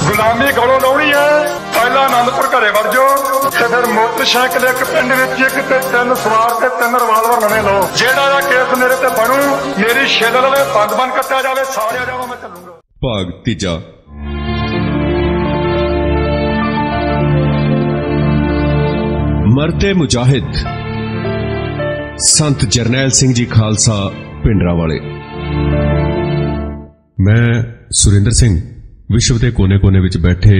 गुलामी गलों लाउणी है, पहला आनंदपुर घरे वड़ जाओ ते फिर मोटरसाइकिल एक पिंड विच एक ते 3 सवार ते 3 रिवाल्वर नवे लो। जेड़ा दा केस मेरे ते बनू, मेरी छेदल वाले बंद कट्टिया जावे, साड़िया जावे, मैं चलूंगा। भाग तीजा। मरते मुजाहिद संत जरनैल सिंह जी खालसा पिंडरावाले। मैं सुरेंद्र सिंह विश्व के कोने कोने विच बैठे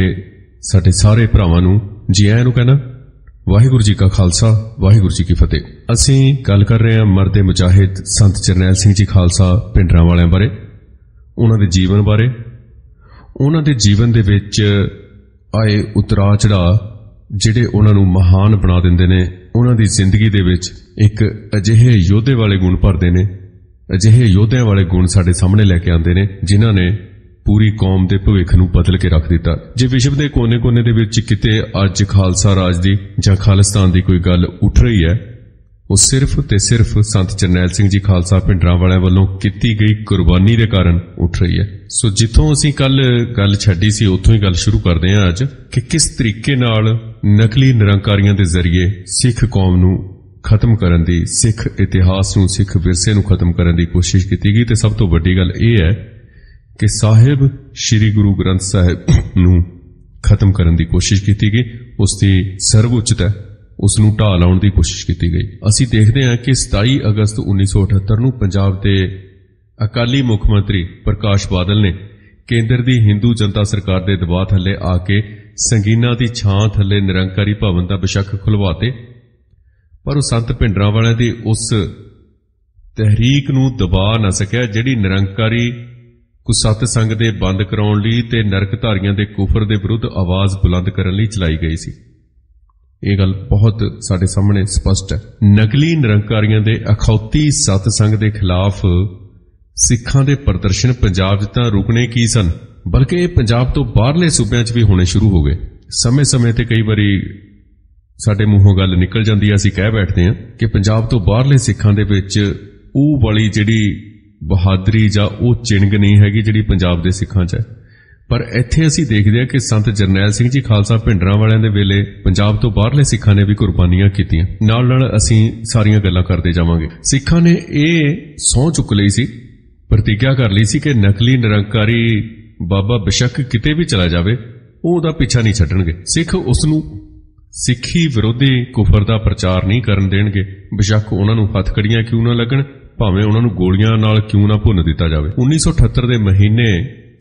साडे सारे भरावां नूं जी आयां नूं कहना वाहिगुरू जी का खालसा वाहिगुरू जी की फतेह। असीं गल कर रहे हां मरदे मुजाहिद संत जरनैल सिंह जी खालसा पिंडरावालियां बारे, उन्हां दे जीवन बारे, उन्हां दे जीवन दे विच आए उतरा चढ़ा जिहड़े उन्हां नूं महान बना दिंदे ने, उन्हां दी जिंदगी दे विच एक अजिहे योद्धे वाले गुण भरदे ने, अजिहे योद्धियां वाले गुण साडे सामने लैके आंदे ने जिन्हां ने पूरी कौम दे भविख नूं बदल के रख दिता। जे विश्व दे कोने कोने दे विच किते अज खालसा राज दी जां खालिस्तान दी कोई गल उठ रही है, वो सिर्फ ते सिर्फ संत जरनैल सिंह जी खालसा पिंडरावालियां वालों कीती गई कुर्बानी दे कारण उठ रही है। सो जिथों असीं कल गल छड्डी सी उत्थों ही गल शुरू करदे हां अज कि किस तरीके नाल नकली निरंकारियां दे जरिए सिख कौम नूं खत्म करन दी, सिख इतिहास नूं, सिख विरसे नूं खत्म करन दी कोशिश कीती गई। ते सब तो वड्डी गल इह है कि साहिब श्री गुरु ग्रंथ साहिब नूं खत्म करन दी कोशिश कीती गई, उसकी सर्वउच्चता उसनूं ढाह लाउण दी कोशिश कीती गई। असीं देखदे हां कि 27 अगस्त 1978 नूं पंजाब दे अकाली मुख मंत्री प्रकाश बादल ने केंद्र दी हिंदू जनता सरकार दे दबाव थल्ले आके संगीना दी छां थल्ले निरंकारी भवन दा बेशक खुलवाते, पर उह संत पिंडरावालियां दी उस तहरीक नूं दबा ना सकिया जिहड़ी निरंकारी को सतसंग दे बंद कराउण लई ते नरकधारियां दे कुफर दे विरुद्ध आवाज बुलंद करन लई चलाई गई सी। यह गल बहुत साडे सामने स्पष्ट है। नकली निरंकारियां दे अखौती सतसंग दे खिलाफ सिखां दे प्रदर्शन पंजाब च तां रुकने की सन, बल्कि पंजाब तो बाहरले सूबिਆਂ च भी होने शुरू हो गए। समय समय ते कई बारी साडे मूहों गल निकल जाती है, असीं कह बैठते हैं कि पंजाब तो बाहरले सिखां दे विच ओह वाली जिहड़ी बहादरी जां ओह चिंग नहीं हैगी जिहड़ी पंजाब दे सिखां च है। पर इत्थे असीं देखदे हां कि संत जरनैल सिंह जी खालसा पिंडरावालियां दे वेले पंजाब तो बाहरले सिखां ने भी कुर्बानियां कीतियां। नाल नाल असीं सारियां गल्लां करदे जावांगे। सिखां ने इह सौं चुक लई सी, प्रतिज्ञा कर ली सी कि नकली निरंकारी बाबा बेशक किते भी चला जावे ओह उहदा पिछा नहीं छड्डणगे। सिख उसनूं सिक्खी विरोधी कुफर का प्रचार नहीं करन देणगे, बेशक उन्हां नूं हथकड़ियां क्यों ना लगण, भावें उन्हां नूं गोलियां नाल क्यों ना भुन्न दिता जावे। 1978 दे महीने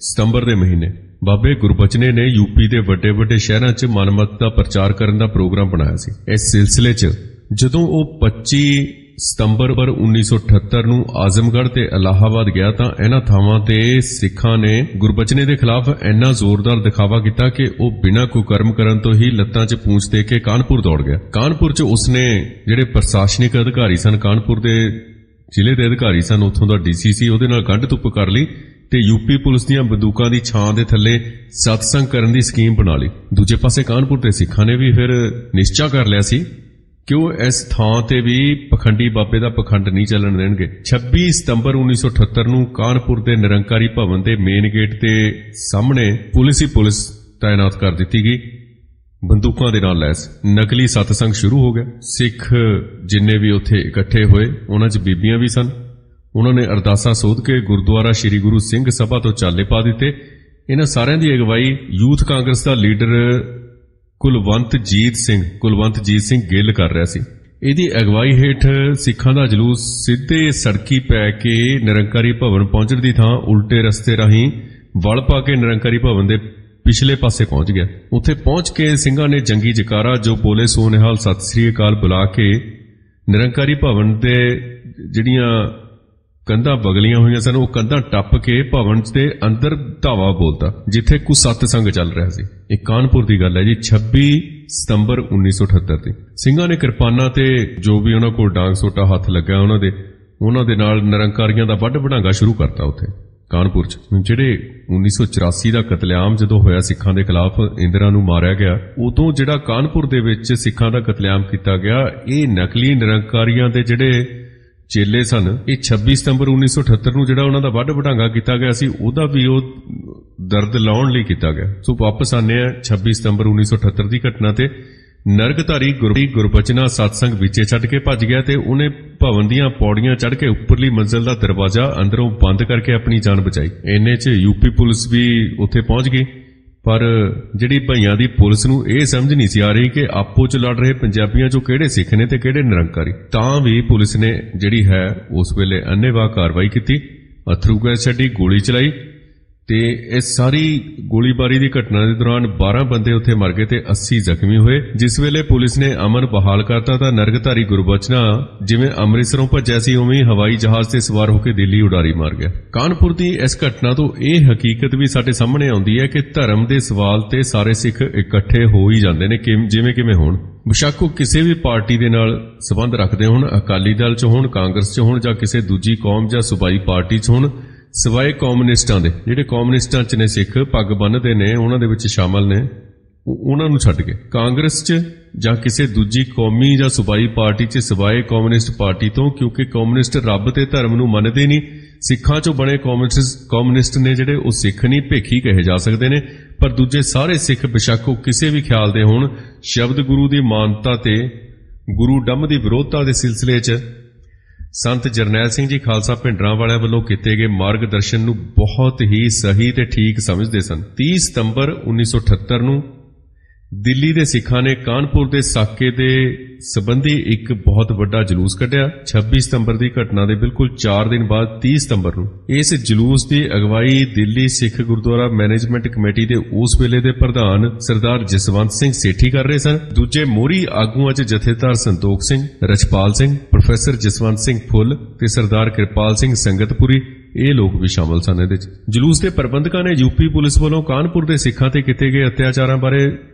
सितंबर दे महीने बाबे गुरबचने ने यूपी दे वड्डे वड्डे शहरां च मनमत का प्रचार करन दा प्रोग्राम बनाया सी। इस सिलसिले च जदों ओह 25 सितंबर 1978 नूं आजमगढ़ ते इलाहाबाद गया तां इन्हां थावां ते सिखां ने गुरबचने दे खिलाफ इन्ना जोरदार दिखावा किया कि वह बिना कुकर्म करन तो ही लत्तां च पूंछ दे के कानपुर दौड़ गया। कानपुर च उसने जिहड़े प्रशासनिक अधिकारी सन, कानपुर दे जिले दे अधिकारी सन, उत्थों दा डीसी सी, उहदे नाल गंढ तुप कर लई ते यूपी पुलिस दीयां बंदूकां दी छां दे थल्ले सतसंग करन दी स्कीम बना लई। दूजे पासे कानपुर दे सिखां ने भी फिर निश्चा कर लिया सी कि वह इस थां ते भी पखंडी बाबे दा पखंड नहीं चलन देणगे। 26 सितंबर 1978 नूं कानपुर दे निरंकारी भवन दे मेन गेट दे सामने पुलिस ही पुलिस तैनात कर दित्ती गई, बंदूकां दे नाल लैस। नकली सतसंग शुरू हो गया। सिख जिन्ने भी उत्थे इकट्ठे होए उन्हां च बीबियां भी सन। उन्होंने अरदासा सोध के गुरुद्वारा श्री गुरु सिंह सभा तो चाले पा दिते। इन्हां सारियां दी अगवाई यूथ कांग्रेस का लीडर कुलवंत जीत सिंह गिल कर रहा सी। इहदी अगवाई हेठ सिखां दा जलूस सीधे सड़की पै के निरंकारी भवन पहुंचण दी थां उल्टे रस्ते राहीं वल पा के निरंकारी भवन दे पिछले पासे पहुंच गया। उत्थे पहुंच के सिंघां ने जंगी जकारा जो बोले सो निहाल सत श्री अकाल बुला के निरंकारी भवन दे जिहड़ियां कंधां बगलियां हुई सन, वह कंधां टप के भवन के अंदर धावा बोलता जिथे कुछ सतसंग चल रहा सी। एक कानपुर की गल है जी, 26 सितंबर 1978 की। सिंघां ने किरपाना ते जो भी उन्हां कोल डांग सोटा हथ लग्या उन्हां दे नाल निरंकारियां दा वड्ड वढांगा शुरू करता उत्थे कानपुर च। जिहड़े 1984 का कतलेआम जदों होया सिखां दे खिलाफ इंदिरा नूं मारिया गया, उदों जिहड़ा कानपुर दे विच सिखां दा कतलेआम कीता गया, ये नकली निरंकारियां दे जिहड़े ਚੇਲੇ ਸਨ। ਇਹ 26 ਸਤੰਬਰ 1978 ਨੂੰ ਜਿਹੜਾ ਉਹਨਾਂ ਦਾ ਵੱਢ ਵਢਾਂਗਾ ਕੀਤਾ ਗਿਆ ਸੀ, ਉਹਦਾ ਵੀ ਉਹ ਦਰਦ ਲਾਉਣ ਲਈ ਕੀਤਾ ਗਿਆ। ਸੋ ਵਾਪਸ ਆਨੇ ਆ 26 ਸਤੰਬਰ 1978 ਦੀ ਘਟਨਾ ਤੇ। ਨਰਗਧਾਰੀ ਗੁਰਬਚਨਾ ਸਤਸੰਗ ਵਿੱਚੇ ਛੱਡ ਕੇ ਭੱਜ ਗਿਆ ਤੇ ਉਹਨੇ ਭਵਨ ਦੀਆਂ ਪੌੜੀਆਂ ਚੜ੍ਹ ਕੇ ਉੱਪਰਲੀ ਮੰਜ਼ਿਲ ਦਾ ਦਰਵਾਜ਼ਾ ਅੰਦਰੋਂ ਬੰਦ ਕਰਕੇ ਆਪਣੀ ਜਾਨ ਬਚਾਈ। ਇੰਨੇ 'ਚ ਯੂਪੀ ਪੁਲਿਸ ਵੀ ਉੱਥੇ ਪਹੁੰਚ ਗਈ, ਪਰ ਜਿਹੜੀ ਭਈਆਂ ਦੀ ਪੁਲਿਸ ਨੂੰ ਇਹ ਸਮਝ ਨਹੀਂ ਸੀ ਆ ਰਹੀ ਕਿ ਆਪੋ 'ਚ ਲੜ ਰਹੇ ਪੰਜਾਬੀਆਂ 'ਚੋਂ ਕਿਹੜੇ ਸਿੱਖ ਨੇ ਤੇ ਕਿਹੜੇ ਨਿਰੰਕਾਰੀ। ਤਾਂ ਵੀ ਪੁਲਿਸ ਨੇ ਜਿਹੜੀ ਹੈ ਉਸ ਵੇਲੇ ਅੰਨ੍ਹੇਵਾਹ ਕਾਰਵਾਈ ਕੀਤੀ, ਅਥਰੂ ਗੈਸ ਛੱਡੀ, ਗੋਲੀ ਚਲਾਈ ਤੇ ਇਸ ਸਾਰੀ ਗੋਲੀਬਾਰੀ ਦੀ ਘਟਨਾ ਦੇ ਦੌਰਾਨ 12 ਬੰਦੇ ਉੱਥੇ ਮਰ ਗਏ ਤੇ 80 ਜ਼ਖਮੀ ਹੋਏ। ਜਿਸ ਵੇਲੇ ਪੁਲਿਸ ਨੇ ਅਮਨ ਬਹਾਲ ਕਰਤਾ ਤਾਂ ਨਰਗਧਾਰੀ ਗੁਰਬਚਨਾ ਜਿਵੇਂ ਅੰਮ੍ਰਿਤਸਰੋਂ ਭੱਜਿਆ ਸੀ ਉਵੇਂ ਹਵਾਈ ਜਹਾਜ਼ ਤੇ ਸਵਾਰ ਹੋ ਕੇ ਦਿੱਲੀ ਉਡਾਰੀ ਮਾਰ ਗਿਆ। ਕਾਨਪੁਰ ਦੀ ਇਸ ਘਟਨਾ ਤੋਂ ਇਹ ਹਕੀਕਤ ਵੀ ਸਾਡੇ ਸਾਹਮਣੇ ਆਉਂਦੀ ਹੈ ਕਿ ਧਰਮ ਦੇ ਸਵਾਲ ਤੇ ਸਾਰੇ ਸਿੱਖ ਇਕੱਠੇ ਹੋ ਹੀ ਜਾਂਦੇ ਨੇ, ਜਿਵੇਂ ਕਿਵੇਂ ਹੋਣ। ਬੇਸ਼ੱਕ ਉਹ ਕਿਸੇ ਵੀ ਪਾਰਟੀ ਦੇ ਨਾਲ ਸੰਬੰਧ ਰੱਖਦੇ ਹੋਣ, ਅਕਾਲੀ ਦਲ 'ਚ ਹੋਣ, ਕਾਂਗਰਸ 'ਚ ਹੋਣ ਜਾਂ ਕਿਸੇ ਦੂਜੀ ਕੌਮ ਜਾਂ ਸੂਬਾਈ ਪਾਰਟੀ 'ਚ ਹੋਣ, ਸਿਵਾਏ ਕਮਿਊਨਿਸਟਾਂ ਦੇ। ਜਿਹੜੇ ਕਮਿਊਨਿਸਟਾਂ 'ਚ ਨੇ ਸਿੱਖ, ਪੱਗ ਬੰਨ੍ਹਦੇ ਨੇ, ਉਹਨਾਂ ਦੇ ਵਿੱਚ ਸ਼ਾਮਲ ਨੇ, ਉਹਨਾਂ ਨੂੰ ਛੱਡ ਕੇ। ਕਾਂਗਰਸ 'ਚ ਜਾਂ ਕਿਸੇ ਦੂਜੀ ਕੌਮੀ ਜਾਂ ਸੂਬਾਈ ਪਾਰਟੀ 'ਚ ਸਿਵਾਏ ਕਮਿਊਨਿਸਟ ਪਾਰਟੀ ਤੋਂ, ਕਿਉਂਕਿ ਕਮਿਊਨਿਸਟ ਰੱਬ ਤੇ ਧਰਮ ਨੂੰ ਮੰਨਦੇ ਨਹੀਂ। ਸਿੱਖਾਂ 'ਚੋਂ ਬਣੇ ਕਮਿਊਨਿਸਟ ਨੇ ਜਿਹੜੇ, ਉਹ ਸਿੱਖ ਨਹੀਂ, ਭੇਖੀ ਕਹੇ ਜਾ ਸਕਦੇ ਨੇ। ਪਰ ਦੂਜੇ ਸਾਰੇ ਸਿੱਖ ਬੇਸ਼ੱਕ ਉਹ ਕਿਸੇ ਵੀ ਖਿਆਲ ਦੇ ਹੋਣ, ਸ਼ਬਦ ਗੁਰੂ ਦੀ ਮਾਨਤਾ ਤੇ ਗੁਰੂ ਡੰਮ ਦੀ ਵਿਰੋਧਤਾ ਦੇ ਸਿਲਸਿਲੇ 'ਚ ਸੰਤ ਜਰਨੈਲ ਸਿੰਘ ਜੀ ਖਾਲਸਾ ਭਿੰਡਰਾਂ ਵਾਲਿਆਂ ਵੱਲੋਂ ਕੀਤੇ ਗਏ ਮਾਰਗਦਰਸ਼ਨ ਨੂੰ ਬਹੁਤ ਹੀ ਸਹੀ ਤੇ ਠੀਕ ਸਮਝਦੇ ਸਨ। 30 ਸਤੰਬਰ 1978 ਨੂੰ ਦਿੱਲੀ ਦੇ ਸਿੱਖਾਂ ਨੇ ਕਾਨਪੁਰ ਦੇ ਸਾਕੇ ਦੇ ਸੰਬੰਧੀ ਇੱਕ ਬਹੁਤ ਵੱਡਾ ਜਲੂਸ ਕੱਢਿਆ। 26 ਸਤੰਬਰ ਦੀ ਘਟਨਾ ਦੇ ਬਿਲਕੁਲ 4 ਦਿਨ ਬਾਅਦ 30 ਸਤੰਬਰ ਨੂੰ ਇਸ ਜਲੂਸ ਦੀ ਅਗਵਾਈ ਦਿੱਲੀ ਸਿੱਖ ਗੁਰਦੁਆਰਾ ਮੈਨੇਜਮੈਂਟ ਕਮੇਟੀ ਦੇ ਉਸ ਵੇਲੇ ਦੇ ਪ੍ਰਧਾਨ ਸਰਦਾਰ ਜਸਵੰਤ ਸਿੰਘ ਸੇਠੀ ਕਰ ਰਹੇ ਸਨ। ਦੂਜੇ ਮੋਹਰੀ ਆਗੂਆਂ 'ਚ ਜਥੇਦਾਰ ਸੰਤੋਖ ਸਿੰਘ, ਰਛਪਾਲ ਸਿੰਘ, ਪ੍ਰੋਫੈਸਰ ਜਸਵੰਤ ਸਿੰਘ ਫੁੱਲ ਤੇ ਸਰਦਾਰ ਕਿਰਪਾਲ ਸਿੰਘ ਸੰਗਤਪੁਰੀ, ਇਹ ਲੋਕ ਵੀ ਸ਼ਾਮਲ ਸਨ ਇਹਦੇ 'ਚ। ਜਲੂਸ ਦੇ ਪ੍ਰਬੰਧਕਾਂ ਨੇ ਯੂਪੀ ਪੁਲਿਸ ਵੱਲੋਂ ਕਾਨਪੁਰ ਦੇ ਸਿੱਖਾਂ ਤੇ ਕੀਤੇ ਗਏ ਅਤਿਆਚਾਰਾਂ ਬਾਰੇ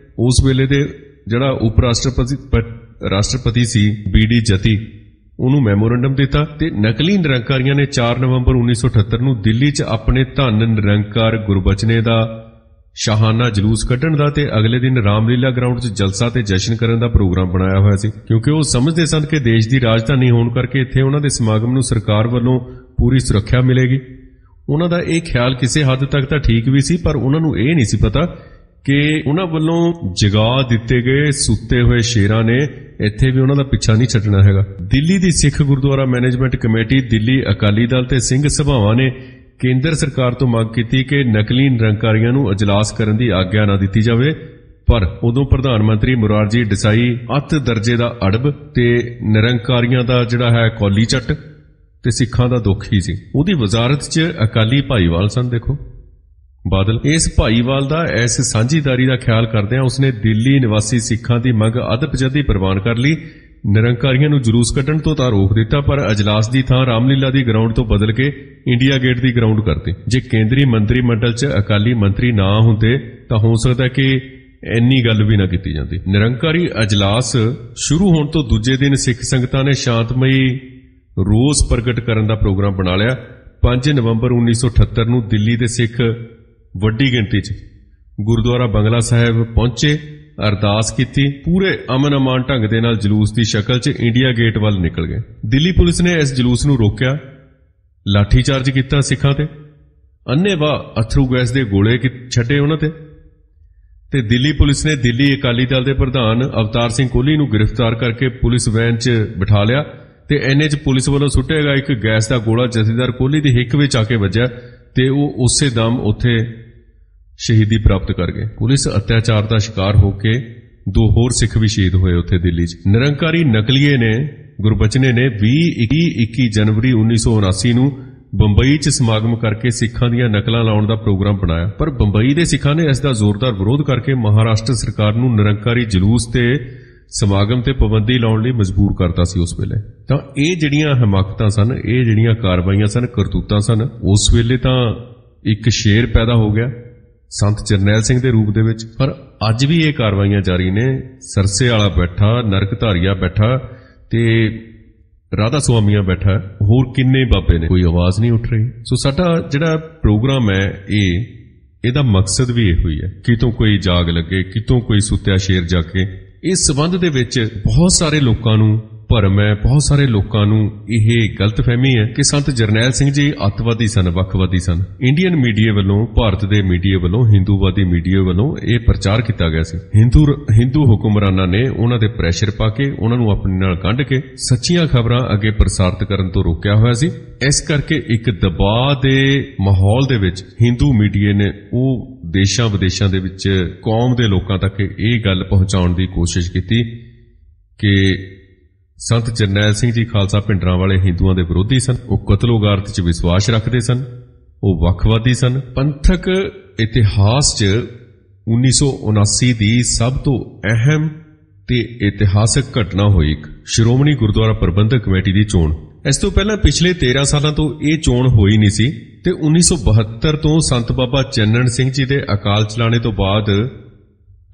ਉਸ ਵੇਲੇ ਦੇ ਜਿਹੜਾ ਉਪ ਰਾਸ਼ਟਰਪਤੀ ਸੀ BD ਜਤੀ, ਉਹਨੂੰ ਮੈਮੋਰੰਡਮ ਦਿੱਤਾ ਤੇ ਨਕਲੀ ਨਿਰੰਕਾਰੀਆਂ ਨੇ 4 ਨਵੰਬਰ 1978 ਨੂੰ ਦਿੱਲੀ 'ਚ ਆਪਣੇ ਧੰਨ ਨਿਰੰਕਾਰ ਗੁਰਬਚਨੇ ਦਾ ਸ਼ਾਹਾਨਾ ਜਲੂਸ ਕੱਢਣ ਦਾ ਤੇ ਅਗਲੇ ਦਿਨ ਰਾਮਲੀਲਾ ਗਰਾਊਂਡ 'ਚ ਜਲਸਾ ਤੇ ਜਸ਼ਨ ਕਰਨ ਦਾ ਪ੍ਰੋਗਰਾਮ ਬਣਾਇਆ ਹੋਇਆ ਸੀ, ਕਿਉਂਕਿ ਉਹ ਸਮਝਦੇ ਸਨ ਕਿ ਦੇਸ਼ ਦੀ ਰਾਜਧਾਨੀ ਹੋਣ ਕਰਕੇ ਇੱਥੇ ਉਹਨਾਂ ਦੇ ਸਮਾਗਮ ਨੂੰ ਸਰਕਾਰ ਵੱਲੋਂ ਪੂਰੀ ਸੁਰੱਖਿਆ ਮਿਲੇਗੀ। ਉਹਨਾਂ ਦਾ ਇਹ ਖਿਆਲ ਕਿਸੇ ਹੱਦ ਤੱਕ ਤਾਂ ਠੀਕ ਵੀ ਸੀ, ਪਰ ਉਹਨਾਂ ਨੂੰ ਇਹ ਨਹੀਂ ਸੀ ਪਤਾ ਕਿ ਉਹਨਾਂ ਵੱਲੋਂ ਜਗਾ ਦਿੱਤੇ ਗਏ ਸੁੱਤੇ ਹੋਏ ਸ਼ੇਰਾਂ ਨੇ ਇੱਥੇ ਵੀ ਉਹਨਾਂ ਦਾ ਪਿੱਛਾ ਨਹੀਂ ਛੱਡਣਾ ਹੈਗਾ। ਦਿੱਲੀ ਦੀ ਸਿੱਖ ਗੁਰਦੁਆਰਾ ਮੈਨੇਜਮੈਂਟ ਕਮੇਟੀ, ਦਿੱਲੀ ਅਕਾਲੀ ਦਲ ਤੇ ਸਿੰਘ ਸਭਾਵਾਂ ਨੇ ਕੇਂਦਰ ਸਰਕਾਰ ਤੋਂ ਮੰਗ ਕੀਤੀ ਕਿ ਨਕਲੀ ਨਿਰੰਕਾਰੀਆਂ ਨੂੰ ਅਜਲਾਸ ਕਰਨ ਦੀ ਆਗਿਆ ਨਾ ਦਿੱਤੀ ਜਾਵੇ। ਪਰ ਉਦੋਂ ਪ੍ਰਧਾਨ ਮੰਤਰੀ ਮੁਰਾਰਜੀ ਦੇਸਾਈ ਅੱਤ ਦਰਜੇ ਦਾ ਅੜਬ ਤੇ ਨਿਰੰਕਾਰੀਆਂ ਦਾ ਜਿਹੜਾ ਹੈ ਕੌਲੀ ਚੱਟ ਤੇ ਸਿੱਖਾਂ ਦਾ ਦੁੱਖ ਹੀ ਸੀ। ਉਹਦੀ ਵਜ਼ਾਰਤ 'ਚ ਅਕਾਲੀ ਭਾਈਵਾਲ ਸਨ, ਦੇਖੋ ਬਾਦਲ। ਇਸ ਭਾਈਵਾਲ ਦਾ ਇਸ ਸਾਂਝੀਦਾਰੀ ਦਾ ਖਿਆਲ ਕਰਦਿਆਂ ਉਸਨੇ ਦਿੱਲੀ ਨਿਵਾਸੀ ਸਿੱਖਾਂ ਦੀ ਮੰਗ ਅਦਬਜਦੀ ਪ੍ਰਵਾਨ ਕਰ ਲਈ। ਨਿਰੰਕਾਰੀਆਂ ਨੂੰ ਜਲੂਸ ਕੱਢਣ ਤੋਂ ਤਾਂ ਰੋਕ ਦਿੱਤਾ, ਪਰ ਅਜਲਾਸ ਦੀ ਥਾਂ ਰਾਮਲੀਲਾ ਦੀ ਗਰਾਊਂਡ ਤੋਂ ਬਦਲ ਕੇ ਇੰਡੀਆ ਗੇਟ ਦੀ ਗਰਾਊਂਡ ਕਰਤੀ। ਜੇ ਕੇਂਦਰੀ ਮੰਤਰੀ ਮੰਡਲ 'ਚ ਅਕਾਲੀ ਮੰਤਰੀ ਨਾ ਹੁੰਦੇ ਤਾਂ ਹੋ ਸਕਦਾ ਕਿ ਇੰਨੀ ਗੱਲ ਵੀ ਨਾ ਕੀਤੀ ਜਾਂਦੀ। ਨਿਰੰਕਾਰੀ ਅਜਲਾਸ ਸ਼ੁਰੂ ਹੋਣ ਤੋਂ ਦੂਜੇ ਦਿਨ ਸਿੱਖ ਸੰਗਤਾਂ ਨੇ ਸ਼ਾਂਤਮਈ ਰੋਸ ਪ੍ਰਗਟ ਕਰਨ ਦਾ ਪ੍ਰੋਗਰਾਮ ਬਣਾ ਲਿਆ। 5 ਨਵੰਬਰ 1978 ਨੂੰ ਦਿੱਲੀ ਦੇ ਸਿੱਖ ਵੱਡੀ ਗਿਣਤੀ 'ਚ ਗੁਰਦੁਆਰਾ ਬੰਗਲਾ ਸਾਹਿਬ ਪਹੁੰਚੇ, ਅਰਦਾਸ ਕੀਤੀ, ਪੂਰੇ ਅਮਨ ਅਮਾਨ ਢੰਗ ਦੇ ਨਾਲ ਜਲੂਸ ਦੀ ਸ਼ਕਲ 'ਚ ਇੰਡੀਆ ਗੇਟ ਵੱਲ ਨਿਕਲ ਗਏ। ਦਿੱਲੀ ਪੁਲਿਸ ਨੇ ਇਸ ਜਲੂਸ ਨੂੰ ਰੋਕਿਆ, ਲਾਠੀ ਚਾਰਜ ਕੀਤਾ ਸਿੱਖਾਂ ਤੇ, ਅੰਨ੍ਹੇਵਾਹ ਅਥਰੂ ਗੈਸ ਦੇ ਗੋਲੇ ਛੱਡੇ ਉਹਨਾਂ ਤੇ ਦਿੱਲੀ ਪੁਲਿਸ ਨੇ ਦਿੱਲੀ ਅਕਾਲੀ ਦਲ ਦੇ ਪ੍ਰਧਾਨ ਅਵਤਾਰ ਸਿੰਘ ਕੋਹਲੀ ਨੂੰ ਗ੍ਰਿਫਤਾਰ ਕਰਕੇ ਪੁਲਿਸ ਵੈਨ 'ਚ ਬਿਠਾ ਲਿਆ ਤੇ ਇੰਨੇ 'ਚ ਪੁਲਿਸ ਵੱਲੋਂ ਸੁੱਟਿਆ ਗਿਆ ਇੱਕ ਗੈਸ ਦਾ ਗੋਲਾ ਜਥੇਦਾਰ ਕੋਹਲੀ ਦੀ ਹਿੱਕ ਵਿੱਚ ਆ ਕੇ ਵੱਜਿਆ ਤੇ ਉਹ ਉਸੇ ਦਮ ਉੱਥੇ ਸ਼ਹੀਦੀ ਪ੍ਰਾਪਤ ਕਰ ਗਏ। ਪੁਲਿਸ ਅਤਿਆਚਾਰ ਦਾ ਸ਼ਿਕਾਰ ਹੋ ਕੇ 2 ਹੋਰ ਸਿੱਖ ਵੀ ਸ਼ਹੀਦ ਹੋਏ ਉੱਥੇ ਦਿੱਲੀ 'ਚ। ਨਿਰੰਕਾਰੀ ਨਕਲੀਏ ਨੇ ਗੁਰਬਚਨੇ ਨੇ 21 ਜਨਵਰੀ 1979 ਨੂੰ ਬੰਬਈ 'ਚ ਸਮਾਗਮ ਕਰਕੇ ਸਿੱਖਾਂ ਦੀਆਂ ਨਕਲਾਂ ਲਾਉਣ ਦਾ ਪ੍ਰੋਗਰਾਮ ਬਣਾਇਆ, ਪਰ ਬੰਬਈ ਦੇ ਸਿੱਖਾਂ ਨੇ ਇਸ ਦਾ ਜ਼ੋਰਦਾਰ ਵਿਰੋਧ ਕਰਕੇ ਮਹਾਰਾਸ਼ਟਰ ਸਰਕਾਰ ਨੂੰ ਨਿਰੰਕਾਰੀ ਜਲੂਸ ਤੇ ਸਮਾਗਮ ਤੇ ਪਾਬੰਦੀ ਲਾਉਣ ਲਈ ਮਜਬੂਰ ਕਰਤਾ ਸੀ ਉਸ ਵੇਲੇ। ਤਾਂ ਇਹ ਜਿਹੜੀਆਂ ਹਮਾਕਤਾਂ ਸਨ, ਇਹ ਜਿਹੜੀਆਂ ਕਾਰਵਾਈਆਂ ਸਨ, ਕਰਤੂਤਾਂ ਸਨ, ਉਸ ਵੇਲੇ ਤਾਂ ਇੱਕ ਸ਼ੇਰ ਪੈਦਾ ਹੋ ਗਿਆ ਸੰਤ ਜਰਨੈਲ ਸਿੰਘ ਦੇ ਰੂਪ ਦੇ ਵਿੱਚ। ਪਰ ਅੱਜ ਵੀ ਇਹ ਕਾਰਵਾਈਆਂ ਜਾਰੀ ਨੇ। ਸਰਸੇ ਵਾਲਾ ਬੈਠਾ, ਨਰਕਧਾਰੀਆ ਬੈਠਾ ਤੇ ਰਾਧਾ ਸੁਆਮੀਆਂ ਬੈਠਾ, ਹੋਰ ਕਿੰਨੇ ਬਾਬੇ ਨੇ, ਕੋਈ ਆਵਾਜ਼ ਨਹੀਂ ਉੱਠ ਰਹੀ। ਸੋ ਸਾਡਾ ਜਿਹੜਾ ਪ੍ਰੋਗਰਾਮ ਹੈ ਇਹਦਾ ਮਕਸਦ ਵੀ ਇਹੋ ਹੀ ਹੈ, ਕਿਤੋਂ ਕੋਈ ਜਾਗ ਲੱਗੇ, ਕਿਤੋਂ ਕੋਈ ਸੁੱਤਿਆ ਸ਼ੇਰ ਜਾਗੇ। ਇਸ ਸਬੰਧ ਦੇ ਵਿੱਚ ਬਹੁਤ ਸਾਰੇ ਲੋਕਾਂ ਨੂੰ ਭਰਮ ਹੈ, ਬਹੁਤ ਸਾਰੇ ਲੋਕਾਂ ਨੂੰ ਇਹ ਗਲਤਫਹਿਮੀ ਹੈ ਕਿ ਸੰਤ ਜਰਨੈਲ ਸਿੰਘ ਜੀ ਅੱਤਵਾਦੀ ਸਨ, ਵੱਖਵਾਦੀ ਸਨ। ਇੰਡੀਅਨ ਮੀਡੀਆ ਵੱਲੋਂ, ਭਾਰਤ ਦੇ ਮੀਡੀਆ ਵੱਲੋਂ, ਹਿੰਦੂਵਾਦੀ ਮੀਡੀਆ ਵੱਲੋਂ ਇਹ ਪ੍ਰਚਾਰ ਕੀਤਾ ਗਿਆ ਸੀ। ਹਿੰਦੂ ਹੁਕਮਰਾਨਾਂ ਨੇ ਉਹਨਾਂ ਦੇ ਪ੍ਰੈਸ਼ਰ ਪਾ ਕੇ, ਉਹਨਾਂ ਨੂੰ ਆਪਣੇ ਨਾਲ ਗੰਢ ਕੇ ਸੱਚੀਆਂ ਖਬਰਾਂ ਅੱਗੇ ਪ੍ਰਸਾਰਿਤ ਕਰਨ ਤੋਂ ਰੋਕਿਆ ਹੋਇਆ ਸੀ। ਇਸ ਕਰਕੇ ਇੱਕ ਦਬਾਅ ਦੇ ਮਾਹੌਲ ਦੇ ਵਿੱਚ ਹਿੰਦੂ ਮੀਡੀਆ ਨੇ ਉਹ ਦੇਸ਼ਾਂ ਵਿਦੇਸ਼ਾਂ ਦੇ ਵਿੱਚ ਕੌਮ ਦੇ ਲੋਕਾਂ ਤੱਕ ਇਹ ਗੱਲ ਪਹੁੰਚਾਉਣ ਦੀ ਕੋਸ਼ਿਸ਼ ਕੀਤੀ ਕਿ ਸੰਤ ਜਰਨੈਲ ਸਿੰਘ ਜੀ ਖਾਲਸਾ ਭਿੰਡਰਾਂ ਵਾਲੇ ਹਿੰਦੂਆਂ ਦੇ ਵਿਰੋਧੀ ਸਨ, ਉਹ ਕਤਲੋਗਾਰਤ 'ਚ ਵਿਸ਼ਵਾਸ ਰੱਖਦੇ ਸਨ, ਉਹ ਵੱਖਵਾਦੀ ਸਨ। ਪੰਥਕ ਇਤਿਹਾਸ 'ਚ 1979 ਦੀ ਸਭ ਤੋਂ ਅਹਿਮ ਤੇ ਇਤਿਹਾਸਕ ਘਟਨਾ ਹੋਈ ਸ਼੍ਰੋਮਣੀ ਗੁਰਦੁਆਰਾ ਪ੍ਰਬੰਧਕ ਕਮੇਟੀ ਦੀ ਚੋਣ। ਇਸ ਤੋਂ ਪਹਿਲਾਂ ਪਿਛਲੇ 13 ਸਾਲਾਂ ਤੋਂ ਇਹ ਚੋਣ ਹੋਈ ਨਹੀਂ ਸੀ ਤੇ 1972 ਤੋਂ ਸੰਤ ਬਾਬਾ ਚੰਨਣ ਸਿੰਘ ਜੀ ਦੇ ਅਕਾਲ ਚਲਾਣੇ ਤੋਂ ਬਾਅਦ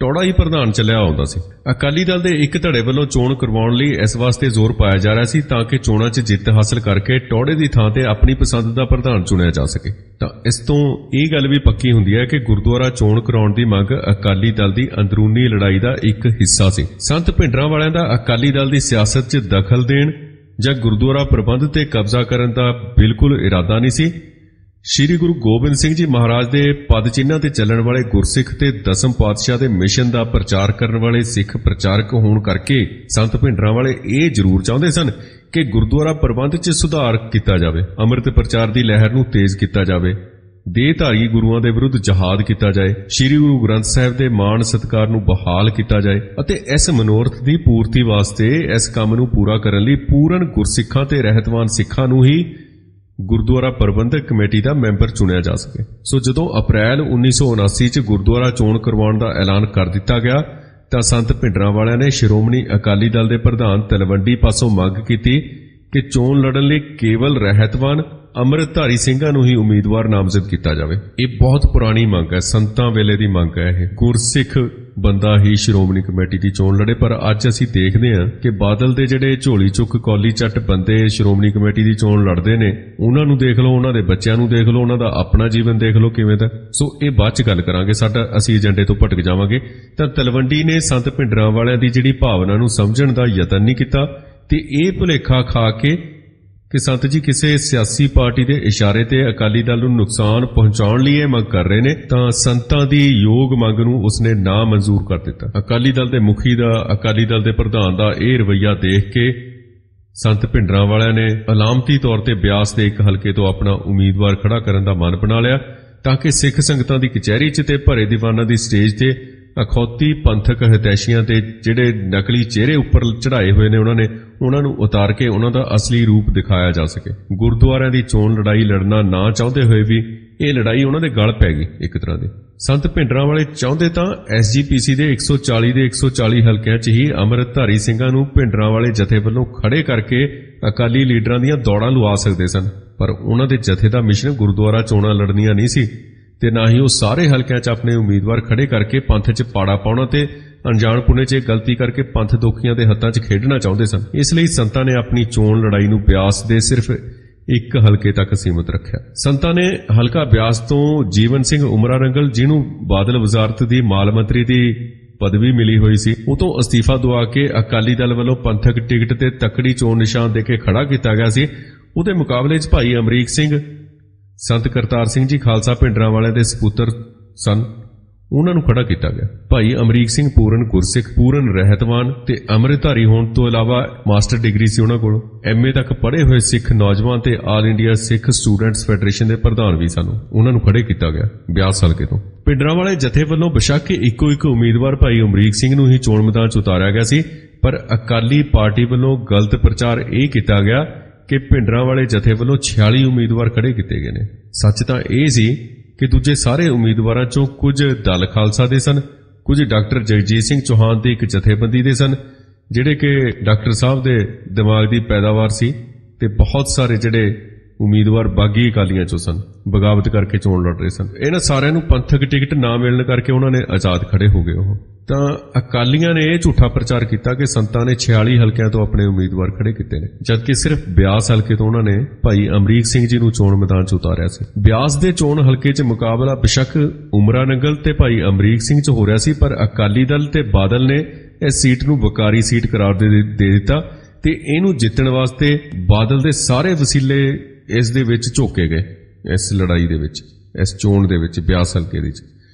ਟੌੜਾ ਹੀ ਪ੍ਰਧਾਨ ਚੱਲਿਆ ਆਉਂਦਾ ਸੀ। ਅਕਾਲੀ ਦਲ ਦੇ ਇੱਕ ਧੜੇ ਵੱਲੋਂ ਚੋਣ ਕਰਵਾਉਣ ਲਈ ਇਸ ਵਾਸਤੇ ਜ਼ੋਰ ਪਾਇਆ ਜਾ ਰਿਹਾ ਸੀ ਤਾਂ ਕਿ ਚੋਣਾਂ 'ਚ ਜਿੱਤ ਹਾਸਲ ਕਰਕੇ ਟੌੜੇ ਦੀ ਥਾਂ ਤੇ ਆਪਣੀ ਪਸੰਦ ਦਾ ਪ੍ਰਧਾਨ ਚੁਣਿਆ ਜਾ ਸਕੇ। ਤਾਂ ਇਸ ਤੋਂ ਇਹ ਗੱਲ ਵੀ ਪੱਕੀ ਹੁੰਦੀ ਹੈ ਕਿ ਗੁਰਦੁਆਰਾ ਚੋਣ ਕਰਾਉਣ ਦੀ ਮੰਗ ਅਕਾਲੀ ਦਲ ਦੀ ਅੰਦਰੂਨੀ ਲੜਾਈ ਦਾ ਇੱਕ ਹਿੱਸਾ ਸੀ। ਸੰਤ ਭਿੰਡਰਾਂ ਵਾਲਿਆਂ ਦਾ ਅਕਾਲੀ ਦਲ ਦੀ ਸਿਆਸਤ 'ਚ ਦਖਲ ਦੇਣ ਜਾਂ ਗੁਰਦੁਆਰਾ ਪ੍ਰਬੰਧ ਤੇ ਕਬਜ਼ਾ ਕਰਨ ਦਾ ਬਿਲਕੁਲ ਇਰਾਦਾ ਨਹੀਂ ਸੀ। ਸ਼੍ਰੀ ਗੁਰੂ ਗੋਬਿੰਦ ਸਿੰਘ ਜੀ ਮਹਾਰਾਜ ਦੇ ਪਦ ਚਿੰਨ੍ਹਾਂ ਤੇ ਚੱਲਣ ਵਾਲੇ ਗੁਰਸਿੱਖ ਤੇ ਦਸਮ ਪਾਤਸ਼ਾਹ ਦੇ ਮਿਸ਼ਨ ਦਾ ਪ੍ਰਚਾਰ ਕਰਨ ਵਾਲੇ ਸਿੱਖ ਪ੍ਰਚਾਰਕ ਹੋਣ ਕਰਕੇ ਸੰਤ ਭਿੰਡਰਾਂ ਵਾਲੇ ਇਹ ਜ਼ਰੂਰ ਚਾਹੁੰਦੇ ਸਨ ਕਿ ਗੁਰਦੁਆਰਾ ਪ੍ਰਬੰਧ 'ਚ ਸੁਧਾਰ ਕੀਤਾ ਜਾਵੇ, ਅੰਮ੍ਰਿਤ ਪ੍ਰਚਾਰ ਦੀ ਲਹਿਰ ਨੂੰ ਤੇਜ਼ ਕੀਤਾ ਜਾਵੇ, ਦੇਹਧਾਰੀ ਗੁਰੂਆਂ ਦੇ ਵਿਰੁੱਧ ਜਹਾਦ ਕੀਤਾ ਜਾਏ, ਸ਼੍ਰੀ ਗੁਰੂ ਗ੍ਰੰਥ ਸਾਹਿਬ ਦੇ ਮਾਣ ਸਤਿਕਾਰ ਨੂੰ ਬਹਾਲ ਕੀਤਾ ਜਾਏ ਅਤੇ ਇਸ ਮਨੋਰਥ ਦੀ ਪੂਰਤੀ ਵਾਸਤੇ, ਇਸ ਕੰਮ ਨੂੰ ਪੂਰਾ ਕਰਨ ਲਈ ਪੂਰਨ ਗੁਰਸਿੱਖਾਂ ਤੇ ਰਹਿਤਵਾਨ ਸਿੱਖਾਂ ਨੂੰ ਹੀ ਗੁਰਦੁਆਰਾ ਪ੍ਰਬੰਧਕ ਕਮੇਟੀ ਦਾ ਮੈਂਬਰ ਚੁਣਿਆ ਜਾ ਸਕੇ। ਸੋ ਜਦੋਂ ਅਪ੍ਰੈਲ 1979 'ਚ ਗੁਰਦੁਆਰਾ ਚੋਣ ਕਰਵਾਉਣ ਦਾ ਐਲਾਨ ਕਰ ਦਿੱਤਾ ਗਿਆ ਤਾਂ ਸੰਤ ਭਿੰਡਰਾਂ ਵਾਲਿਆਂ ਨੇ ਸ਼੍ਰੋਮਣੀ ਅਕਾਲੀ ਦਲ ਦੇ ਪ੍ਰਧਾਨ ਤਲਵੰਡੀ ਪਾਸੋਂ ਮੰਗ ਕੀਤੀ ਕਿ ਚੋਣ ਲੜਨ ਲਈ ਕੇਵਲ ਰਹਿਤਵਾਨ ਅੰਮ੍ਰਿਤਧਾਰੀ ਸਿੰਘਾਂ ਨੂੰ ਹੀ ਉਮੀਦਵਾਰ ਨਾਮਜ਼ਦ ਕੀਤਾ ਜਾਵੇ। ਇਹ ਬਹੁਤ ਪੁਰਾਣੀ ਮੰਗ ਹੈ, ਸੰਤਾਂ ਵੇਲੇ ਦੀ ਮੰਗ ਹੈ। ਇਹ ਗੁਰਸਿੱਖ ਬੰਦਾ ਹੀ ਸ਼੍ਰੋਮਣੀ ਕਮੇਟੀ ਦੀ ਚੋਣ ਲੜੇ, ਪਰ ਅੱਜ ਅਸੀਂ ਦੇਖਦੇ ਹਾਂ ਕਿ ਬਾਦਲ ਦੇ ਜਿਹੜੇ ਝੋਲੀ ਚੁੱਕ ਕੌਲੀ ਚੱਟ ਬੰਦੇ ਸ਼੍ਰੋਮਣੀ ਕਮੇਟੀ ਦੀ ਚੋਣ ਲੜਦੇ ਨੇ, ਉਹਨਾਂ ਨੂੰ ਦੇਖ ਲਓ, ਉਹਨਾਂ ਦੇ ਬੱਚਿਆਂ ਨੂੰ ਦੇਖ ਲਓ, ਉਹਨਾਂ ਦਾ ਆਪਣਾ ਜੀਵਨ ਦੇਖ ਲਓ ਕਿਵੇਂ ਦਾ। ਸੋ ਇਹ ਬਾਅਦ ਚ ਗੱਲ ਕਰਾਂਗੇ, ਅਸੀਂ ਏਜੰਡੇ ਤੋਂ ਭਟਕ ਜਾਵਾਂਗੇ। ਤਾਂ ਤਲਵੰਡੀ ਨੇ ਸੰਤ ਭਿੰਡਰਾਂ ਵਾਲਿਆਂ ਦੀ ਜਿਹੜੀ ਭਾਵਨਾ ਨੂੰ ਸਮਝਣ ਦਾ ਯਤਨ ਨਹੀਂ ਕੀਤਾ ਤੇ ਇਹ ਭੁਲੇਖਾ ਖਾ ਕੇ ਕਿ ਸੰਤ ਜੀ ਕਿਸੇ ਸਿਆਸੀ ਪਾਰਟੀ ਦੇ ਇਸ਼ਾਰੇ ਤੇ ਅਕਾਲੀ ਦਲ ਨੂੰ ਨੁਕਸਾਨ ਪਹੁੰਚਾਉਣ ਲਈ ਇਹ ਮੰਗ ਕਰ ਰਹੇ ਨੇ, ਤਾਂ ਸੰਤਾਂ ਦੀ ਯੋਗ ਮੰਗ ਨੂੰ ਉਸਨੇ ਨਾ ਮਨਜ਼ੂਰ ਕਰ ਦਿੱਤਾ। ਅਕਾਲੀ ਦਲ ਦੇ ਮੁਖੀ ਦਾ, ਅਕਾਲੀ ਦਲ ਦੇ ਪ੍ਰਧਾਨ ਦਾ ਇਹ ਰਵੱਈਆ ਦੇਖ ਕੇ ਸੰਤ ਭਿੰਡਰਾਂ ਵਾਲਿਆਂ ਨੇ ਅਲਾਮਤੀ ਤੌਰ ਤੇ ਬਿਆਸ ਦੇ ਇੱਕ ਹਲਕੇ ਤੋਂ ਆਪਣਾ ਉਮੀਦਵਾਰ ਖੜਾ ਕਰਨ ਦਾ ਮਨ ਬਣਾ ਲਿਆ ਤਾਂ ਕਿ ਸਿੱਖ ਸੰਗਤਾਂ ਦੀ ਕਚਹਿਰੀ 'ਚ ਤੇ ਭਰੇ ਦੀਵਾਨਾਂ ਦੀ ਸਟੇਜ ਤੇ ਅਖੌਤੀ ਪੰਥਕ ਹਿਤੈਸ਼ੀਆਂ ਤੇ ਜਿਹੜੇ ਨਕਲੀ ਚਿਹਰੇ ਉੱਪਰ ਚੜਾਏ ਹੋਏ ਨੇ ਉਹਨਾਂ ਨੂੰ ਉਤਾਰ ਕੇ ਉਹਨਾਂ ਦਾ ਅਸਲੀ ਰੂਪ ਦਿਖਾਇਆ ਜਾ ਸਕੇ। ਗੁਰਦੁਆਰਿਆਂ ਦੀ ਚੋਣ ਲੜਾਈ ਲੜਨਾ ਨਾ ਚਾਹੁੰਦੇ ਹੋਏ ਵੀ ਇਹ ਲੜਾਈ ਉਹਨਾਂ ਦੇ ਗਲ ਪੈ ਗਈ ਇੱਕ ਤਰ੍ਹਾਂ ਦੀ। ਸੰਤ ਭਿੰਡਰਾਂ ਵਾਲੇ ਚਾਹੁੰਦੇ ਤਾਂ SGPC ਦੇ 140 ਹਲਕਿਆਂ 'ਚ ਹੀ ਅੰਮ੍ਰਿਤਧਾਰੀ ਸਿੰਘਾਂ ਨੂੰ ਭਿੰਡਰਾਂ ਵਾਲੇ ਜਥੇ ਵੱਲੋਂ ਖੜੇ ਕਰਕੇ ਅਕਾਲੀ ਲੀਡਰਾਂ ਦੀਆਂ ਦੌੜਾਂ ਲਵਾ ਸਕਦੇ ਸਨ, ਪਰ ਉਹਨਾਂ ਦੇ ਜਥੇ ਦਾ ਮਿਸ਼ਨ ਗੁਰਦੁਆਰਾ ਚੋਣਾਂ ਲੜਨੀਆਂ ਨਹੀਂ ਸੀ ਤੇ ਨਾ ਹੀ ਉਹ ਸਾਰੇ ਹਲਕਿਆਂ 'ਚ ਆਪਣੇ ਉਮੀਦਵਾਰ ਖੜੇ ਕਰਕੇ ਪੰਥ 'ਚ ਪਾੜਾ ਪਾਉਣਾ ਤੇ ਅਣਜਾਣਪੁਣੇ 'ਚ ਗਲਤੀ ਕਰਕੇ ਪੰਥ ਦੋਖੀਆਂ ਦੇ ਹੱਥਾਂ 'ਚ ਖੇਡਣਾ ਚਾਹੁੰਦੇ ਸਨ। ਇਸ ਲਈ ਸੰਤਾਂ ਨੇ ਆਪਣੀ ਚੋਣ ਲੜਾਈ ਨੂੰ ਬਿਆਸ ਦੇ ਸਿਰਫ ਇੱਕ ਹਲਕੇ ਤੱਕ ਸੀਮਤ ਰੱਖਿਆ। ਸੰਤਾਂ ਨੇ ਹਲਕਾ ਬਿਆਸ ਤੋਂ ਜੀਵਨ ਸਿੰਘ ਉਮਰਾ ਰੰਗਲ, ਜਿਹਨੂੰ ਬਾਦਲ ਵਜ਼ਾਰਤ ਦੀ ਮਾਲ ਮੰਤਰੀ ਦੀ ਪਦਵੀ ਮਿਲੀ ਹੋਈ ਸੀ, ਉਹ ਤੋਂ ਅਸਤੀਫਾ ਦਵਾ ਕੇ ਅਕਾਲੀ ਦਲ ਵੱਲੋਂ ਪੰਥਕ ਟਿਕਟ ਤੇ ਤਕੜੀ ਚੋਣ ਨਿਸ਼ਾਨ ਦੇ ਕੇ ਖੜਾ ਕੀਤਾ ਗਿਆ ਸੀ। ਉਹਦੇ ਮੁਕਾਬਲੇ 'ਚ ਭਾਈ ਅਮਰੀਕ ਸਿੰਘ, ਸੰਤ ਕਰਤਾਰ ਸਿੰਘ ਜੀ ਖਾਲਸਾ ਭਿੰਡਰਾਂ ਵਾਲਿਆਂ ਦੇ ਸਪੁੱਤਰ ਸਨ, ਉਹਨਾਂ ਨੂੰ ਖੜਾ ਕੀਤਾ ਗਿਆ। ਭਾਈ ਅਮਰੀਕ ਸਿੰਘ ਪੂਰਨ ਗੁਰਸਿੱਖ, ਪੂਰਨ ਰਹਿਤਵਾਨ ਤੇ ਅੰਮ੍ਰਿਤਧਾਰੀ ਹੋਣ ਤੋਂ ਇਲਾਵਾ ਮਾਸਟਰ ਡਿਗਰੀ ਸੀ ਉਹਨਾਂ ਕੋਲ। MA ਤੱਕ ਪੜ੍ਹੇ ਹੋਏ ਸਿੱਖ ਨੌਜਵਾਨ ਤੇ ਆਲ ਇੰਡੀਆ ਸਿੱਖ ਸਟੂਡੈਂਟਸ ਫੈਡਰੇਸ਼ਨ ਦੇ ਪ੍ਰਧਾਨ ਵੀ ਸਨ, ਉਹਨਾਂ ਨੂੰ ਖੜੇ ਕੀਤਾ ਗਿਆ ਬਿਆਸ ਹਲਕੇ ਤੋਂ। ਭਿੰਡਰਾਂ ਵਾਲੇ ਜਥੇ ਵੱਲੋਂ ਬੇਸ਼ੱਕ ਇੱਕੋ ਇੱਕ ਉਮੀਦਵਾਰ ਭਾਈ ਅਮਰੀਕ ਸਿੰਘ ਨੂੰ ਹੀ ਚੋਣ ਮੈਦਾਨ 'ਚ ਉਤਾਰਿਆ ਗਿਆ ਸੀ, ਪਰ ਅਕਾਲੀ ਪਾਰਟੀ ਵੱਲੋਂ ਗਲਤ ਪ੍ਰਚਾਰ ਇਹ ਕੀਤਾ ਗਿਆ ਕਿ ਭਿੰਡਰਾਂ ਵਾਲੇ ਜਥੇ ਵੱਲੋਂ 46 ਉਮੀਦਵਾਰ ਖੜੇ ਕੀਤੇ ਗਏ ਨੇ। ਸੱਚ ਤਾਂ ਇਹ ਸੀ ਕਿ ਦੂਜੇ ਸਾਰੇ ਉਮੀਦਵਾਰਾਂ 'ਚੋਂ ਕੁਝ ਦਲ ਖਾਲਸਾ ਦੇ ਸਨ, ਕੁਝ ਡਾਕਟਰ ਜਗਜੀਤ ਸਿੰਘ ਚੌਹਾਨ ਦੀ ਇੱਕ ਜਥੇਬੰਦੀ ਦੇ ਸਨ, ਜਿਹੜੇ ਕਿ ਡਾਕਟਰ ਸਾਹਿਬ ਦੇ ਦਿਮਾਗ ਦੀ ਪੈਦਾਵਾਰ ਸੀ, ਤੇ ਬਹੁਤ ਸਾਰੇ ਜਿਹੜੇ ਉਮੀਦਵਾਰ ਬਾਗੀ ਅਕਾਲੀਆਂ 'ਚੋਂ ਸਨ, ਬਗਾਵਤ ਕਰਕੇ ਚੋਣ ਲੜ ਰਹੇ ਸਨ। ਇਹਨਾਂ ਸਾਰਿਆਂ ਨੂੰ ਪੰਥਕ ਟਿਕਟ ਨਾ ਮਿਲਣ ਕਰਕੇ ਉਹਨਾਂ ਨੇ ਆਜ਼ਾਦ ਖੜੇ ਹੋ ਗਏ। ਉਹ ਤਾਂ ਅਕਾਲੀਆਂ ਨੇ ਇਹ ਝੂਠਾ ਪ੍ਰਚਾਰ ਕੀਤਾ ਕਿ ਸੰਤਾਂ ਨੇ 46 ਹਲਕਿਆਂ ਤੋਂ ਆਪਣੇ ਉਮੀਦਵਾਰ ਖੜੇ ਕੀਤੇ ਨੇ, ਜਦਕਿ ਸਿਰਫ ਬਿਆਸ ਹਲਕੇ ਤੋਂ ਉਹਨਾਂ ਨੇ ਭਾਈ ਅਮਰੀਕ ਸਿੰਘ ਜੀ ਨੂੰ ਚੋਣ ਮੈਦਾਨ 'ਚ ਉਤਾਰਿਆ ਸੀ। ਬਿਆਸ ਦੇ ਚੋਣ ਹਲਕੇ 'ਚ ਮੁਕਾਬਲਾ ਬੇਸ਼ੱਕ ਉਮਰਾ ਨੰਗਲ ਤੇ ਭਾਈ ਅਮਰੀਕ ਸਿੰਘ 'ਚ ਹੋ ਰਿਹਾ ਸੀ, ਪਰ ਅਕਾਲੀ ਦਲ ਤੇ ਬਾਦਲ ਨੇ ਇਸ ਸੀਟ ਨੂੰ ਵਕਾਰੀ ਸੀਟ ਕਰਾਰ ਦੇ ਦਿੱਤਾ ਤੇ ਇਹਨੂੰ ਜਿੱਤਣ ਵਾਸਤੇ ਬਾਦਲ ਦੇ ਸਾਰੇ ਵਸੀਲੇ ਇਸ ਦੇ ਵਿੱਚ ਝੋਕੇ ਗਏ, ਇਸ ਲੜਾਈ ਦੇ ਵਿੱਚ, ਇਸ ਚੋਣ ਦੇ ਵਿੱਚ, ਬਿਆਸ ਹਲਕੇ ਦੇ ਵਿੱਚ।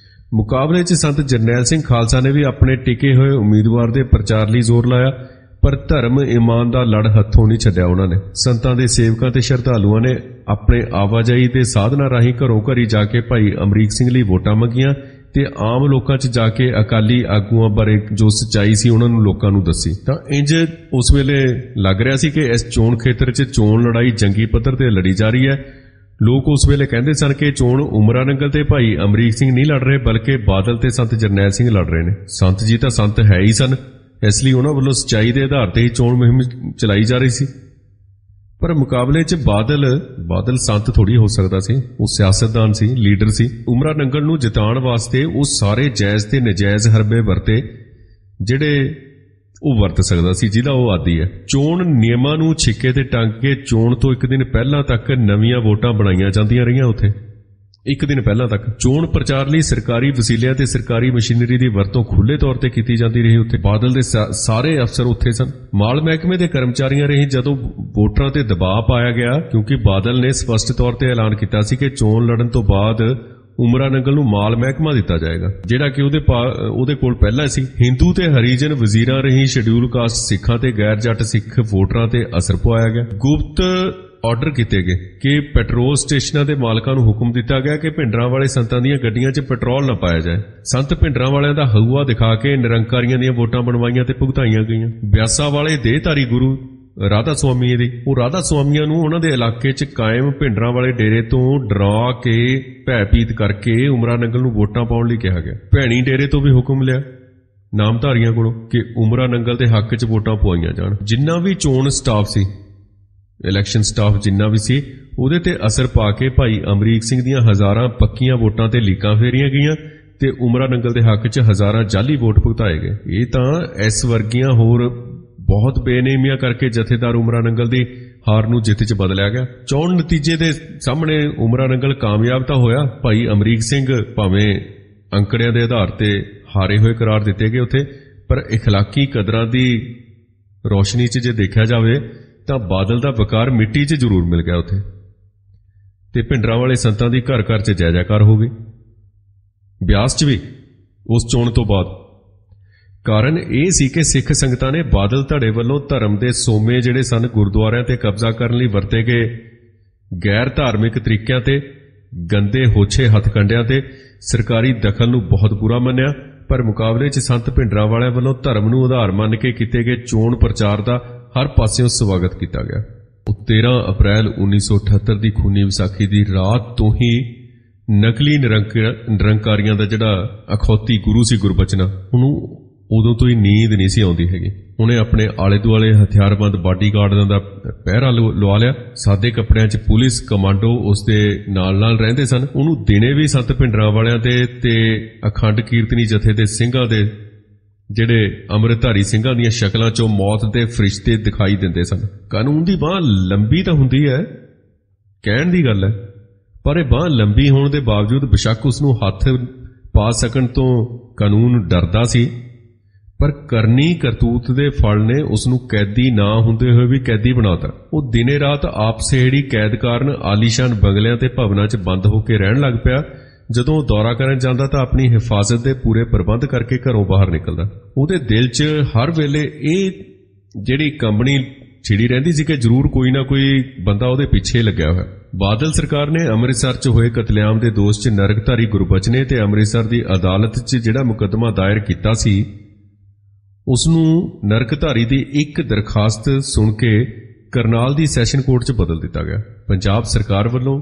ਮੁਕਾਬਲੇ 'ਚ ਸੰਤ ਜਰਨੈਲ ਸਿੰਘ ਖਾਲਸਾ ਨੇ ਵੀ ਆਪਣੇ ਟਿਕੇ ਹੋਏ ਉਮੀਦਵਾਰ ਦੇ ਪ੍ਰਚਾਰ ਲਈ ਜ਼ੋਰ ਲਾਇਆ, ਪਰ ਧਰਮ ਇਮਾਨ ਦਾ ਲੜ ਹੱਥੋਂ ਨਹੀਂ ਛੱਡਿਆ ਉਹਨਾਂ ਨੇ। ਸੰਤਾਂ ਦੇ ਸੇਵਕਾਂ ਤੇ ਸ਼ਰਧਾਲੂਆਂ ਨੇ ਆਪਣੇ ਆਵਾਜਾਈ ਦੇ ਸਾਧਨਾਂ ਰਾਹੀਂ ਘਰੋਂ ਘਰੀ ਜਾ ਕੇ ਭਾਈ ਅਮਰੀਕ ਸਿੰਘ ਲਈ ਵੋਟਾਂ ਮੰਗੀਆਂ ਤੇ ਆਮ ਲੋਕਾਂ 'ਚ ਜਾ ਕੇ ਅਕਾਲੀ ਆਗੂਆਂ ਬਾਰੇ ਜੋ ਸੱਚਾਈ ਸੀ ਉਹਨਾਂ ਨੂੰ ਲੋਕਾਂ ਨੂੰ ਦੱਸੀ। ਤਾਂ ਇੰਜ ਉਸ ਵੇਲੇ ਲੱਗ ਰਿਹਾ ਸੀ ਕਿ ਇਸ ਚੋਣ ਖੇਤਰ 'ਚ ਚੋਣ ਲੜਾਈ ਜੰਗੀ ਪੱਧਰ ਤੇ ਲੜੀ ਜਾ ਰਹੀ ਹੈ। ਲੋਕ ਉਸ ਵੇਲੇ ਕਹਿੰਦੇ ਸਨ ਕਿ ਚੋਣ ਉਮਰਾ ਨੰਗਲ ਤੇ ਭਾਈ ਅਮਰੀਕ ਸਿੰਘ ਨਹੀਂ ਲੜ ਰਹੇ, ਬਲਕਿ ਬਾਦਲ ਤੇ ਸੰਤ ਜਰਨੈਲ ਸਿੰਘ ਲੜ ਰਹੇ ਨੇ। ਸੰਤ ਜੀ ਤਾਂ ਸੰਤ ਹੈ ਹੀ ਸਨ, ਇਸ ਲਈ ਉਹਨਾਂ ਵੱਲੋਂ ਸੱਚਾਈ ਦੇ ਆਧਾਰ ਤੇ ਹੀ ਚੋਣ ਮੁਹਿੰਮ ਚਲਾਈ ਜਾ ਰਹੀ ਸੀ। ਪਰ ਮੁਕਾਬਲੇ 'ਚ ਬਾਦਲ ਸੰਤ ਥੋੜੀ ਹੋ ਸਕਦਾ ਸੀ, ਉਹ ਸਿਆਸਤਦਾਨ ਸੀ, ਲੀਡਰ ਸੀ। ਉਮਰਾ ਨੰਗਲ ਨੂੰ ਜਿਤਾਉਣ ਵਾਸਤੇ ਉਹ ਸਾਰੇ ਜਾਇਜ਼ ਤੇ ਨਜਾਇਜ਼ ਹਰਬੇ ਵਰਤੇ ਜਿਹੜੇ ਉਹ ਵਰਤ ਸਕਦਾ ਸੀ, ਜਿਹਦਾ ਉਹ ਆਦੀ ਹੈ। ਚੋਣ ਨਿਯਮਾਂ ਨੂੰ ਛਿੱਕੇ ਤੇ ਟੰਗ ਕੇ ਚੋਣ ਤੋਂ ਇੱਕ ਦਿਨ ਪਹਿਲਾਂ ਤੱਕ ਨਵੀਆਂ ਵੋਟਾਂ ਬਣਾਈਆਂ ਜਾਂਦੀਆਂ ਰਹੀਆਂ ਉੱਥੇ। ਇੱਕ ਦਿਨ ਪਹਿਲਾਂ ਤੱਕ ਚੋਣ ਪ੍ਰਚਾਰ ਲਈ ਸਰਕਾਰੀ ਵਸੀਲਿਆਂ ਤੇ ਸਰਕਾਰੀ ਮਸ਼ੀਨਰੀ ਦੀ ਵਰਤੋਂ ਖੁੱਲ੍ਹੇ ਤੌਰ ਤੇ ਕੀਤੀ ਜਾਂਦੀ ਰਹੀ ਉੱਥੇ। ਬਾਦਲ ਦੇ ਸਾਰੇ ਅਫਸਰ ਉੱਥੇ ਸਨ। ਮਾਲ ਮਹਿਕਮੇ ਦੇ ਕਰਮਚਾਰੀਆਂ ਰਹੀ ਜਦੋਂ ਵੋਟਰਾਂ ਤੇ ਦਬਾਅ ਪਾਇਆ ਗਿਆ, ਕਿਉਂਕਿ ਬਾਦਲ ਨੇ ਸਪਸ਼ਟ ਤੌਰ ਤੇ ਐਲਾਨ ਕੀਤਾ ਸੀ ਕਿ ਚੋਣ ਲੜਨ ਤੋਂ ਬਾਅਦ ਉਮਰਾ ਨੰਗਲ ਨੂੰ ਮਾਲ ਮਹਿਕਮਾ ਦਿੱਤਾ ਜਾਏਗਾ, ਜਿਹੜਾ ਕਿ ਉਹਦੇ ਕੋਲ ਪਹਿਲਾਂ ਸੀ। ਹਿੰਦੂ ਤੇ ਹਰੀਜਨ ਵਜ਼ੀਰਾਂ ਰਹੀ ਸ਼ਡਿਊਲ ਕਾਸਟ ਸਿੱਖਾਂ ਤੇ ਗੈਰ ਜੱਟ ਸਿੱਖ ਵੋਟਰਾਂ ਤੇ ਅਸਰ ਪਵਾਇਆ ਗਿਆ। ਗੁਪਤ ਆਰਡਰ ਕੀਤੇ ਗਏ ਕਿ ਪੈਟਰੋਲ ਸਟੇਸ਼ਨਾਂ ਦੇ ਮਾਲਕਾਂ ਨੂੰ ਹੁਕਮ ਦਿੱਤਾ ਗਿਆ ਕਿ ਭਿੰਡਰਾਂ ਵਾਲੇ ਸੰਤਾਂ ਦੀਆਂ ਗੱਡੀਆਂ 'ਚ ਪੈਟਰੋਲ ਨਾ ਪਾਇਆ ਜਾਏ। ਸੰਤ ਭਿੰਡਰਾਂ ਵਾਲਿਆਂ ਦਾ ਹਊਆ ਦਿਖਾ ਕੇ ਨਿਰੰਕਾਰੀਆਂ ਦੀਆਂ ਵੋਟਾਂ ਬਣਵਾਈਆਂ ਤੇ ਭੁਗਤਾਈਆਂ ਗਈਆਂ। ਬਿਆਸਾ ਵਾਲੇ ਦੇਹਧਾਰੀ ਗੁਰੂ ਰਾਧਾ ਸੁਆਮੀ ਦੀ, ਉਹ ਰਾਧਾ ਸੁਆਮੀਆਂ ਨੂੰ ਉਹਨਾਂ ਦੇ ਇਲਾਕੇ 'ਚ ਕਾਇਮ ਭਿੰਡਰਾਂ ਵਾਲੇ ਡੇਰੇ ਤੋਂ ਡਰਾ ਕੇ ਭੈਭੀਤ ਕਰਕੇ ਉਮਰਾ ਨੰਗਲ ਨੂੰ ਵੋਟਾਂ ਪਾਉਣ ਲਈ ਕਿਹਾ ਗਿਆ। ਭੈਣੀ ਡੇਰੇ ਤੋਂ ਵੀ ਹੁਕਮ ਲਿਆ ਨਾਮਧਾਰੀਆਂ ਕੋਲੋਂ ਕਿ ਉਮਰਾ ਨੰਗਲ ਦੇ ਹੱਕ 'ਚ ਵੋਟਾਂ ਪਵਾਈਆਂ ਜਾਣ। ਜਿੰਨਾ ਵੀ ਚੋਣ ਸਟਾਫ ਸੀ, ਇਲੈਕਸ਼ਨ ਸਟਾਫ ਜਿੰਨਾ ਵੀ ਸੀ, ਉਹਦੇ ਤੇ ਅਸਰ ਪਾ ਕੇ ਭਾਈ ਅਮਰੀਕ ਸਿੰਘ ਦੀਆਂ ਹਜ਼ਾਰਾਂ ਪੱਕੀਆਂ ਵੋਟਾਂ ਤੇ ਲੀਕਾਂ ਫੇਰੀਆਂ ਗਈਆਂ ਤੇ ਉਮਰਾ ਨੰਗਲ ਦੇ ਹੱਕ 'ਚ ਹਜ਼ਾਰਾਂ ਜਾਲੀ ਵੋਟ ਭੁਗਤਾਏ ਗਏ। ਇਹ ਤਾਂ ਇਸ ਵਰਗੀਆਂ ਹੋਰ ਬਹੁਤ ਬੇਨੇਮੀਆਂ ਕਰਕੇ ਜਥੇਦਾਰ ਉਮਰਾ ਨੰਗਲ ਦੀ ਹਾਰ ਨੂੰ ਜਿੱਤ 'ਚ ਬਦਲਿਆ ਗਿਆ। ਚੋਣ ਨਤੀਜੇ ਦੇ ਸਾਹਮਣੇ ਉਮਰਾ ਨੰਗਲ ਕਾਮਯਾਬ ਤਾਂ ਹੋਇਆ। ਭਾਈ ਅਮਰੀਕ ਸਿੰਘ ਭਾਵੇਂ ਅੰਕੜਿਆਂ ਦੇ ਆਧਾਰ ਤੇ ਹਾਰੇ ਹੋਏ ਕਰਾਰ ਦਿੱਤੇ ਗਏ ਉੱਥੇ, ਪਰ ਇਖਲਾਕੀ ਕਦਰਾਂ ਦੀ ਰੋਸ਼ਨੀ 'ਚ ਜੇ ਦੇਖਿਆ ਜਾਵੇ ਤਾਂ ਬਾਦਲ ਦਾ ਵਕਾਰ ਮਿੱਟੀ 'ਚ ਜ਼ਰੂਰ ਮਿਲ ਗਿਆ ਉੱਥੇ, ਤੇ ਭਿੰਡਰਾਂ ਵਾਲੇ ਸੰਤਾਂ ਦੀ ਘਰ ਘਰ 'ਚ ਜੈ ਜੈਕਾਰ ਹੋ ਗਈ। ਬਿਆਸ 'ਚ ਵੀ ਉਸ ਚੋਣ ਤੋਂ ਬਾਅਦ ਕਾਰਨ ਇਹ ਸੀ ਕਿ ਸਿੱਖ ਸੰਗਤਾਂ ਨੇ ਬਾਦਲ ਧੜੇ ਵੱਲੋਂ ਧਰਮ ਦੇ ਸੋਮੇ ਜਿਹੜੇ ਸਨ ਗੁਰਦੁਆਰਿਆਂ ਤੇ ਕਬਜ਼ਾ ਕਰਨ ਲਈ ਵਰਤੇ ਗਏ ਗੈਰ ਧਾਰਮਿਕ ਤਰੀਕਿਆਂ ਤੇ, ਗੰਦੇ ਹੋਛੇ ਹੱਥਕੰਡਿਆਂ ਤੇ ਸਰਕਾਰੀ ਦਖਲ ਨੂੰ ਬਹੁਤ ਬੁਰਾ ਮੰਨਿਆ। ਪਰ ਮੁਕਾਬਲੇ 'ਚ ਸੰਤ ਭਿੰਡਰਾਂ ਵਾਲਿਆਂ ਵੱਲੋਂ ਧਰਮ ਨੂੰ ਆਧਾਰ ਮੰਨ ਕੇ ਕੀਤੇ ਗਏ ਚੋਣ ਪ੍ਰਚਾਰ ਦਾ ਹਰ ਪਾਸਿਓਂ ਸਵਾਗਤ ਕੀਤਾ ਗਿਆ। 13 ਅਪ੍ਰੈਲ 1978 ਦੀ ਖੂਨੀ ਵਿਸਾਖੀ ਦੀ ਰਾਤ ਤੋਂ ਹੀ ਨਕਲੀ ਨਿਰੰਕਾਰੀਆਂ ਦਾ ਜਿਹੜਾ ਅਖੌਤੀ ਗੁਰੂ ਸੀ ਗੁਰਬਚਨਾ, ਉਹਨੂੰ ਉਦੋਂ ਤੋਂ ਹੀ ਨੀਂਦ ਨਹੀਂ ਸੀ ਆਉਂਦੀ ਹੈਗੀ। ਉਹਨੇ ਆਪਣੇ ਆਲੇ ਦੁਆਲੇ ਹਥਿਆਰਬੰਦ ਬਾਡੀਗਾਰਡਾਂ ਦਾ ਪਹਿਰਾ ਲਵਾ ਲਿਆ। ਸਾਦੇ ਕੱਪੜਿਆਂ 'ਚ ਪੁਲਿਸ ਕਮਾਂਡੋ ਉਸ ਦੇ ਨਾਲ ਰਹਿੰਦੇ ਸਨ। ਉਹਨੂੰ ਦਿਨੇ ਵੀ ਸੰਤ ਭਿੰਡਰਾਂ ਵਾਲਿਆਂ ਦੇ ਤੇ ਅਖੰਡ ਕੀਰਤਨੀ ਜਥੇ ਦੇ ਸਿੰਘਾਂ ਦੇ ਜਿਹੜੇ ਅੰਮ੍ਰਿਤਧਾਰੀ ਸਿੰਘਾਂ ਦੀਆਂ ਸ਼ਕਲਾਂ 'ਚੋਂ ਮੌਤ ਦੇ ਫਰਿਸ਼ਤੇ ਦਿਖਾਈ ਦਿੰਦੇ ਸਨ। ਕਾਨੂੰਨ ਦੀ ਬਾਂਹ ਲੰਬੀ ਤਾਂ ਹੁੰਦੀ ਹੈ, ਕਹਿਣ ਦੀ ਗੱਲ ਹੈ, ਪਰ ਇਹ ਬਾਂਹ ਲੰਬੀ ਹੋਣ ਦੇ ਬਾਵਜੂਦ ਬੇਸ਼ੱਕ ਉਸ ਨੂੰ ਹੱਥ ਪਾ ਸਕਣ ਤੋਂ ਕਾਨੂੰਨ ਡਰਦਾ ਸੀ, ਪਰ ਕਰਨੀ ਕਰਤੂਤ ਦੇ ਫਲ ਨੇ ਉਸ ਨੂੰ ਕੈਦੀ ਨਾ ਹੁੰਦੇ ਹੋਏ ਵੀ ਕੈਦੀ ਬਣਾਤਾ। ਉਹ ਦਿਨੇ ਰਾਤ ਆਪਸੇੜੀ ਕੈਦ ਕਾਰਨ ਆਲੀਸ਼ਾਨ ਬੰਗਲਿਆਂ ਤੇ ਭਵਨਾਂ 'ਚ ਬੰਦ ਹੋ ਕੇ ਰਹਿਣ ਲੱਗ ਪਿਆ। ਜਦੋਂ ਉਹ ਦੌਰਾ ਕਰਨ ਜਾਂਦਾ ਤਾਂ ਆਪਣੀ ਹਿਫਾਜ਼ਤ ਦੇ ਪੂਰੇ ਪ੍ਰਬੰਧ ਕਰਕੇ ਘਰੋਂ ਬਾਹਰ ਨਿਕਲਦਾ। ਉਹਦੇ ਦਿਲ 'ਚ ਹਰ ਵੇਲੇ ਇਹ ਜਿਹੜੀ ਕੰਬਣੀ ਛਿੜੀ ਰਹਿੰਦੀ ਸੀ ਕਿ ਜ਼ਰੂਰ ਕੋਈ ਨਾ ਕੋਈ ਬੰਦਾ ਉਹਦੇ ਪਿੱਛੇ ਲੱਗਿਆ ਹੋਇਆ। ਬਾਦਲ ਸਰਕਾਰ ਨੇ ਅੰਮ੍ਰਿਤਸਰ 'ਚ ਹੋਏ ਕਤਲੇਆਮ ਦੇ ਦੋਸ਼ 'ਚ ਨਰਕਧਾਰੀ ਗੁਰਬਚਨੇ ਤੇ ਅੰਮ੍ਰਿਤਸਰ ਦੀ ਅਦਾਲਤ 'ਚ ਜਿਹੜਾ ਮੁਕੱਦਮਾ ਦਾਇਰ ਕੀਤਾ ਸੀ, ਉਸ ਨੂੰ ਨਰਕਧਾਰੀ ਦੀ ਇੱਕ ਦਰਖਾਸਤ ਸੁਣ ਕੇ ਕਰਨਾਲ ਦੀ ਸੈਸ਼ਨ ਕੋਰਟ 'ਚ ਬਦਲ ਦਿੱਤਾ ਗਿਆ। ਪੰਜਾਬ ਸਰਕਾਰ ਵੱਲੋਂ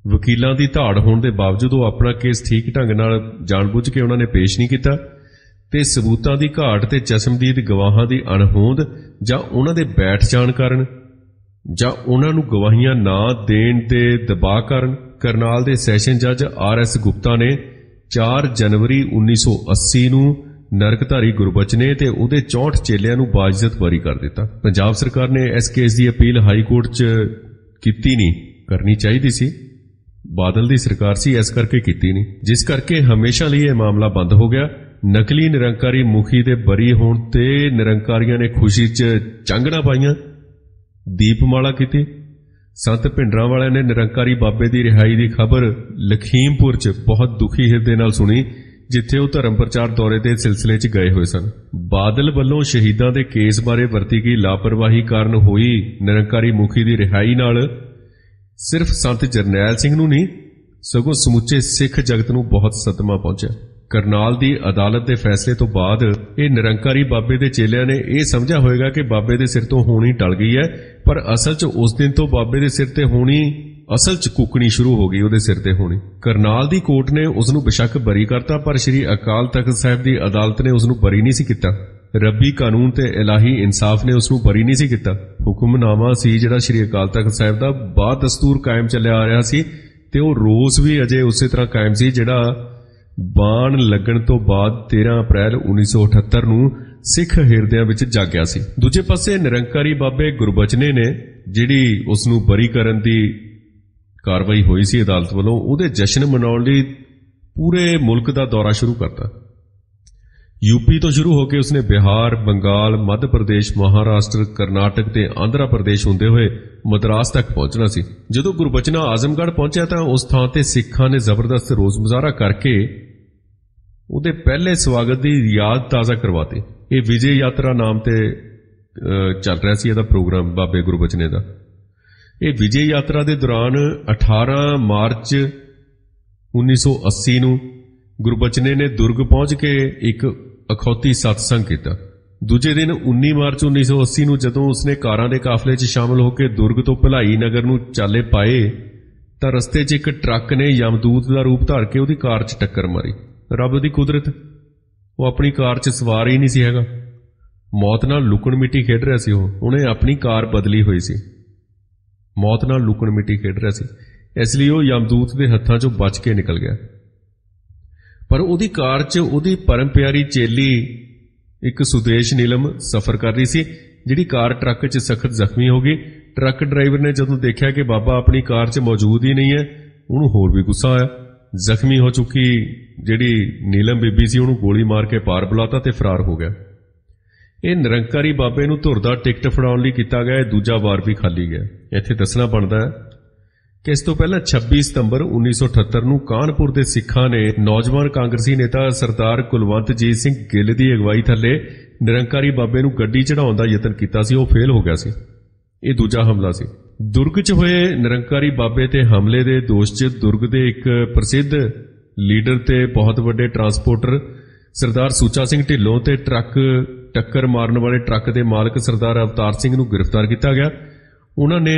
ਵਕੀਲਾਂ ਦੀ ਧਾੜ ਹੋਣ ਦੇ ਬਾਵਜੂਦ ਉਹ ਆਪਣਾ ਕੇਸ ਠੀਕ ਢੰਗ ਨਾਲ ਜਾਣਬੁੱਝ ਕੇ ਉਹਨਾਂ ਨੇ ਪੇਸ਼ ਨਹੀਂ ਕੀਤਾ ਤੇ ਸਬੂਤਾਂ ਦੀ ਘਾਟ ਤੇ ਚਸ਼ਮਦੀਦ ਗਵਾਹਾਂ ਦੀ ਅਣਹੋਂਦ ਜਾਂ ਉਹਨਾਂ ਦੇ ਬੈਠ ਜਾਣ ਕਾਰਨ ਜਾਂ ਉਹਨਾਂ ਨੂੰ ਗਵਾਹੀਆਂ ਨਾ ਦੇਣ ਦੇ ਦਬਾਅ ਕਾਰਨ ਕਰਨਾਲ ਦੇ ਸੈਸ਼ਨ ਜੱਜ RS ਗੁਪਤਾ ਨੇ 4 ਜਨਵਰੀ 1980 ਨੂੰ ਨਰਕਧਾਰੀ ਗੁਰਬਚਨੇ ਤੇ ਉਹਦੇ 64 ਚੇਲਿਆਂ ਨੂੰ ਬਾਇਜ਼ਤ ਬਰੀ ਕਰ ਦਿੱਤਾ। ਪੰਜਾਬ ਸਰਕਾਰ ਨੇ ਇਸ ਕੇਸ ਦੀ ਅਪੀਲ ਹਾਈ ਕੋਰਟ 'ਚ ਕੀਤੀ ਨਹੀਂ, ਕਰਨੀ ਚਾਹੀਦੀ ਸੀ। ਬਾਦਲ ਦੀ ਸਰਕਾਰ ਸੀ, ਇਸ ਕਰਕੇ ਕੀਤੀ ਨਹੀਂ, ਜਿਸ ਕਰਕੇ ਹਮੇਸ਼ਾ ਲਈ ਇਹ ਮਾਮਲਾ ਬੰਦ ਹੋ ਗਿਆ ਨਕਲੀ ਨਿਰੰਕਾਰੀ ਮੁਖੀ ਦੇ ਬਰੀ ਹੋਣ ਤੇ ਨਿਰੰਕਾਰੀਆਂ ਨੇ ਖੁਸ਼ੀ 'ਚ ਚਾਂਗਣਾ ਪਾਈਆਂ, ਦੀਪਮਾਲਾ ਕੀਤੀ। ਸੰਤ ਭਿੰਡਰਾਂ ਵਾਲਿਆਂ ਨੇ ਨਿਰੰਕਾਰੀ ਬਾਬੇ ਦੀ ਰਿਹਾਈ ਦੀ ਖਬਰ ਲਖੀਮਪੁਰ 'ਚ ਬਹੁਤ ਦੁਖੀ ਹਿਰਦੇ ਨਾਲ ਸੁਣੀ, ਜਿੱਥੇ ਉਹ ਧਰਮ ਪ੍ਰਚਾਰ ਦੌਰੇ ਦੇ ਸਿਲਸਿਲੇ 'ਚ ਗਏ ਹੋਏ ਸਨ। ਬਾਦਲ ਵੱਲੋਂ ਸ਼ਹੀਦਾਂ ਦੇ ਕੇਸ ਬਾਰੇ ਵਰਤੀ ਗਈ ਲਾਪਰਵਾਹੀ ਕਾਰਨ ਹੋਈ ਨਿਰੰਕਾਰੀ ਮੁਖੀ ਦੀ ਰਿਹਾਈ ਨਾਲ ਸਿਰਫ ਸੰਤ ਜਰਨੈਲ ਸਿੰਘ ਨੂੰ ਨਹੀਂ, ਸਗੋਂ ਸਮੁੱਚੇ ਸਿੱਖ ਜਗਤ ਨੂੰ ਬਹੁਤ ਸਦਮਾ ਪਹੁੰਚਿਆ। ਕਰਨਾਲ ਦੀ ਅਦਾਲਤ ਦੇ ਫੈਸਲੇ ਤੋਂ ਬਾਅਦ ਇਹ ਨਿਰੰਕਾਰੀ ਬਾਬੇ ਦੇ ਚੇਲਿਆਂ ਨੇ ਇਹ ਸਮਝਿਆ ਹੋਵੇਗਾ ਕਿ ਬਾਬੇ ਦੇ ਸਿਰ ਤੋਂ ਹੋਣੀ ਟਲ ਗਈ ਹੈ, ਪਰ ਅਸਲ 'ਚ ਉਸ ਦਿਨ ਤੋਂ ਬਾਬੇ ਦੇ ਸਿਰ ਤੇ ਹੋਣੀ ਅਸਲ 'ਚ ਕੁੱਕਣੀ ਸ਼ੁਰੂ ਹੋ ਗਈ। ਉਹਦੇ ਸਿਰ ਤੇ ਹੋਣੀ ਕਰਨਾਲ ਦੀ ਕੋਰਟ ਨੇ ਉਸ ਨੂੰ ਬੇਸ਼ੱਕ ਬਰੀ ਕਰਤਾ, ਪਰ ਸ੍ਰੀ ਅਕਾਲ ਤਖਤ ਸਾਹਿਬ ਦੀ ਅਦਾਲਤ ਨੇ ਉਸ ਨੂੰ ਬਰੀ ਨਹੀਂ ਸੀ ਕੀਤਾ। ਰੱਬੀ ਕਾਨੂੰਨ ਤੇ ਇਲਾਹੀ ਇਨਸਾਫ ਨੇ ਉਸ ਨੂੰ ਬਰੀ ਨਹੀਂ ਸੀ ਕੀਤਾ। ਹੁਕਮਨਾਮਾ ਸੀ ਜਿਹੜਾ ਸ੍ਰੀ ਅਕਾਲ ਤਖਤ ਸਾਹਿਬ ਦਾ ਬਾਦ ਦਸਤੂਰ ਕਾਇਮ ਚੱਲਿਆ ਆ ਰਿਹਾ ਸੀ, ਤੇ ਉਹ ਰੋਸ ਵੀ ਅਜੇ ਉਸੇ ਤਰ੍ਹਾਂ ਕਾਇਮ ਸੀ ਜਿਹੜਾ ਬਾਣ ਲੱਗਣ ਤੋਂ ਬਾਅਦ 13 ਅਪ੍ਰੈਲ 1978 ਨੂੰ ਸਿੱਖ ਹਿਰਦਿਆਂ ਵਿੱਚ ਜਾਗਿਆ ਸੀ। ਦੂਜੇ ਪਾਸੇ ਨਿਰੰਕਾਰੀ ਬਾਬੇ ਗੁਰਬਚਨੇ ਨੇ ਜਿਹੜੀ ਉਸ ਨੂੰ ਬਰੀ ਕਰਨ ਦੀ ਕਾਰਵਾਈ ਹੋਈ ਸੀ ਅਦਾਲਤ ਵੱਲੋਂ, ਉਹਦੇ ਜਸ਼ਨ ਮਨਾਉਣ ਲਈ ਪੂਰੇ ਮੁਲਕ ਦਾ ਦੌਰਾ ਸ਼ੁਰੂ ਕਰਤਾ। ਯੂਪੀ ਤੋਂ ਸ਼ੁਰੂ ਹੋ ਕੇ ਉਸਨੇ ਬਿਹਾਰ, ਬੰਗਾਲ, ਮੱਧ ਪ੍ਰਦੇਸ਼, ਮਹਾਰਾਸ਼ਟਰ, ਕਰਨਾਟਕ ਤੇ ਆਂਧਰਾ ਪ੍ਰਦੇਸ਼ ਹੁੰਦੇ ਹੋਏ ਮਦਰਾਸ ਤੱਕ ਪਹੁੰਚਣਾ ਸੀ। ਜਦੋਂ ਗੁਰਬਚਨਾ ਆਜ਼ਮਗੜ੍ਹ ਪਹੁੰਚਿਆ ਤਾਂ ਉਸ ਥਾਂ ਤੇ ਸਿੱਖਾਂ ਨੇ ਜ਼ਬਰਦਸਤ ਰੋਸ ਮੁਜ਼ਾਹਰਾ ਕਰਕੇ ਉਹਦੇ ਪਹਿਲੇ ਸਵਾਗਤ ਦੀ ਯਾਦ ਤਾਜ਼ਾ ਕਰਵਾਤੀ। ਇਹ ਵਿਜੇ ਯਾਤਰਾ ਨਾਮ ਤੇ ਚੱਲ ਰਿਹਾ ਸੀ ਇਹਦਾ ਪ੍ਰੋਗਰਾਮ ਬਾਬੇ ਗੁਰਬਚਨੇ ਦਾ। ਇਹ ਵਿਜੇ ਯਾਤਰਾ ਦੇ ਦੌਰਾਨ 18 ਮਾਰਚ 1980 ਨੂੰ ਗੁਰਬਚਨੇ ਨੇ ਦੁਰਗ ਪਹੁੰਚ ਕੇ ਇੱਕ ਅਖੌਤੀ ਸਤਸੰਗ ਕੀਤਾ। ਦੂਜੇ ਦਿਨ 19 ਮਾਰਚ 1980 ਨੂੰ ਜਦੋਂ ਉਸਨੇ ਕਾਰਾਂ ਦੇ ਕਾਫਲੇ 'ਚ ਸ਼ਾਮਲ ਹੋ ਕੇ ਦੁਰਗ ਤੋਂ ਭਲਾਈ ਨਗਰ ਨੂੰ ਚਾਲੇ ਪਾਏ ਤਾਂ ਰਸਤੇ 'ਚ ਇੱਕ ਟਰੱਕ ਨੇ ਯਮਦੂਤ ਦਾ ਰੂਪ ਧਾਰ ਕੇ ਉਹਦੀ ਕਾਰ 'ਚ ਟੱਕਰ ਮਾਰੀ। ਰੱਬ ਦੀ ਕੁਦਰਤ, ਉਹ ਆਪਣੀ ਕਾਰ 'ਚ ਸਵਾਰ ਹੀ ਨਹੀਂ ਸੀ ਹੈਗਾ। ਮੌਤ ਨਾਲ ਲੁਕਣ ਮਿੱਟੀ ਖੇਡ ਰਿਹਾ ਸੀ। ਉਹਨੇ ਆਪਣੀ ਕਾਰ ਬਦਲੀ ਹੋਈ ਸੀ, ਮੌਤ ਨਾਲ ਲੁਕਣ ਮਿੱਟੀ ਖੇਡ ਰਿਹਾ ਸੀ, ਇਸ ਲਈ ਉਹ ਯਮਦੂਤ ਦੇ ਹੱਥਾਂ 'ਚੋਂ ਬਚ ਕੇ ਨਿਕਲ ਗਿਆ। ਪਰ ਉਹਦੀ ਕਾਰ 'ਚ ਉਹਦੀ ਪਰਮ ਪਿਆਰੀ ਚੇਲੀ ਇੱਕ ਸੁਦੇਸ਼ ਨੀਲਮ ਸਫ਼ਰ ਕਰ ਰਹੀ ਸੀ, ਜਿਹੜੀ ਕਾਰ ਟਰੱਕ 'ਚ ਸਖਤ ਜ਼ਖਮੀ ਹੋ ਗਈ। ਟਰੱਕ ਡਰਾਈਵਰ ਨੇ ਜਦੋਂ ਦੇਖਿਆ ਕਿ ਬਾਬਾ ਆਪਣੀ ਕਾਰ 'ਚ ਮੌਜੂਦ ਹੀ ਨਹੀਂ ਹੈ, ਉਹਨੂੰ ਹੋਰ ਵੀ ਗੁੱਸਾ ਆਇਆ। ਜ਼ਖਮੀ ਹੋ ਚੁੱਕੀ ਜਿਹੜੀ ਨੀਲਮ ਬੀਬੀ ਸੀ ਉਹਨੂੰ ਗੋਲੀ ਮਾਰ ਕੇ ਪਾਰ ਬੁਲਾਤਾ ਤੇ ਫਰਾਰ ਹੋ ਗਿਆ। ਇਹ ਨਿਰੰਕਾਰੀ ਬਾਬੇ ਨੂੰ ਧੁਰ ਦਾ ਟਿਕਟ ਫੜਾਉਣ ਲਈ ਕੀਤਾ ਗਿਆ ਦੂਜਾ ਵਾਰ ਵੀ ਖਾਲੀ ਗਿਆ। ਇੱਥੇ ਦੱਸਣਾ ਬਣਦਾ ਹੈ ਕਿ ਇਸ ਤੋਂ ਪਹਿਲਾਂ 26 ਸਤੰਬਰ 1978 ਨੂੰ ਕਾਨਪੁਰ ਦੇ ਸਿੱਖਾਂ ਨੇ ਨੌਜਵਾਨ ਕਾਂਗਰਸੀ ਨੇਤਾ ਸਰਦਾਰ ਕੁਲਵੰਤਜੀਤ ਸਿੰਘ ਗਿੱਲ ਦੀ ਅਗਵਾਈ ਥੱਲੇ ਨਿਰੰਕਾਰੀ ਬਾਬੇ ਨੂੰ ਗੱਡੀ ਚੜਾਉਣ ਦਾ ਯਤਨ ਕੀਤਾ ਸੀ। ਉਹ ਫੇਲ ਹੋ ਗਿਆ ਸੀ। ਇਹ ਦੂਜਾ ਹਮਲਾ ਸੀ। ਦੁਰਗ 'ਚ ਹੋਏ ਨਿਰੰਕਾਰੀ ਬਾਬੇ ਤੇ ਹਮਲੇ ਦੇ ਦੋਸ਼ 'ਚ ਦੁਰਗ ਦੇ ਇੱਕ ਪ੍ਰਸਿੱਧ ਲੀਡਰ ਤੇ ਬਹੁਤ ਵੱਡੇ ਟਰਾਂਸਪੋਰਟਰ ਸਰਦਾਰ ਸੁੱਚਾ ਸਿੰਘ ਢਿੱਲੋਂ ਤੇ ਟੱਕਰ ਮਾਰਨ ਵਾਲੇ ਟਰੱਕ ਦੇ ਮਾਲਕ ਸਰਦਾਰ ਅਵਤਾਰ ਸਿੰਘ ਨੂੰ ਗ੍ਰਿਫਤਾਰ ਕੀਤਾ ਗਿਆ। ਉਹਨਾਂ ਨੇ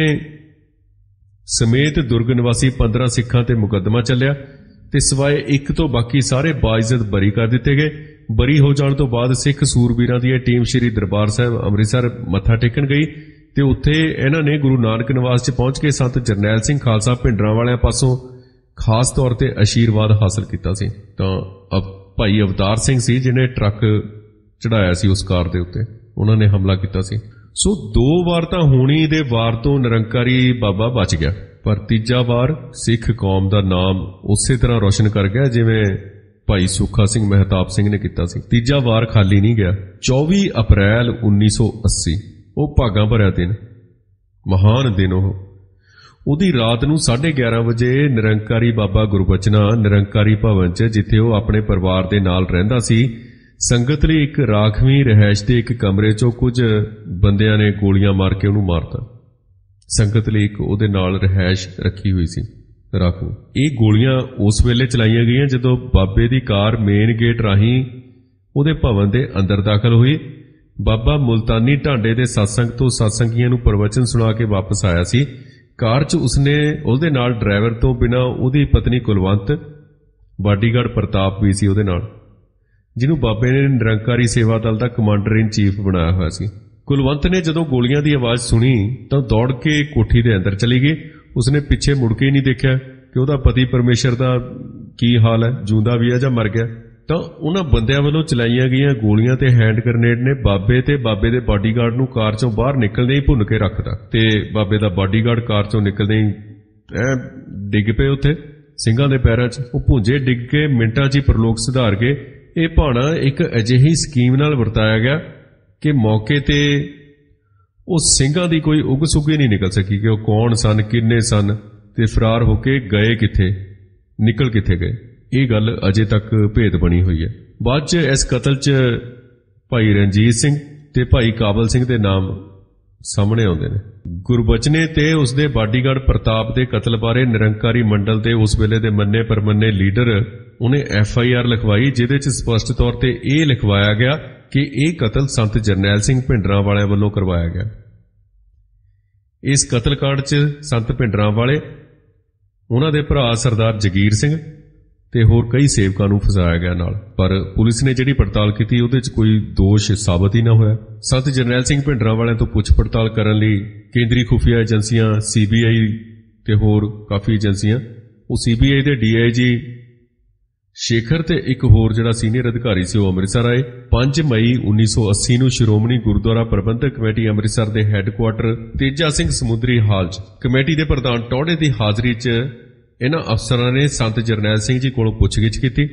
ਸਮੇਤ ਦੁਰਗ ਨਿਵਾਸੀ 15 ਸਿੱਖਾਂ ਤੇ ਮੁਕੱਦਮਾ ਚੱਲਿਆ ਤੇ ਸਿਵਾਏ ਇੱਕ ਤੋਂ ਬਾਕੀ ਸਾਰੇ ਬਾਇਜ਼ਤ ਬਰੀ ਕਰ ਦਿੱਤੇ ਗਏ। ਬਰੀ ਹੋ ਜਾਣ ਤੋਂ ਬਾਅਦ ਸਿੱਖ ਸੂਰਬੀਰਾਂ ਦੀ ਇਹ ਟੀਮ ਸ੍ਰੀ ਦਰਬਾਰ ਸਾਹਿਬ ਅੰਮ੍ਰਿਤਸਰ ਮੱਥਾ ਟੇਕਣ ਗਈ ਤੇ ਉੱਥੇ ਇਹਨਾਂ ਨੇ ਗੁਰੂ ਨਾਨਕ ਨਿਵਾਸ 'ਚ ਪਹੁੰਚ ਕੇ ਸੰਤ ਜਰਨੈਲ ਸਿੰਘ ਖਾਲਸਾ ਭਿੰਡਰਾਂ ਵਾਲਿਆਂ ਪਾਸੋਂ ਖਾਸ ਤੌਰ ਤੇ ਅਸ਼ੀਰਵਾਦ ਹਾਸਲ ਕੀਤਾ ਸੀ। ਤਾਂ ਭਾਈ ਅਵਤਾਰ ਸਿੰਘ ਸੀ ਜਿਹਨੇ ਟਰੱਕ ਚੜਾਇਆ ਸੀ ਉਸ ਕਾਰ ਦੇ ਉੱਤੇ, ਉਹਨਾਂ ਨੇ ਹਮਲਾ ਕੀਤਾ ਸੀ। ਸੋ 2 ਵਾਰ ਤਾਂ ਹੋਣੀ ਦੇ ਵਾਰ ਤੋਂ ਨਿਰੰਕਾਰੀ ਬਾਬਾ ਬਚ ਗਿਆ, ਪਰ ਤੀਜਾ ਵਾਰ ਸਿੱਖ ਕੌਮ ਦਾ ਨਾਮ ਉਸੇ ਤਰ੍ਹਾਂ ਰੋਸ਼ਨ ਕਰ ਗਿਆ ਜਿਵੇਂ ਭਾਈ ਸੁੱਖਾ ਸਿੰਘ ਮਹਿਤਾਬ ਸਿੰਘ ਨੇ ਕੀਤਾ ਸੀ। ਤੀਜਾ ਵਾਰ ਖਾਲੀ ਨਹੀਂ ਗਿਆ। 24 ਅਪ੍ਰੈਲ 1980 ਉਹ ਭਾਗਾਂ ਭਰਿਆ ਦਿਨ, ਮਹਾਨ ਦਿਨ। ਉਹਦੀ ਰਾਤ ਨੂੰ 11:30 ਵਜੇ ਨਿਰੰਕਾਰੀ ਬਾਬਾ ਗੁਰਬਚਨਾ ਨਿਰੰਕਾਰੀ ਭਵਨ 'ਚ, ਜਿੱਥੇ ਉਹ ਆਪਣੇ ਪਰਿਵਾਰ ਦੇ ਨਾਲ ਰਹਿੰਦਾ ਸੀ, ਸੰਗਤ ਲਈ ਇੱਕ ਰਾਖਵੀਂ ਰਿਹਾਇਸ਼ ਦੇ ਇੱਕ ਕਮਰੇ 'ਚੋਂ ਕੁਝ ਬੰਦਿਆਂ ਨੇ ਗੋਲੀਆਂ ਮਾਰ ਕੇ ਉਹਨੂੰ ਮਾਰਤਾ। ਸੰਗਤ ਲਈ ਇੱਕ ਉਹਦੇ ਨਾਲ ਰਿਹਾਇਸ਼ ਰੱਖੀ ਹੋਈ ਸੀ ਰਾਖਵੀਂ। ਇਹ ਗੋਲੀਆਂ ਉਸ ਵੇਲੇ ਚਲਾਈਆਂ ਗਈਆਂ ਜਦੋਂ ਬਾਬੇ ਦੀ ਕਾਰ ਮੇਨ ਗੇਟ ਰਾਹੀਂ ਉਹਦੇ ਭਵਨ ਦੇ ਅੰਦਰ ਦਾਖਲ ਹੋਈ। ਬਾਬਾ ਮੁਲਤਾਨੀ ਢਾਂਡੇ ਦੇ ਸਤਸੰਗ ਤੋਂ ਸਤਸੰਗੀਆਂ ਨੂੰ ਪ੍ਰਵਚਨ ਸੁਣਾ ਕੇ ਵਾਪਸ ਆਇਆ ਸੀ। ਕਾਰ 'ਚ ਉਸਨੇ ਉਹਦੇ ਨਾਲ ਡਰਾਈਵਰ ਤੋਂ ਬਿਨਾਂ ਉਹਦੀ ਪਤਨੀ ਕੁਲਵੰਤ, ਬਾਡੀਗਾਰਡ ਪ੍ਰਤਾਪ ਵੀ ਸੀ ਉਹਦੇ ਨਾਲ, ਜਿਹਨੂੰ ਬਾਬੇ ਨੇ ਨਿਰੰਕਾਰੀ ਸੇਵਾ ਦਲ ਦਾ ਕਮਾਂਡਰ ਇਨ ਚੀਫ ਬਣਾਇਆ ਹੋਇਆ ਸੀ। ਕੁਲਵੰਤ ਨੇ ਜਦੋਂ ਗੋਲੀਆਂ ਦੀ ਆਵਾਜ਼ ਸੁਣੀ ਤਾਂ ਦੌੜ ਕੇ ਕੋਠੀ ਦੇ ਅੰਦਰ ਚਲੀ ਗਈ। ਉਸਨੇ ਪਿੱਛੇ ਮੁੜ ਕੇ ਹੀ ਨਹੀਂ ਦੇਖਿਆ ਕਿ ਉਹਦਾ ਪਤੀ ਪਰਮੇਸ਼ਰ ਦਾ ਕੀ ਹਾਲ ਹੈ, ਜਿਉਂਦਾ ਵੀ ਹੈ ਜਾਂ ਮਰ ਗਿਆ। ਤਾਂ ਉਹਨਾਂ ਬੰਦਿਆਂ ਵੱਲੋਂ ਚਲਾਈਆਂ ਗਈਆਂ ਗੋਲੀਆਂ ਤੇ ਹੈਂਡ ਗ੍ਰਨੇਡ ਨੇ ਬਾਬੇ ਤੇ ਬਾਬੇ ਦੇ ਬਾਡੀਗਾਰਡ ਨੂੰ ਕਾਰ 'ਚੋਂ ਬਾਹਰ ਨਿਕਲਦੇ ਹੀ ਭੁੰਨ ਕੇ ਰੱਖਦਾ ਤੇ ਬਾਬੇ ਦਾ ਬਾਡੀਗਾਰਡ ਕਾਰ 'ਚੋਂ ਨਿਕਲਦੇ ਹੀ ਡਿੱਗ ਪਏ ਉੱਥੇ ਸਿੰਘਾਂ ਦੇ ਪੈਰਾਂ 'ਚ। ਉਹ ਭੁੰਜੇ ਡਿੱਗ ਕੇ ਮਿੰਟਾਂ 'ਚ ਹੀ ਪ੍ਰਲੋਕ ਸਿਧਾਰ ਕੇ ਇਹ ਭਾਣਾ ਇੱਕ ਅਜਿਹੀ ਸਕੀਮ ਨਾਲ ਵਰਤਾਇਆ ਗਿਆ ਕਿ ਮੌਕੇ ਤੇ ਉਹ ਸਿੰਘਾਂ ਦੀ ਕੋਈ ਉਗ ਸੁਗ ਹੀ ਨਹੀਂ ਨਿਕਲ ਸਕੀ ਕਿ ਉਹ ਕੌਣ ਸਨ, ਕਿੰਨੇ ਸਨ ਤੇ ਫਰਾਰ ਹੋ ਕੇ ਗਏ ਕਿੱਥੇ, ਨਿਕਲ ਕਿੱਥੇ ਗਏ। ਇਹ ਗੱਲ ਅਜੇ ਤੱਕ ਭੇਦ ਬਣੀ ਹੋਈ ਹੈ। ਬਾਅਦ 'ਚ ਇਸ ਕਤਲ 'ਚ ਭਾਈ ਰਣਜੀਤ ਸਿੰਘ ਤੇ ਭਾਈ ਕਾਬਲ ਸਿੰਘ ਦੇ ਨਾਮ ਸਾਹਮਣੇ ਆਉਂਦੇ ਨੇ। ਗੁਰਬਚਨੇ ਤੇ ਉਸਦੇ ਬਾਡੀਗਾਰਡ ਪ੍ਰਤਾਪ ਦੇ ਕਤਲ ਬਾਰੇ ਨਿਰੰਕਾਰੀ ਮੰਡਲ ਦੇ ਉਸ ਵੇਲੇ ਦੇ ਮੰਨੇ ਪਰਮੰਨੇ ਲੀਡਰ ਉਹਨੇ FIR ਲਿਖਵਾਈ, ਜਿਹਦੇ 'ਚ ਸਪਸ਼ਟ ਤੌਰ ਤੇ ਇਹ ਲਿਖਵਾਇਆ ਗਿਆ ਕਿ ਇਹ ਕਤਲ ਸੰਤ ਜਰਨੈਲ ਸਿੰਘ ਭਿੰਡਰਾਂ ਵਾਲਿਆਂ ਵੱਲੋਂ ਕਰਵਾਇਆ ਗਿਆ। ਇਸ ਕਤਲकांड 'ਚ ਸੰਤ ਭਿੰਡਰਾਂ ਵਾਲੇ, ਉਹਨਾਂ ਦੇ ਭਰਾ ਸਰਦਾਰ ਜਗੀਰ ਸਿੰਘ ਤੇ ਹੋਰ ਕਈ ਸੇਵਕਾਂ ਨੂੰ ਫਸਾਇਆ ਗਿਆ ਨਾਲ, ਪਰ ਪੁਲਿਸ ਨੇ ਜਿਹੜੀ ਪੜਤਾਲ ਕੀਤੀ ਉਹਦੇ 'ਚ ਕੋਈ ਦੋਸ਼ ਸਾਬਤ ਹੀ ਨਾ ਹੋਇਆ। ਸੰਤ ਜਰਨੈਲ ਸਿੰਘ ਭਿੰਡਰਾਂ ਵਾਲਿਆਂ ਤੋਂ ਪੁੱਛ ਪੜਤਾਲ ਕਰਨ ਲਈ ਕੇਂਦਰੀ ਖੁਫੀਆ ਏਜੰਸੀਆਂ, CBI ਤੇ ਹੋਰ ਕਾਫੀ ਏਜੰਸੀਆਂ, ਉਹ CBI ਦੇ DIG ਸ਼ੇਖਰ ਤੇ ਇੱਕ ਹੋਰ ਜਿਹੜਾ ਸੀਨੀਅਰ ਅਧਿਕਾਰੀ ਸੀ ਉਹ ਅੰਮ੍ਰਿਤਸਰ ਆਏ। 5 ਮਈ 1980 ਨੂੰ ਸ਼੍ਰੋਮਣੀ ਗੁਰਦੁਆਰਾ ਪ੍ਰਬੰਧਕ ਕਮੇਟੀ ਅੰਮ੍ਰਿਤਸਰ ਦੇ ਹੈੱਡਕੁਆਰਟਰ ਤੇਜਾ ਸਿੰਘ ਸਮੁੰਦਰੀ ਹਾਲ 'ਚ ਕਮੇਟੀ ਦੇ ਪ੍ਰਧਾਨ ਟੌੜੇ ਦੀ ਹਾਜ਼ਰੀ 'ਚ ਇਹਨਾਂ ਅਫਸਰਾਂ ਨੇ ਸੰਤ ਜਰਨੈਲ ਸਿੰਘ ਜੀ ਕੋਲੋਂ ਪੁੱਛਗਿੱਛ ਕੀਤੀ,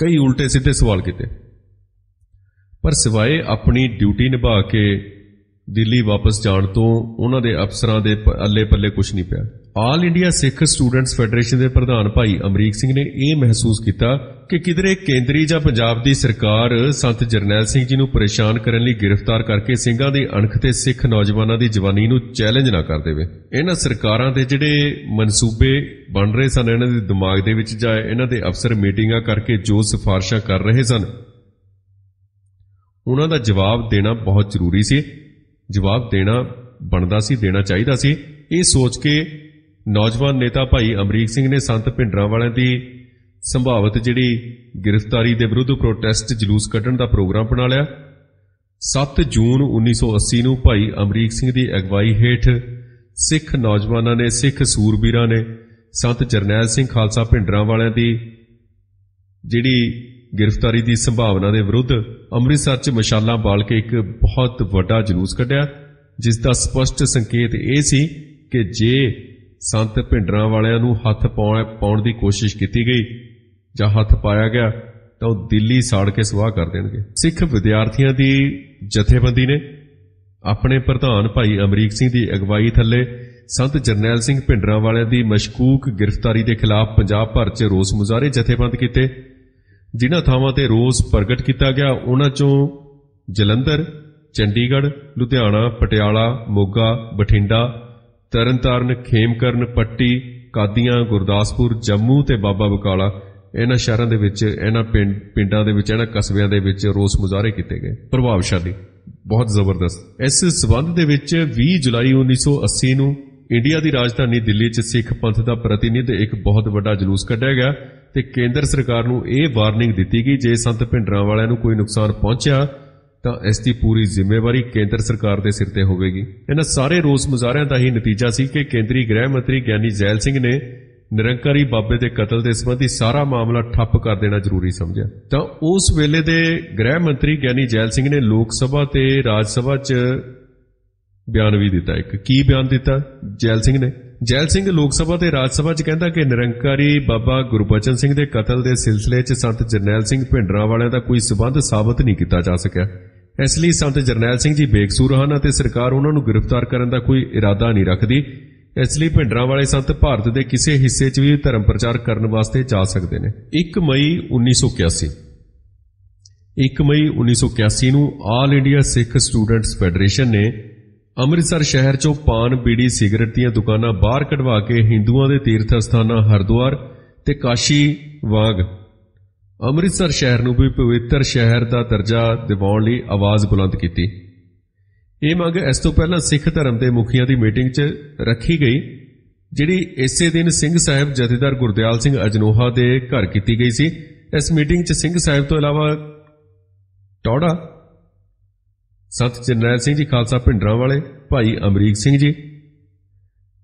ਕਈ ਉਲਟੇ ਸਿੱਧੇ ਸਵਾਲ ਕੀਤੇ, ਪਰ ਸਿਵਾਏ ਆਪਣੀ ਡਿਊਟੀ ਨਿਭਾ ਕੇ ਦਿੱਲੀ ਵਾਪਸ ਜਾਣ ਤੋਂ ਉਹਨਾਂ ਦੇ ਅਫਸਰਾਂ ਦੇ ਅੱਲੇ ਪੱਲੇ ਕੁਝ ਨਹੀਂ ਪਿਆ। ਆਲ ਇੰਡੀਆ ਸਿੱਖ ਸਟੂਡੈਂਟਸ ਫੈਡਰੇਸ਼ਨ ਦੇ ਪ੍ਰਧਾਨ ਭਾਈ ਅਮਰੀਕ ਸਿੰਘ ਨੇ ਇਹ ਮਹਿਸੂਸ ਕੀਤਾ ਕਿ ਕਿਧਰੇ ਕੇਂਦਰੀ ਜਾਂ ਪੰਜਾਬ ਦੀ ਸਰਕਾਰ ਸੰਤ ਜਰਨੈਲ ਸਿੰਘ ਜੀ ਨੂੰ ਪਰੇਸ਼ਾਨ ਕਰਨ ਲਈ ਗ੍ਰਿਫਤਾਰ ਕਰਕੇ ਸਿੰਘਾਂ ਦੀ ਅਣਖ ਤੇ ਸਿੱਖ ਨੌਜਵਾਨਾਂ ਦੀ ਜਵਾਨੀ ਨੂੰ ਚੈਲੰਜ ਨਾ ਕਰ ਦੇਵੇ। ਇਹਨਾਂ ਸਰਕਾਰਾਂ ਦੇ ਜਿਹੜੇ ਮਨਸੂਬੇ ਬਣ ਰਹੇ ਸਨ ਇਹਨਾਂ ਦੇ ਦਿਮਾਗ ਦੇ ਵਿੱਚ, ਜਾਂ ਇਹਨਾਂ ਦੇ ਅਫਸਰ ਮੀਟਿੰਗਾਂ ਕਰਕੇ ਜੋ ਸਿਫਾਰਿਸ਼ਾਂ ਕਰ ਰਹੇ ਸਨ, ਉਹਨਾਂ ਦਾ ਜਵਾਬ ਦੇਣਾ ਬਹੁਤ ਜ਼ਰੂਰੀ ਸੀ, ਜਵਾਬ ਦੇਣਾ ਬਣਦਾ ਸੀ, ਦੇਣਾ ਚਾਹੀਦਾ ਸੀ। ਇਹ ਸੋਚ ਕੇ ਨੌਜਵਾਨ ਨੇਤਾ ਭਾਈ ਅਮਰੀਕ ਸਿੰਘ ਨੇ ਸੰਤ ਭਿੰਡਰਾਂ ਵਾਲਿਆਂ ਦੀ ਸੰਭਾਵਤ ਜਿਹੜੀ ਗ੍ਰਿਫਤਾਰੀ ਦੇ ਵਿਰੁੱਧ ਪ੍ਰੋਟੈਸਟ ਜਲੂਸ ਕੱਢਣ ਦਾ ਪ੍ਰੋਗਰਾਮ ਬਣਾ ਲਿਆ। 7 ਜੂਨ 1980 ਨੂੰ ਭਾਈ ਅਮਰੀਕ ਸਿੰਘ ਦੀ ਅਗਵਾਈ ਹੇਠ ਸਿੱਖ ਨੌਜਵਾਨਾਂ ਨੇ, ਸਿੱਖ ਸੂਰਬੀਰਾਂ ਨੇ ਸੰਤ ਜਰਨੈਲ ਸਿੰਘ ਖਾਲਸਾ ਭਿੰਡਰਾਂ ਵਾਲਿਆਂ ਦੀ ਜਿਹੜੀ ਗ੍ਰਿਫਤਾਰੀ ਦੀ ਸੰਭਾਵਨਾ ਦੇ ਵਿਰੁੱਧ ਅੰਮ੍ਰਿਤਸਰ 'ਚ ਮਸ਼ਾਲਾਂ ਬਾਲ ਕੇ ਇੱਕ ਬਹੁਤ ਵੱਡਾ ਜਲੂਸ ਕੱਢਿਆ, ਜਿਸ ਦਾ ਸਪਸ਼ਟ ਸੰਕੇਤ ਇਹ ਸੀ ਕਿ ਜੇ ਸੰਤ ਭਿੰਡਰਾਂ ਵਾਲਿਆਂ ਨੂੰ ਹੱਥ ਪਾਉਣ ਦੀ ਕੋਸ਼ਿਸ਼ ਕੀਤੀ ਗਈ ਜਾਂ ਹੱਥ ਪਾਇਆ ਗਿਆ ਤਾਂ ਉਹ ਦਿੱਲੀ ਸਾੜ ਕੇ ਸਵਾਹ ਕਰ ਦੇਣਗੇ। ਸਿੱਖ ਵਿਦਿਆਰਥੀਆਂ ਦੀ ਜਥੇਬੰਦੀ ਨੇ ਆਪਣੇ ਪ੍ਰਧਾਨ ਭਾਈ ਅਮਰੀਕ ਸਿੰਘ ਦੀ ਅਗਵਾਈ ਥੱਲੇ ਸੰਤ ਜਰਨੈਲ ਸਿੰਘ ਭਿੰਡਰਾਂ ਵਾਲਿਆਂ ਦੀ ਮਸ਼ਕੂਕ ਗ੍ਰਿਫਤਾਰੀ ਦੇ ਖਿਲਾਫ ਪੰਜਾਬ ਭਰ 'ਚ ਰੋਸ ਮੁਜ਼ਾਹਰੇ ਜਥੇਬੰਦ ਕੀਤੇ। ਜਿਨ੍ਹਾਂ ਥਾਵਾਂ ਤੇ ਰੋਸ ਪ੍ਰਗਟ ਕੀਤਾ ਗਿਆ ਉਹਨਾਂ 'ਚੋਂ ਜਲੰਧਰ, ਚੰਡੀਗੜ੍ਹ, ਲੁਧਿਆਣਾ, ਪਟਿਆਲਾ, ਮੋਗਾ, ਬਠਿੰਡਾ, ਤਰਨਤਾਰਨ, ਖੇਮਕਰਨ, ਪੱਟੀ, ਕਾਦੀਆਂ, ਗੁਰਦਾਸਪੁਰ, ਜੰਮੂ ਤੇ ਬਾਬਾ ਬਕਾਲਾ, ਇਹਨਾਂ ਸ਼ਹਿਰਾਂ ਦੇ ਵਿੱਚ, ਇਹਨਾਂ ਪਿੰਡਾਂ ਦੇ ਵਿੱਚ, ਇਹਨਾਂ ਕਸਬਿਆਂ ਦੇ ਵਿੱਚ ਰੋਸ ਮੁਜ਼ਾਹਰੇ ਕੀਤੇ ਗਏ, ਪ੍ਰਭਾਵਸ਼ਾਲੀ, ਬਹੁਤ ਜ਼ਬਰਦਸਤ। ਇਸ ਸਬੰਧ ਦੇ ਵਿੱਚ 20 ਜੁਲਾਈ 1980 ਨੂੰ ਇੰਡੀਆ ਦੀ ਰਾਜਧਾਨੀ ਦਿੱਲੀ 'ਚ ਸਿੱਖ ਪੰਥ ਦਾ ਪ੍ਰਤੀਨਿਧ ਇੱਕ ਬਹੁਤ ਵੱਡਾ ਜਲੂਸ ਕੱਢਿਆ ਗਿਆ ਤੇ ਕੇਂਦਰ ਸਰਕਾਰ ਨੂੰ ਇਹ ਵਾਰਨਿੰਗ ਦਿੱਤੀ ਗਈ ਜੇ ਸੰਤ ਭਿੰਡਰਾਂ ਵਾਲਿਆਂ ਨੂੰ ਕੋਈ ਨੁਕਸਾਨ ਪਹੁੰਚਿਆ ਤਾਂ ਇਸ ਦੀ ਪੂਰੀ ਜ਼ਿੰਮੇਵਾਰੀ ਕੇਂਦਰ ਸਰਕਾਰ ਦੇ ਸਿਰ ਤੇ ਹੋਵੇਗੀ। ਇਹਨਾਂ ਸਾਰੇ ਰੋਸ ਮੁਜ਼ਾਹਰਿਆਂ ਦਾ ਹੀ ਨਤੀਜਾ ਸੀ ਕਿ ਕੇਂਦਰੀ ਗ੍ਰਹਿ ਮੰਤਰੀ ਗਿਆਨੀ ਜ਼ੈਲ ਸਿੰਘ ਨੇ ਨਿਰੰਕਾਰੀ ਬਾਬੇ ਦੇ ਕਤਲ ਦੇ ਸੰਬੰਧੀ ਸਾਰਾ ਮਾਮਲਾ ਠੱਪ ਕਰ ਦੇਣਾ ਜ਼ਰੂਰੀ ਸਮਝਿਆ। ਤਾਂ ਉਸ ਵੇਲੇ ਦੇ ਗ੍ਰਹਿ ਮੰਤਰੀ ਗਿਆਨੀ ਜ਼ੈਲ ਸਿੰਘ ਨੇ ਲੋਕ ਸਭਾ ਤੇ ਰਾਜ ਸਭਾ 'ਚ ਬਿਆਨ ਵੀ ਦਿੱਤਾ। ਇੱਕ ਕੀ ਬਿਆਨ ਦਿੱਤਾ ਜ਼ੈਲ ਸਿੰਘ ਨੇ? ਜ਼ੈਲ ਸਿੰਘ ਲੋਕ ਸਭਾ ਤੇ ਰਾਜ ਸਭਾ 'ਚ ਕਹਿੰਦਾ ਕਿ ਨਿਰੰਕਾਰੀ ਬਾਬਾ ਗੁਰਬਚਨ ਸਿੰਘ ਦੇ ਕਤਲ ਦੇ ਸਿਲਸਿਲੇ 'ਚ ਸੰਤ ਜਰਨੈਲ ਸਿੰਘ ਭਿੰਡਰਾਂ ਵਾਲਿਆਂ ਦਾ ਕੋਈ ਸਬੰਧ ਸਾਬਤ ਨਹੀਂ ਕੀਤਾ ਜਾ ਸਕਿਆ। ਇਸ ਲਈ ਸੰਤ ਜਰਨੈਲ ਸਿੰਘ ਜੀ ਬੇਕਸੂਰ ਹਨ ਅਤੇ ਸਰਕਾਰ ਉਹਨਾਂ ਨੂੰ ਗ੍ਰਿਫਤਾਰ ਕਰਨ ਦਾ ਕੋਈ ਇਰਾਦਾ ਨਹੀਂ ਰੱਖਦੀ। ਇਸ ਲਈ ਭਿੰਡਰਾਂ ਵਾਲੇ ਸੰਤ ਭਾਰਤ ਦੇ ਕਿਸੇ ਹਿੱਸੇ 'ਚ ਵੀ ਧਰਮ ਪ੍ਰਚਾਰ ਕਰਨ ਵਾਸਤੇ ਜਾ ਸਕਦੇ ਨੇ। 1 ਮਈ 1981 ਨੂੰ ਆਲ ਇੰਡੀਆ ਸਿੱਖ ਸਟੂਡੈਂਟਸ ਫੈਡਰੇਸ਼ਨ ਨੇ ਅੰਮ੍ਰਿਤਸਰ ਸ਼ਹਿਰ 'ਚੋਂ ਪਾਨ, ਬੀੜੀ, ਸਿਗਰਟ ਦੀਆਂ ਦੁਕਾਨਾਂ ਬਾਹਰ ਕਢਵਾ ਕੇ ਹਿੰਦੂਆਂ ਦੇ ਤੀਰਥ ਸਥਾਨਾਂ ਹਰਿਦੁਆਰ ਤੇ ਕਾਸ਼ੀ ਵਾਂਗ ਅੰਮ੍ਰਿਤਸਰ ਸ਼ਹਿਰ ਨੂੰ ਵੀ ਪਵਿੱਤਰ ਸ਼ਹਿਰ ਦਾ ਦਰਜਾ ਦਿਵਾਉਣ ਲਈ ਆਵਾਜ਼ ਬੁਲੰਦ ਕੀਤੀ। ਇਹ ਮੰਗ ਇਸ ਤੋਂ ਪਹਿਲਾਂ ਸਿੱਖ ਧਰਮ ਦੇ ਮੁਖੀਆਂ ਦੀ ਮੀਟਿੰਗ 'ਚ ਰੱਖੀ ਗਈ, ਜਿਹੜੀ ਇਸੇ ਦਿਨ ਸਿੰਘ ਸਾਹਿਬ ਜਥੇਦਾਰ ਗੁਰਦਿਆਲ ਸਿੰਘ ਅਜਨੋਹਾ ਦੇ ਘਰ ਕੀਤੀ ਗਈ ਸੀ। ਇਸ ਮੀਟਿੰਗ 'ਚ ਸਿੰਘ ਸਾਹਿਬ ਤੋਂ ਇਲਾਵਾ ਟੌੜਾ, ਸੰਤ ਜਰਨੈਲ ਸਿੰਘ ਜੀ ਖਾਲਸਾ ਭਿੰਡਰਾਂ ਵਾਲੇ, ਭਾਈ ਅਮਰੀਕ ਸਿੰਘ ਜੀ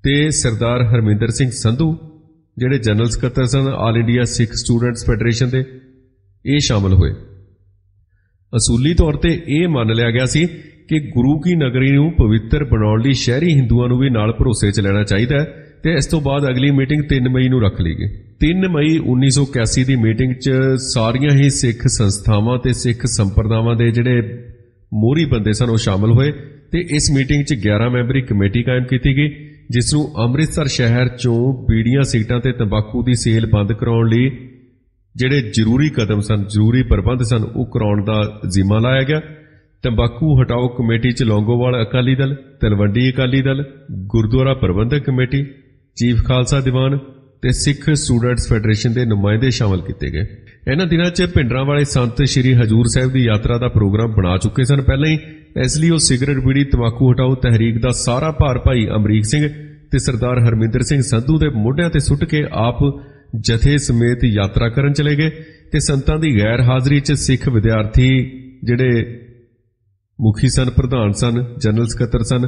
ਤੇ ਸਰਦਾਰ ਹਰਮਿੰਦਰ ਸਿੰਘ ਸੰਧੂ ਜਿਹੜੇ ਜਨਰਲ ਸਕੱਤਰ ਸਨ ਆਲ ਇੰਡੀਆ ਸਿੱਖ ਸਟੂਡੈਂਟਸ ਫੈਡਰੇਸ਼ਨ ਦੇ, ਇਹ ਸ਼ਾਮਲ ਹੋਏ। ਅਸੂਲੀ ਤੌਰ ਤੇ ਇਹ ਮੰਨ ਲਿਆ ਗਿਆ ਸੀ ਕਿ ਗੁਰੂ ਕੀ ਨਗਰੀ ਨੂੰ ਪਵਿੱਤਰ ਬਣਾਉਣ ਲਈ ਸ਼ਹਿਰੀ ਹਿੰਦੂਆਂ ਨੂੰ ਵੀ ਨਾਲ ਭਰੋਸੇ 'ਚ ਲੈਣਾ ਚਾਹੀਦਾ ਹੈ ਤੇ ਇਸ ਤੋਂ ਬਾਅਦ ਅਗਲੀ ਮੀਟਿੰਗ 3 ਮਈ ਨੂੰ ਰੱਖ ਲਈ ਗਈ। 3 ਮਈ 1981 ਦੀ ਮੀਟਿੰਗ 'ਚ ਸਾਰੀਆਂ ਹੀ ਸਿੱਖ ਸੰਸਥਾਵਾਂ ਤੇ ਸਿੱਖ ਸੰਪਰਦਾਵਾਂ ਦੇ ਜਿਹੜੇ ਮੋਹਰੀ ਬੰਦੇ ਸਨ ਉਹ ਸ਼ਾਮਲ ਹੋਏ ਤੇ ਇਸ ਮੀਟਿੰਗ 'ਚ 11 ਮੈਂਬਰੀ ਕਮੇਟੀ ਕਾਇਮ ਕੀਤੀ ਗਈ, ਜਿਸ ਨੂੰ ਅੰਮ੍ਰਿਤਸਰ ਸ਼ਹਿਰ 'ਚੋਂ ਬੀੜੀਆਂ, ਸਿਗਰਟਾਂ ਤੇ ਤੰਬਾਕੂ ਦੀ ਸੇਲ ਬੰਦ ਕਰਾਉਣ ਲਈ ਜਿਹੜੇ ਜ਼ਰੂਰੀ ਕਦਮ ਸਨ, ਜ਼ਰੂਰੀ ਪ੍ਰਬੰਧ ਸਨ, ਉਹ ਕਰਾਉਣ ਦਾ ਜ਼ਿੰਮਾ ਲਾਇਆ ਗਿਆ। ਤੰਬਾਕੂ ਹਟਾਓ ਕਮੇਟੀ 'ਚ ਲੌਂਗੋਵਾਲ ਅਕਾਲੀ ਦਲ, ਤਲਵੰਡੀ ਅਕਾਲੀ ਦਲ, ਗੁਰਦੁਆਰਾ ਪ੍ਰਬੰਧਕ ਕਮੇਟੀ, ਚੀਫ ਖਾਲਸਾ ਦੀਵਾਨ ਤੇ ਸਿੱਖ ਸਟੂਡੈਂਟਸ ਫੈਡਰੇਸ਼ਨ ਦੇ ਨੁਮਾਇੰਦੇ ਸ਼ਾਮਲ ਕੀਤੇ ਗਏ। ਇਹਨਾਂ ਦਿਨਾਂ 'ਚ ਭਿੰਡਰਾਂ ਵਾਲੇ ਸੰਤ ਸ੍ਰੀ ਹਜੂਰ ਸਾਹਿਬ ਦੀ ਯਾਤਰਾ ਦਾ ਪ੍ਰੋਗਰਾਮ ਬਣਾ ਚੁੱਕੇ ਸਨ ਪਹਿਲਾਂ ਹੀ, ਇਸ ਲਈ ਉਹ ਸਿਗਰਟ, ਬੀੜੀ, ਤੰਬਾਕੂ ਹਟਾਓ ਤਹਿਰੀਕ ਦਾ ਸਾਰਾ ਭਾਰ ਭਾਈ ਅਮਰੀਕ ਸਿੰਘ ਤੇ ਸਰਦਾਰ ਹਰਮਿੰਦਰ ਸਿੰਘ ਸੰਧੂ ਦੇ ਮੋਢਿਆਂ ਤੇ ਸੁੱਟ ਕੇ ਆਪ ਜਥੇ ਸਮੇਤ ਯਾਤਰਾ ਕਰਨ ਚਲੇ ਗਏ ਤੇ ਸੰਤਾਂ ਦੀ ਗੈਰ ਹਾਜ਼ਰੀ 'ਚ ਸਿੱਖ ਵਿਦਿਆਰਥੀ ਜਿਹੜੇ ਮੁਖੀ ਸਨ, ਪ੍ਰਧਾਨ ਸਨ, ਜਨਰਲ ਸਕੱਤਰ ਸਨ,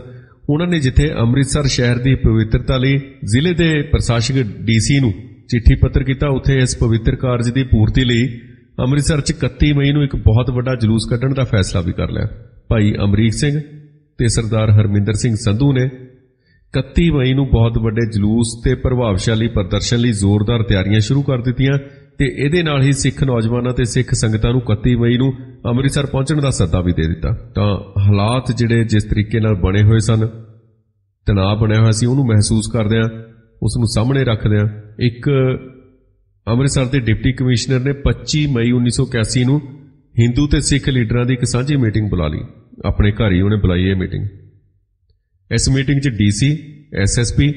ਉਹਨਾਂ ਨੇ ਜਿੱਥੇ ਅੰਮ੍ਰਿਤਸਰ ਸ਼ਹਿਰ ਦੀ ਪਵਿੱਤਰਤਾ ਲਈ ਜ਼ਿਲ੍ਹੇ ਦੇ ਪ੍ਰਸ਼ਾਸਕ ਡੀਸੀ ਨੂੰ ਚਿੱਠੀ ਪੱਤਰ ਕੀਤਾ, ਉੱਥੇ ਇਸ ਪਵਿੱਤਰ ਕਾਰਜ ਦੀ ਪੂਰਤੀ ਲਈ ਅੰਮ੍ਰਿਤਸਰ 'ਚ 31 ਮਈ ਨੂੰ ਇੱਕ ਬਹੁਤ ਵੱਡਾ ਜਲੂਸ ਕੱਢਣ ਦਾ ਫੈਸਲਾ ਵੀ ਕਰ ਲਿਆ। ਭਾਈ ਅਮਰੀਕ ਸਿੰਘ ਤੇ ਸਰਦਾਰ ਹਰਮਿੰਦਰ ਸਿੰਘ ਸੰਧੂ ਨੇ 31 ਮਈ ਨੂੰ ਬਹੁਤ ਵੱਡੇ ਜਲੂਸ ਤੇ ਪ੍ਰਭਾਵਸ਼ਾਲੀ ਪ੍ਰਦਰਸ਼ਨ ਲਈ ਜ਼ੋਰਦਾਰ ਤਿਆਰੀਆਂ ਸ਼ੁਰੂ ਕਰ ਦਿੱਤੀਆਂ ਤੇ ਇਹਦੇ ਨਾਲ ਹੀ ਸਿੱਖ ਨੌਜਵਾਨਾਂ ਤੇ ਸਿੱਖ ਸੰਗਤਾਂ ਨੂੰ 31 ਮਈ ਨੂੰ ਅੰਮ੍ਰਿਤਸਰ ਪਹੁੰਚਣ ਦਾ ਸੱਦਾ ਵੀ ਦੇ ਦਿੱਤਾ। ਤਾਂ ਹਾਲਾਤ ਜਿਹੜੇ ਜਿਸ ਤਰੀਕੇ ਨਾਲ ਬਣੇ ਹੋਏ ਸਨ, ਤਣਾਅ ਬਣਿਆ ਹੋਇਆ ਸੀ, ਉਹਨੂੰ ਮਹਿਸੂਸ ਕਰਦਿਆਂ, ਉਸ ਨੂੰ ਸਾਹਮਣੇ ਰੱਖਦਿਆਂ ਇੱਕ ਅੰਮ੍ਰਿਤਸਰ ਦੇ ਡਿਪਟੀ ਕਮਿਸ਼ਨਰ ਨੇ 25 ਮਈ 1981 ਨੂੰ ਹਿੰਦੂ ਤੇ ਸਿੱਖ ਲੀਡਰਾਂ ਦੀ ਇੱਕ ਸਾਂਝੀ ਮੀਟਿੰਗ ਬੁਲਾ ਲਈ। ਆਪਣੇ ਘਰ ਹੀ ਉਹਨੇ ਬੁਲਾਈ ਇਹ ਮੀਟਿੰਗ। ਇਸ ਮੀਟਿੰਗ 'ਚ ਡੀਸੀ, ਐਸਐਸਪੀ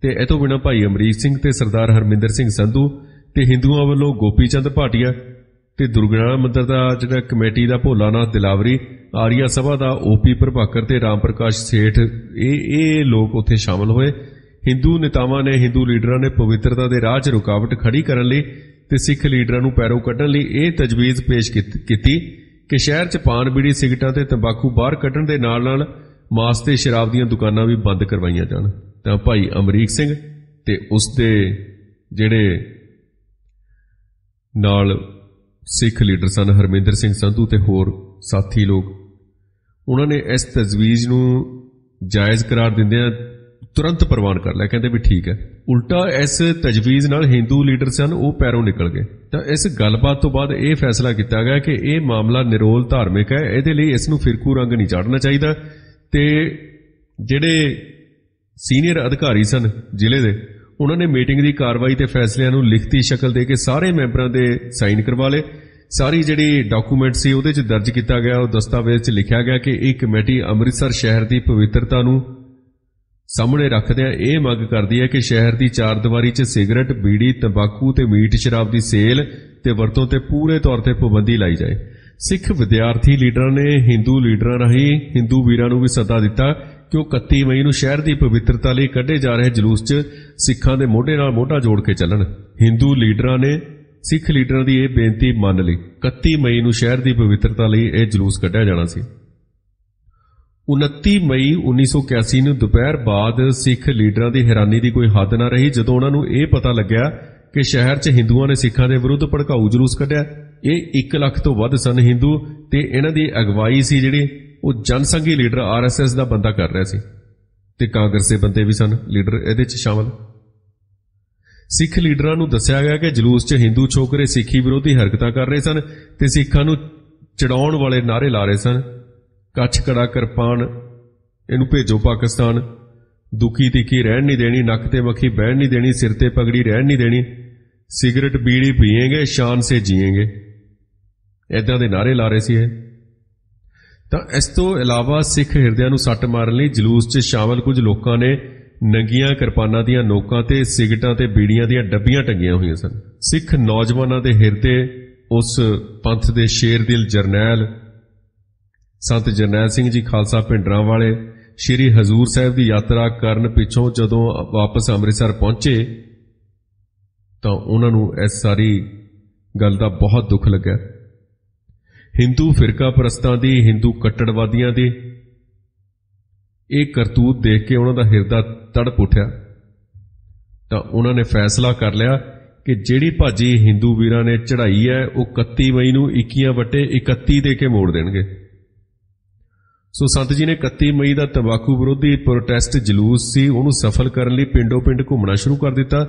ਤੇ ਇਹ ਤੋਂ ਬਿਨਾਂ ਭਾਈ ਅਮਰੀਕ ਸਿੰਘ ਤੇ ਸਰਦਾਰ ਹਰਮਿੰਦਰ ਸਿੰਘ ਸੰਧੂ ਤੇ ਹਿੰਦੂਆਂ ਵੱਲੋਂ ਗੋਪੀ ਚੰਦ ਭਾਟੀਆ ਤੇ ਦੁਰਗਿਆਣਾ ਮੰਦਰ ਦਾ ਜਿਹੜਾ ਕਮੇਟੀ ਦਾ ਭੋਲਾਨਾਥ ਦਿਲਾਵਰੀ, ਆਰੀਆ ਸਭਾ ਦਾ ਓਪੀ ਪ੍ਰਭਾਕਰ ਤੇ ਰਾਮ ਪ੍ਰਕਾਸ਼ ਸੇਠ, ਇਹ ਲੋਕ ਉੱਥੇ ਸ਼ਾਮਲ ਹੋਏ। ਹਿੰਦੂ ਨੇਤਾਵਾਂ ਨੇ, ਹਿੰਦੂ ਲੀਡਰਾਂ ਨੇ ਪਵਿੱਤਰਤਾ ਦੇ ਰਾਹ 'ਚ ਰੁਕਾਵਟ ਖੜੀ ਕਰਨ ਲਈ ਤੇ ਸਿੱਖ ਲੀਡਰਾਂ ਨੂੰ ਪੈਰੋਂ ਕੱਢਣ ਲਈ ਇਹ ਤਜਵੀਜ਼ ਪੇਸ਼ ਕੀਤੀ ਕਿ ਸ਼ਹਿਰ 'ਚ ਪਾਨ, ਬੀੜੀ, ਸਿਗਰਟਾਂ ਤੇ ਤੰਬਾਕੂ ਬਾਹਰ ਕੱਢਣ ਦੇ ਨਾਲ-ਨਾਲ ਮਾਸ ਤੇ ਸ਼ਰਾਬ ਦੀਆਂ ਦੁਕਾਨਾਂ ਵੀ ਬੰਦ ਕਰਵਾਈਆਂ ਜਾਣ। ਤਾਂ ਭਾਈ ਅਮਰੀਕ ਸਿੰਘ ਤੇ ਉਸ ਦੇ ਜਿਹੜੇ ਨਾਲ ਸਿੱਖ ਲੀਡਰ ਸਨ, ਹਰਮਿੰਦਰ ਸਿੰਘ ਸੰਧੂ ਤੇ ਹੋਰ ਸਾਥੀ ਲੋਕ, ਉਹਨਾਂ ਨੇ ਇਸ ਤਜਵੀਜ਼ ਨੂੰ ਜਾਇਜ਼ ਕਰਾਰ ਦਿੰਦਿਆਂ ਤੁਰੰਤ ਪ੍ਰਵਾਨ ਕਰ ਲਿਆ, ਕਹਿੰਦੇ ਵੀ ਠੀਕ ਹੈ। ਉਲਟਾ ਇਸ ਤਜਵੀਜ਼ ਨਾਲ ਹਿੰਦੂ ਲੀਡਰ ਸਨ ਉਹ ਪੈਰੋਂ ਨਿਕਲ ਗਏ। ਤਾਂ ਇਸ ਗੱਲਬਾਤ ਤੋਂ ਬਾਅਦ ਇਹ ਫੈਸਲਾ ਕੀਤਾ ਗਿਆ ਕਿ ਇਹ ਮਾਮਲਾ ਨਿਰੋਲ ਧਾਰਮਿਕ ਹੈ, ਇਹਦੇ ਲਈ ਇਸ ਨੂੰ ਫਿਰਕੂ ਰੰਗ ਨਹੀਂ ਚਾੜਨਾ ਚਾਹੀਦਾ ਤੇ ਜਿਹੜੇ ਸੀਨੀਅਰ ਅਧਿਕਾਰੀ ਸਨ ਜ਼ਿਲ੍ਹੇ ਦੇ, ਉਹਨਾਂ ਨੇ ਮੀਟਿੰਗ ਦੀ ਕਾਰਵਾਈ ਤੇ ਫੈਸਲਿਆਂ ਨੂੰ ਲਿਖਤੀ ਸ਼ਕਲ ਦੇ ਕੇ ਸਾਰੇ ਮੈਂਬਰਾਂ ਦੇ ਸਾਈਨ ਕਰਵਾ ਲਏ। ਸਾਰੀ ਜਿਹੜੀ ਡਾਕੂਮੈਂਟ ਸੀ ਉਹਦੇ 'ਚ ਦਰਜ ਕੀਤਾ ਗਿਆ, ਉਹ ਦਸਤਾਵੇਜ਼ 'ਚ ਲਿਖਿਆ ਗਿਆ ਕਿ ਇਹ ਕਮੇਟੀ ਅੰਮ੍ਰਿਤਸਰ ਸ਼ਹਿਰ ਦੀ ਪਵਿੱਤਰਤਾ ਨੂੰ ਸਾਹਮਣੇ ਰੱਖਦਿਆਂ ਇਹ ਮੰਗ ਕਰਦੀ ਹੈ ਕਿ ਸ਼ਹਿਰ ਦੀ ਚਾਰ ਦੀਵਾਰੀ 'ਚ ਸਿਗਰਟ, ਬੀੜੀ, ਤੰਬਾਕੂ ਤੇ ਮੀਟ ਸ਼ਰਾਬ ਦੀ ਸੇਲ ਤੇ ਵਰਤੋਂ ਤੇ ਪੂਰੇ ਤੌਰ ਤੇ ਪਾਬੰਦੀ ਲਾਈ ਜਾਏ। ਸਿੱਖ ਵਿਦਿਆਰਥੀ ਲੀਡਰਾਂ ਨੇ ਹਿੰਦੂ ਲੀਡਰਾਂ ਰਾਹੀਂ ਹਿੰਦੂ ਵੀਰਾਂ ਨੂੰ ਵੀ ਸੱਦਾ ਦਿੱਤਾ ਕਿ ਉਹ 31 ਮਈ ਨੂੰ ਸ਼ਹਿਰ ਦੀ ਪਵਿੱਤਰਤਾ ਲਈ ਕੱਢੇ ਜਾ ਰਹੇ ਜਲੂਸ 'ਚ ਸਿੱਖਾਂ ਦੇ ਮੋਢੇ ਨਾਲ ਮੋਢਾ ਜੋੜ ਕੇ ਚੱਲਣ। ਹਿੰਦੂ ਲੀਡਰਾਂ ਨੇ ਸਿੱਖ ਲੀਡਰਾਂ ਦੀ ਇਹ ਬੇਨਤੀ ਮੰਨ ਲਈ। 31 ਮਈ ਨੂੰ ਸ਼ਹਿਰ ਦੀ ਪਵਿੱਤਰਤਾ ਲਈ ਇਹ ਜਲੂਸ ਕੱਢਿਆ ਜਾਣਾ ਸੀ। 29 ਮਈ 1981 ਨੂੰ ਦੁਪਹਿਰ ਬਾਅਦ ਸਿੱਖ ਲੀਡਰਾਂ ਦੀ ਹੈਰਾਨੀ ਦੀ ਕੋਈ ਹੱਦ ਨਾ ਰਹੀ ਜਦੋਂ ਉਹਨਾਂ ਨੂੰ ਇਹ ਪਤਾ ਲੱਗਿਆ ਕਿ ਸ਼ਹਿਰ 'ਚ ਹਿੰਦੂਆਂ ਨੇ ਸਿੱਖਾਂ ਦੇ ਵਿਰੁੱਧ ਭੜਕਾਊ ਜਲੂਸ ਕੱਢਿਆ। ਇਹ 1 ਲੱਖ ਤੋਂ ਵੱਧ ਸਨ ਹਿੰਦੂ ਤੇ ਇਹਨਾਂ ਦੀ ਅਗਵਾਈ ਸੀ ਜਿਹੜੀ ਉਹ ਜਨਸੰਘੀ ਲੀਡਰ ਆਰਐਸਐਸ ਦਾ ਬੰਦਾ ਕਰ ਰਿਹਾ ਸੀ ਤੇ ਕਾਂਗਰਸ ਦੇ ਬੰਦੇ ਵੀ ਸਨ ਲੀਡਰ ਇਹਦੇ 'ਚ ਸ਼ਾਮਲ। ਸਿੱਖ ਲੀਡਰਾਂ ਨੂੰ ਦੱਸਿਆ ਗਿਆ ਕਿ ਜਲੂਸ 'ਚ ਹਿੰਦੂ ਛੋਕਰੇ ਸਿੱਖੀ ਵਿਰੋਧੀ ਹਰਕਤਾਂ ਕਰ ਰਹੇ ਸਨ ਤੇ ਸਿੱਖਾਂ ਨੂੰ ਚੜਾਉਣ ਵਾਲੇ ਨਾਅਰੇ ਲਾ ਰਹੇ ਸਨ। ਕੱਛ ਕੜਾ ਕਿਰਪਾਨ, ਇਹਨੂੰ ਭੇਜੋ ਪਾਕਿਸਤਾਨ, ਦੁਖੀ ਤਿੱਖੀ ਰਹਿਣ ਨਹੀਂ ਦੇਣੀ, ਨੱਕ ਤੇ ਮੱਖੀ ਬਹਿਣ ਨਹੀਂ ਦੇਣੀ, ਸਿਰ ਤੇ ਪਗੜੀ ਰਹਿਣ ਨਹੀਂ ਦੇਣੀ, ਸਿਗਰਟ ਬੀੜੀ ਪੀਏਂਗੇ, ਸ਼ਾਨ ਸੇ ਜੀਏਂਗੇ, ਏਦਾਂ ਦੇ ਨਾਅਰੇ ਲਾ ਰਹੇ ਸੀ ਇਹ। ਤਾਂ ਇਸ ਤੋਂ ਇਲਾਵਾ ਸਿੱਖ ਹਿਰਦਿਆਂ ਨੂੰ ਸੱਟ ਮਾਰਨ ਲਈ ਜਲੂਸ 'ਚ ਸ਼ਾਮਲ ਕੁਝ ਲੋਕਾਂ ਨੇ ਨੰਗੀਆਂ ਕਿਰਪਾਨਾਂ ਦੀਆਂ ਨੋਕਾਂ ਤੇ ਸਿਗਰਟਾਂ ਤੇ ਬੀੜੀਆਂ ਦੀਆਂ ਡੱਬੀਆਂ ਟੰਗੀਆਂ ਹੋਈਆਂ ਸਨ। ਸਿੱਖ ਨੌਜਵਾਨਾਂ ਦੇ ਹਿਰਦੇ ਉਸ ਪੰਥ ਦੇ ਸ਼ੇਰ ਦਿਲ ਜਰਨੈਲ ਸੰਤ ਜਰਨੈਲ ਸਿੰਘ ਜੀ ਖਾਲਸਾ ਭਿੰਡਰਾਂ ਵਾਲੇ ਸ਼੍ਰੀ ਹਜ਼ੂਰ ਸਾਹਿਬ ਦੀ ਯਾਤਰਾ ਕਰਨ ਪਿੱਛੋਂ ਜਦੋਂ ਵਾਪਸ ਅੰਮ੍ਰਿਤਸਰ ਪਹੁੰਚੇ ਤਾਂ ਉਹਨਾਂ ਨੂੰ ਇਸ ਸਾਰੀ ਗੱਲ ਦਾ ਬਹੁਤ ਦੁੱਖ ਲੱਗਾ। ਹਿੰਦੂ ਫਿਰਕਾ ਪ੍ਰਸਤਾਂ ਦੀ, ਹਿੰਦੂ ਕੱਟੜਵਾਦੀਆਂ ਦੀ ਇਹ ਕਰਤੂਤ ਦੇਖ ਕੇ ਉਹਨਾਂ ਦਾ ਹਿਰਦਾ ਤੜਪ ਉੱਠਿਆ। ਤਾਂ ਉਹਨਾਂ ਨੇ ਫੈਸਲਾ ਕਰ ਲਿਆ ਕਿ ਜਿਹੜੀ ਭਾਜੀ ਹਿੰਦੂ ਵੀਰਾਂ ਨੇ ਚੜ੍ਹਾਈ ਹੈ ਉਹ 31 ਮਈ ਨੂੰ 21/31 ਦੇ ਕੇ ਮੋੜ ਦੇਣਗੇ। ਸੋ ਸੰਤ ਜੀ ਨੇ 31 ਮਈ ਦਾ ਤੰਬਾਕੂ ਵਿਰੋਧੀ ਪ੍ਰੋਟੈਸਟ ਜਲੂਸ ਸੀ ਉਹਨੂੰ ਸਫਲ ਕਰਨ ਲਈ ਪਿੰਡੋਂ ਪਿੰਡ ਘੁੰਮਣਾ ਸ਼ੁਰੂ ਕਰ ਦਿੱਤਾ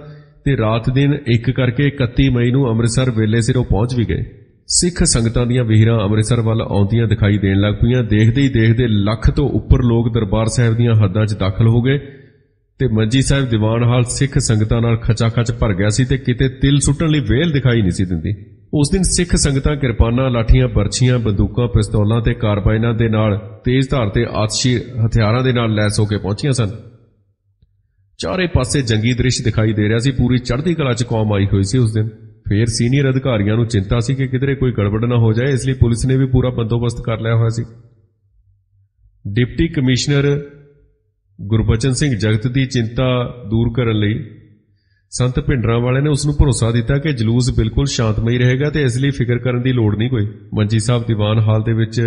ਤੇ ਰਾਤ ਦਿਨ ਇੱਕ ਕਰਕੇ 31 ਮਈ ਨੂੰ ਅੰਮ੍ਰਿਤਸਰ ਵੇਲੇ ਸਿਰੋਂ ਪਹੁੰਚ ਵੀ ਗਏ। ਸਿੱਖ ਸੰਗਤਾਂ ਦੀਆਂ ਵਹੀਰਾਂ ਅੰਮ੍ਰਿਤਸਰ ਵੱਲ ਆਉਂਦੀਆਂ ਦਿਖਾਈ ਦੇਣ ਲੱਗ ਪਈਆਂ। ਦੇਖਦੇ ਹੀ ਦੇਖਦੇ ਲੱਖ ਤੋਂ ਉੱਪਰ ਲੋਕ ਦਰਬਾਰ ਸਾਹਿਬ ਦੀਆਂ ਹੱਦਾਂ 'ਚ ਦਾਖਲ ਹੋ ਗਏ ਤੇ ਮੰਜੀ ਸਾਹਿਬ ਦੀਵਾਨ ਹਾਲ ਸਿੱਖ ਸੰਗਤਾਂ ਨਾਲ ਖਚਾਖਚ ਭਰ ਗਿਆ ਸੀ ਤੇ ਕਿਤੇ ਤਿਲ ਸੁੱਟਣ ਲਈ ਵੇਲ ਦਿਖਾਈ ਨਹੀਂ ਸੀ ਦਿੰਦੀ। ਉਸ ਦਿਨ ਸਿੱਖ ਸੰਗਤਾਂ ਕਿਰਪਾਨਾਂ, ਲਾਠੀਆਂ, ਬਰਛੀਆਂ, ਬੰਦੂਕਾਂ, ਪਿਸਤੌਲਾਂ ਤੇ ਕਾਰਬਾਈਨਾਂ ਦੇ ਨਾਲ ਤੇਜ਼ ਧਾਰ ਤੇ ਆਤਸ਼ੀ ਹਥਿਆਰਾਂ ਦੇ ਨਾਲ ਲੈਸ ਹੋ ਕੇ ਪਹੁੰਚੀਆਂ ਸਨ। ਚਾਰੇ ਪਾਸੇ ਜੰਗੀ ਦ੍ਰਿਸ਼ ਦਿਖਾਈ ਦੇ ਰਿਹਾ ਸੀ। ਪੂਰੀ ਚੜ੍ਹਦੀ ਕਲਾ 'ਚ ਕੌਮ ਆਈ ਹੋਈ ਸੀ ਉਸ ਦਿਨ। ਫੇਰ ਸੀਨੀਅਰ ਅਧਿਕਾਰੀਆਂ ਨੂੰ ਚਿੰਤਾ ਸੀ ਕਿ ਕਿਧਰੇ ਕੋਈ ਗੜਬੜ ਨਾ ਹੋ ਜਾਏ, ਇਸ ਲਈ ਪੁਲਿਸ ਨੇ ਵੀ ਪੂਰਾ ਬੰਦੋਬਸਤ ਕਰ ਲਿਆ ਹੋਇਆ ਸੀ। ਡਿਪਟੀ ਕਮਿਸ਼ਨਰ ਗੁਰਬਚਨ ਸਿੰਘ ਜਗਤ ਦੀ ਚਿੰਤਾ ਦੂਰ ਕਰਨ ਲਈ ਸੰਤ ਭਿੰਡਰਾਂ ਵਾਲੇ ਨੇ ਉਸ ਨੂੰ ਭਰੋਸਾ ਦਿੱਤਾ ਕਿ ਜਲੂਸ ਬਿਲਕੁਲ ਸ਼ਾਂਤਮਈ ਰਹੇਗਾ ਤੇ ਇਸ ਲਈ ਫਿਕਰ ਕਰਨ ਦੀ ਲੋੜ ਨਹੀਂ ਕੋਈ। ਮੰਜੀ ਸਾਹਿਬ ਦੀਵਾਨ ਹਾਲ ਦੇ ਵਿੱਚ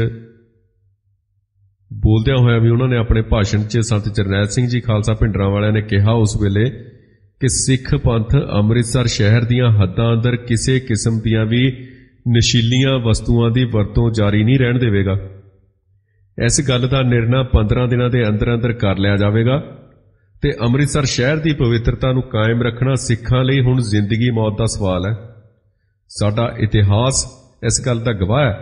ਬੋਲਦਿਆਂ ਹੋਇਆ ਵੀ ਉਹਨਾਂ ਨੇ ਆਪਣੇ ਭਾਸ਼ਣ 'ਚ ਸੰਤ ਜਰਨੈਲ ਸਿੰਘ ਜੀ ਖਾਲਸਾ ਭਿੰਡਰਾਂ ਵਾਲਿਆਂ ਨੇ ਕਿਹਾ ਉਸ ਵੇਲੇ ਕਿ ਸਿੱਖ ਪੰਥ ਅੰਮ੍ਰਿਤਸਰ ਸ਼ਹਿਰ ਦੀਆਂ ਹੱਦਾਂ ਅੰਦਰ ਕਿਸੇ ਕਿਸਮ ਦੀਆਂ ਵੀ ਨਸ਼ੀਲੀਆਂ ਵਸਤੂਆਂ ਦੀ ਵਰਤੋਂ ਜਾਰੀ ਨਹੀਂ ਰਹਿਣ ਦੇਵੇਗਾ। ਇਸ ਗੱਲ ਦਾ ਨਿਰਣਾ 15 ਦਿਨਾਂ ਦੇ ਅੰਦਰ ਅੰਦਰ ਕਰ ਲਿਆ ਜਾਵੇਗਾ ਤੇ ਅੰਮ੍ਰਿਤਸਰ ਸ਼ਹਿਰ ਦੀ ਪਵਿੱਤਰਤਾ ਨੂੰ ਕਾਇਮ ਰੱਖਣਾ ਸਿੱਖਾਂ ਲਈ ਹੁਣ ਜ਼ਿੰਦਗੀ ਮੌਤ ਦਾ ਸਵਾਲ ਹੈ। ਸਾਡਾ ਇਤਿਹਾਸ ਇਸ ਗੱਲ ਦਾ ਗਵਾਹ ਹੈ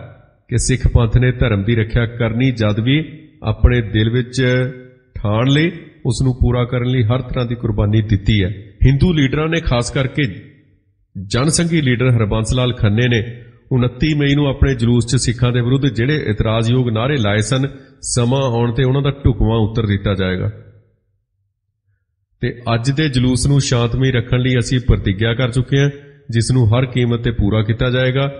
ਕਿ ਸਿੱਖ ਪੰਥ ਨੇ ਧਰਮ ਦੀ ਰੱਖਿਆ ਕਰਨੀ ਜਦ ਵੀ ਆਪਣੇ ਦਿਲ ਵਿੱਚ ਠਾਣ ਲਈ ਉਸ ਨੂੰ ਪੂਰਾ ਕਰਨ ਲਈ ਹਰ ਤਰ੍ਹਾਂ ਦੀ ਕੁਰਬਾਨੀ ਦਿੱਤੀ ਹੈ। ਹਿੰਦੂ ਲੀਡਰਾਂ ਨੇ ਖਾਸ ਕਰਕੇ ਜਨਸੰਘੀ ਲੀਡਰ ਹਰਬੰਸ ਲਾਲ ਖੰਨੇ ਨੇ 29 ਮਈ ਨੂੰ ਆਪਣੇ ਜਲੂਸ 'ਚ ਸਿੱਖਾਂ ਦੇ ਵਿਰੁੱਧ ਜਿਹੜੇ ਇਤਰਾਜ਼ਯੋਗ ਨਾਅਰੇ ਲਾਏ ਸਨ, ਸਮਾਂ ਆਉਣ ਤੇ ਉਹਨਾਂ ਦਾ ਢੁਕਵਾਂ ਉੱਤਰ ਦਿੱਤਾ ਜਾਏਗਾ ਤੇ ਅੱਜ ਦੇ ਜਲੂਸ ਨੂੰ ਸ਼ਾਂਤਮਈ ਰੱਖਣ ਲਈ ਅਸੀਂ ਪ੍ਰਤੀਗਿਆ ਕਰ ਚੁੱਕੇ ਹਾਂ, ਜਿਸ ਨੂੰ ਹਰ ਕੀਮਤ ਤੇ ਪੂਰਾ ਕੀਤਾ ਜਾਏਗਾ।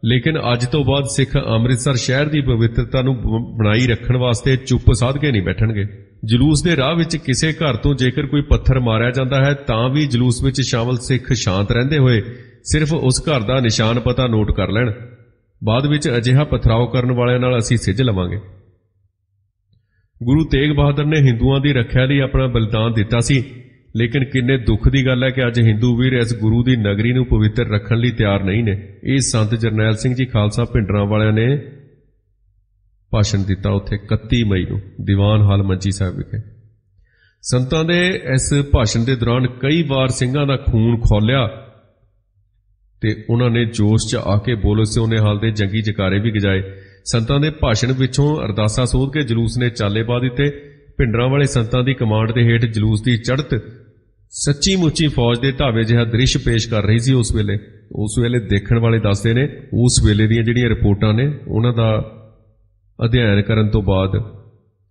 ਲੇਕਿਨ ਅੱਜ ਤੋਂ ਬਾਅਦ ਸਿੱਖ ਅੰਮ੍ਰਿਤਸਰ ਸ਼ਹਿਰ ਦੀ ਪਵਿੱਤਰਤਾ ਨੂੰ ਬਣਾਈ ਰੱਖਣ ਵਾਸਤੇ ਚੁੱਪ ਸਾਧ ਕੇ ਨਹੀਂ ਬੈਠਣਗੇ। ਜਲੂਸ ਦੇ ਰਾਹ ਵਿੱਚ ਕਿਸੇ ਘਰ ਤੋਂ ਜੇਕਰ ਕੋਈ ਪੱਥਰ ਮਾਰਿਆ ਜਾਂਦਾ ਹੈ ਤਾਂ ਵੀ ਜਲੂਸ ਵਿੱਚ ਸ਼ਾਮਲ ਸਿੱਖ ਸ਼ਾਂਤ ਰਹਿੰਦੇ ਹੋਏ ਸਿਰਫ ਉਸ ਘਰ ਦਾ ਨਿਸ਼ਾਨ ਪਤਾ ਨੋਟ ਕਰ ਲੈਣ। ਬਾਅਦ ਵਿੱਚ ਅਜਿਹਾ ਪਥਰਾਓ ਕਰਨ ਵਾਲਿਆਂ ਨਾਲ ਅਸੀਂ ਸਿੱਝ ਲਵਾਂਗੇ। ਗੁਰੂ ਤੇਗ ਬਹਾਦਰ ਨੇ ਹਿੰਦੂਆਂ ਦੀ ਰੱਖਿਆ ਲਈ ਆਪਣਾ ਬਲੀਦਾਨ ਦਿੱਤਾ ਸੀ, ਲੇਕਿਨ ਕਿੰਨੇ ਦੁੱਖ ਦੀ ਗੱਲ ਹੈ ਕਿ ਅੱਜ ਹਿੰਦੂ ਵੀਰ ਇਸ ਗੁਰੂ ਦੀ ਨਗਰੀ ਨੂੰ ਪਵਿੱਤਰ ਰੱਖਣ ਲਈ ਤਿਆਰ ਨਹੀਂ ਨੇ। ਇਹ ਸੰਤ ਜਰਨੈਲ ਸਿੰਘ ਜੀ ਖਾਲਸਾ ਭਿੰਡਰਾਂ ਵਾਲਿਆਂ ਨੇ ਭਾਸ਼ਣ ਦਿੱਤਾ ਉੱਥੇ 31 ਮਈ ਨੂੰ ਦੀਵਾਨ ਹਾਲ ਮੰਜੀ ਸਾਹਿਬ ਵਿਖੇ। ਸੰਤਾਂ ਦੇ ਇਸ ਭਾਸ਼ਣ ਦੇ ਦੌਰਾਨ ਕਈ ਵਾਰ ਸਿੰਘਾਂ ਦਾ ਖੂਨ ਖੌਲਿਆ ਤੇ ਉਹਨਾਂ ਨੇ ਜੋਸ਼ 'ਚ ਆ ਕੇ ਬੋਲੇ ਸੋਨੇ ਹਾਲ ਦੇ ਜੰਗੀ ਜਕਾਰੇ ਵੀ ਗਜਾਏ। ਸੰਤਾਂ ਦੇ ਭਾਸ਼ਣ ਵਿੱਚੋਂ ਅਰਦਾਸਾਂ ਸੋਧ ਕੇ ਜਲੂਸ ਨੇ ਚਾਲੇ ਪਾ ਦਿੱਤੇ। ਭਿੰਡਰਾਂ ਵਾਲੇ ਸੰਤਾਂ ਦੀ ਕਮਾਂਡ ਦੇ ਹੇਠ ਜਲੂਸ ਦੀ ਚੜ੍ਹਤ ਸੱਚੀ ਮੁੱਚੀ ਫੌਜ ਦੇ ਢਾਵੇ ਜਿਹਾ ਦ੍ਰਿਸ਼ ਪੇਸ਼ ਕਰ ਰਹੀ ਸੀ। ਉਸ ਵੇਲੇ ਦੇਖਣ ਵਾਲੇ ਦੱਸਦੇ ਨੇ ਉਸ ਵੇਲੇ ਦੀਆਂ ਜਿਹੜੀਆਂ ਰਿਪੋਰਟਾਂ ਨੇ ਉਹਨਾਂ ਦਾ ਅਧਿਐਨ ਕਰਨ ਤੋਂ ਬਾਅਦ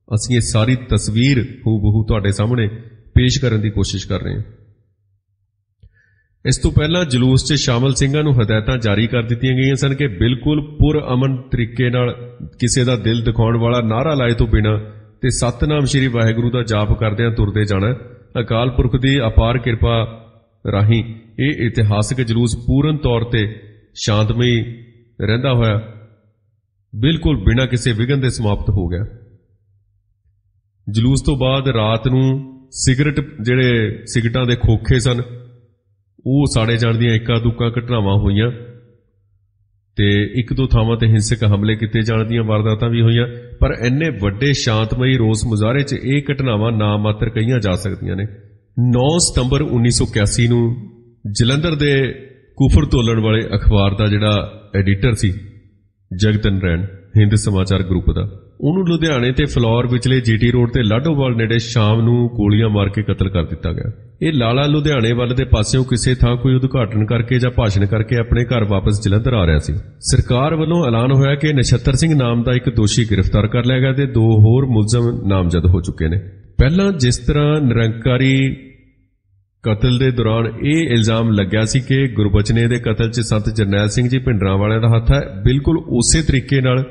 ਅਸੀਂ ਇਹ ਸਾਰੀ ਤਸਵੀਰ ਹੂਬਹੂ ਤੁਹਾਡੇ ਸਾਹਮਣੇ ਪੇਸ਼ ਕਰਨ ਦੀ ਕੋਸ਼ਿਸ਼ ਕਰ ਰਹੇ ਹਾਂ। ਇਸ ਤੋਂ ਪਹਿਲਾਂ ਜਲੂਸ 'ਚ ਸ਼ਾਮਲ ਸਿੰਘਾਂ ਨੂੰ ਹਦਾਇਤਾਂ ਜਾਰੀ ਕਰ ਦਿੱਤੀਆਂ ਗਈਆਂ ਸਨ ਕਿ ਬਿਲਕੁਲ ਪੁਰ-ਅਮਨ ਤਰੀਕੇ ਨਾਲ ਕਿਸੇ ਦਾ ਦਿਲ ਦਿਖਾਉਣ ਵਾਲਾ ਨਾਅਰਾ ਲਾਏ ਤੋਂ ਬਿਨਾਂ ਤੇ ਸਤਨਾਮ ਸ਼੍ਰੀ ਵਾਹਿਗੁਰੂ ਦਾ ਜਾਪ ਕਰਦਿਆਂ ਤੁਰਦੇ ਜਾਣਾ। ਅਕਾਲ ਪੁਰਖ ਦੀ ਅਪਾਰ ਕਿਰਪਾ ਰਾਹੀਂ ਇਹ ਇਤਿਹਾਸਕ ਜਲੂਸ ਪੂਰਨ ਤੌਰ ਤੇ ਸ਼ਾਂਤਮਈ ਰਹਿੰਦਾ ਹੋਇਆ ਬਿਲਕੁਲ ਬਿਨਾਂ ਕਿਸੇ ਵਿਘਨ ਦੇ ਸਮਾਪਤ ਹੋ ਗਿਆ। ਜਲੂਸ ਤੋਂ ਬਾਅਦ ਰਾਤ ਨੂੰ ਸਿਗਰਟਾਂ ਦੇ ਖੋਖੇ ਸਨ ਉਹ ਸਾੜੇ ਜਾਣ ਦੀਆਂ ਇੱਕਾ ਦੁੱਕਾ ਘਟਨਾਵਾਂ ਹੋਈਆਂ ਤੇ ਇੱਕ ਦੋ ਥਾਵਾਂ ਤੇ ਹਿੰਸਕ ਹਮਲੇ ਕੀਤੇ ਜਾਣ ਦੀਆਂ ਵਾਰਦਾਤਾਂ ਵੀ ਹੋਈਆਂ, ਪਰ ਇੰਨੇ ਵੱਡੇ ਸ਼ਾਂਤਮਈ ਰੋਸ ਮੁਜ਼ਾਹਰੇ 'ਚ ਇਹ ਘਟਨਾਵਾਂ ਨਾ ਮਾਤਰ ਕਹੀਆਂ ਜਾ ਸਕਦੀਆਂ ਨੇ। 9 ਸਤੰਬਰ 1981 ਨੂੰ ਜਲੰਧਰ ਦੇ ਕੁਫਰ ਤੋਲਣ ਵਾਲੇ ਅਖਬਾਰ ਦਾ ਜਿਹੜਾ ਐਡੀਟਰ ਸੀ ਜਗਤ ਨਰੈਣ ਹਿੰਦ ਸਮਾਚਾਰ ਗਰੁੱਪ ਦਾ, ਉਹਨੂੰ ਲੁਧਿਆਣੇ ਤੇ ਫਲੌਰ ਵਿਚਲੇ ਜੀਟੀ ਰੋਡ ਤੇ ਲਾਡੋਵਾਲ ਨੇੜੇ ਸ਼ਾਮ ਨੂੰ ਗੋਲੀਆਂ ਮਾਰ ਕੇ ਕਤਲ ਕਰ ਦਿੱਤਾ ਗਿਆ। ਇਹ ਲਾਲਾ ਲੁਧਿਆਣੇ ਵੱਲ ਦੇ ਪਾਸਿਓਂ ਕਿਸੇ ਥਾਂ ਕੋਈ ਉਦਘਾਟਨ ਕਰਕੇ ਜਾਂ ਭਾਸ਼ਣ ਕਰਕੇ ਆਪਣੇ ਘਰ ਵਾਪਸ ਜਲੰਧਰ ਆ ਰਿਹਾ ਸੀ। ਸਰਕਾਰ ਵੱਲੋਂ ਐਲਾਨ ਹੋਇਆ ਕਿ ਨਛੱਤਰ ਸਿੰਘ ਨਾਮ ਦਾ ਇੱਕ ਦੋਸ਼ੀ ਗ੍ਰਿਫਤਾਰ ਕਰ ਲਿਆ ਗਿਆ ਤੇ 2 ਹੋਰ ਮੁਲਜ਼ਮ ਨਾਮਜ਼ਦ ਹੋ ਚੁੱਕੇ ਨੇ। ਪਹਿਲਾਂ ਜਿਸ ਤਰ੍ਹਾਂ ਨਿਰੰਕਾਰੀ ਕਤਲ ਦੇ ਦੌਰਾਨ ਇਹ ਇਲਜ਼ਾਮ ਲੱਗਿਆ ਸੀ ਕਿ ਗੁਰਬਚਨੇ ਦੇ ਕਤਲ 'ਚ ਸੰਤ ਜਰਨੈਲ ਸਿੰਘ ਜੀ ਭਿੰਡਰਾਂ ਵਾਲਿਆਂ ਦਾ ਹੱਥ ਹੈ, ਬਿਲਕੁਲ ਉਸੇ ਤਰੀਕੇ ਨਾਲ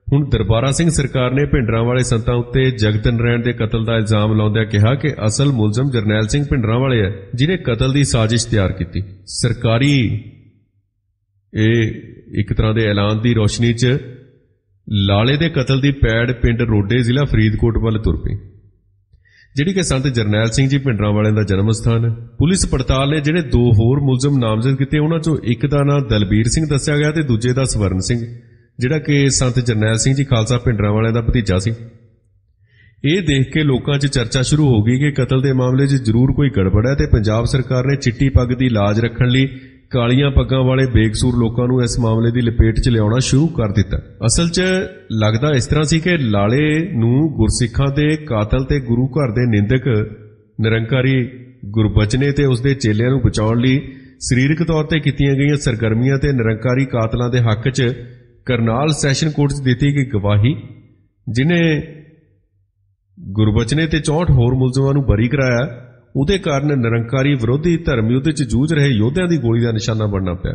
ਹੁਣ ਦਰਬਾਰਾ ਸਿੰਘ ਸਰਕਾਰ ਨੇ ਭਿੰਡਰਾਂ ਵਾਲੇ ਸੰਤਾਂ ਉੱਤੇ ਜਗਤ ਨਰੈਣ ਦੇ ਕਤਲ ਦਾ ਇਲਜ਼ਾਮ ਲਾਉਂਦਿਆਂ ਕਿਹਾ ਕਿ ਅਸਲ ਮੁਲਜ਼ਮ ਜਰਨੈਲ ਸਿੰਘ ਭਿੰਡਰਾਂ ਵਾਲੇ ਹੈ ਜਿਹਨੇ ਕਤਲ ਦੀ ਸਾਜ਼ਿਸ਼ ਤਿਆਰ ਕੀਤੀ। ਸਰਕਾਰੀ ਇਹ ਇੱਕ ਤਰ੍ਹਾਂ ਦੇ ਐਲਾਨ ਦੀ ਰੋਸ਼ਨੀ 'ਚ ਲਾਲੇ ਦੇ ਕਤਲ ਦੀ ਪੈੜ ਪਿੰਡ ਰੋਡੇ ਜ਼ਿਲ੍ਹਾ ਫਰੀਦਕੋਟ ਵੱਲ ਤੁਰ ਪਈ, ਜਿਹੜੀ ਕਿ ਸੰਤ ਜਰਨੈਲ ਸਿੰਘ ਜੀ ਭਿੰਡਰਾਂ ਵਾਲਿਆਂ ਦਾ ਜਨਮ ਸਥਾਨ ਹੈ। ਪੁਲਿਸ ਪੜਤਾਲ ਨੇ ਜਿਹੜੇ 2 ਹੋਰ ਮੁਲਜ਼ਮ ਨਾਮਜ਼ਦ ਕੀਤੇ ਉਹਨਾਂ 'ਚੋਂ ਇੱਕ ਦਾ ਨਾਂ ਦਲਬੀਰ ਸਿੰਘ ਦੱਸਿਆ ਗਿਆ ਤੇ ਦੂਜੇ ਦਾ ਸਵਰਨ ਸਿੰਘ, ਜਿਹੜਾ ਕਿ ਸੰਤ ਜਰਨੈਲ ਸਿੰਘ ਜੀ ਖਾਲਸਾ ਭਿੰਡਰਾਂ ਵਾਲਿਆਂ ਦਾ ਭਤੀਜਾ ਸੀ। ਇਹ ਦੇਖ ਕੇ ਲੋਕਾਂ 'ਚ ਚਰਚਾ ਸ਼ੁਰੂ ਹੋ ਗਈ ਕਿ ਕਤਲ ਦੇ ਮਾਮਲੇ 'ਚ ਜ਼ਰੂਰ ਕੋਈ ਗੜਬੜ ਹੈ ਤੇ ਪੰਜਾਬ ਸਰਕਾਰ ਨੇ ਚਿੱਟੀ ਪੱਗ ਦੀ ਲਾਜ ਰੱਖਣ ਲਈ ਕਾਲੀਆਂ ਪੱਗਾਂ ਵਾਲੇ ਬੇਕਸੂਰ ਲੋਕਾਂ ਨੂੰ ਇਸ ਮਾਮਲੇ ਦੀ ਲਪੇਟ 'ਚ ਲਿਆਉਣਾ ਸ਼ੁਰੂ ਕਰ ਦਿੱਤਾ। ਅਸਲ 'ਚ ਲੱਗਦਾ ਇਸ ਤਰ੍ਹਾਂ ਸੀ ਕਿ ਲਾਲੇ ਨੂੰ ਗੁਰਸਿੱਖਾਂ ਦੇ ਕਾਤਲ ਤੇ ਗੁਰੂ ਘਰ ਦੇ ਨਿੰਦਕ ਨਿਰੰਕਾਰੀ ਗੁਰਬਚਨੇ ਤੇ ਉਸਦੇ ਚੇਲਿਆਂ ਨੂੰ ਬਚਾਉਣ ਲਈ ਸਰੀਰਕ ਤੌਰ ਤੇ ਕੀਤੀਆਂ ਗਈਆਂ ਸਰਗਰਮੀਆਂ ਤੇ ਨਿਰੰਕਾਰੀ ਕਾਤਲਾਂ ਦੇ ਹੱਕ 'ਚ ਕਰਨਾਲ ਸੈਸ਼ਨ ਕੋਰਟ 'ਚ ਦਿੱਤੀ ਗਈ ਗਵਾਹੀ, ਜਿਨੇ ਗੁਰਬਚਨੇ ਤੇ 64 ਹੋਰ ਮੁਲਜ਼ਮਾਂ ਨੂੰ ਬਰੀ ਕਰਾਇਆ, ਉਹਦੇ ਕਾਰਨ ਨਿਰੰਕਾਰੀ ਵਿਰੋਧੀ ਧਰਮ ਯੁੱਧ 'ਚ ਜੂਝ ਰਹੇ ਯੋਧਿਆਂ ਦੀ ਗੋਲੀ ਦਾ ਨਿਸ਼ਾਨਾ ਬਣਨਾ ਪਿਆ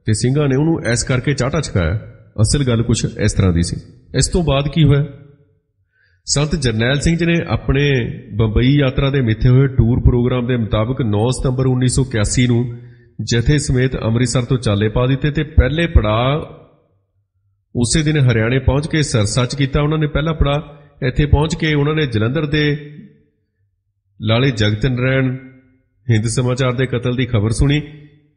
ਤੇ ਸਿੰਘਾਂ ਨੇ ਉਹਨੂੰ ਇਸ ਕਰਕੇ ਚਾਟਾ ਚਕਾਇਆ। ਅਸਲ ਗੱਲ ਕੁਛ ਇਸ ਤਰ੍ਹਾਂ ਦੀ ਸੀ। ਇਸ ਤੋਂ ਬਾਅਦ ਕੀ ਹੋਇਆ? ਸੰਤ ਜਰਨੈਲ ਸਿੰਘ ਜੀ ਨੇ ਆਪਣੇ ਬੰਬਈ ਯਾਤਰਾ ਦੇ ਮਿੱਥੇ ਹੋਏ ਟੂਰ ਪ੍ਰੋਗਰਾਮ ਦੇ ਮੁਤਾਬਕ 9 ਸਤੰਬਰ 1981 ਨੂੰ ਜਥੇ ਸਮੇਤ ਅੰਮ੍ਰਿਤਸਰ ਤੋਂ ਚਾਲੇ ਪਾ ਦਿੱਤੇ ਤੇ ਪਹਿਲੇ ਪੜਾਅ ਉਸੇ ਦਿਨ ਹਰਿਆਣੇ ਪਹੁੰਚ ਕੇ ਸਰਸਾ 'ਚ ਕੀਤਾ। ਉਹਨਾਂ ਨੇ ਪਹਿਲਾ ਪੜਾਅ ਇੱਥੇ ਪਹੁੰਚ ਕੇ ਉਹਨਾਂ ਨੇ ਜਲੰਧਰ ਦੇ ਲਾਲੇ ਜਗਤ ਨਾਰਾਇਣ ਹਿੰਦ ਸਮਾਚਾਰ ਦੇ ਕਤਲ ਦੀ ਖਬਰ ਸੁਣੀ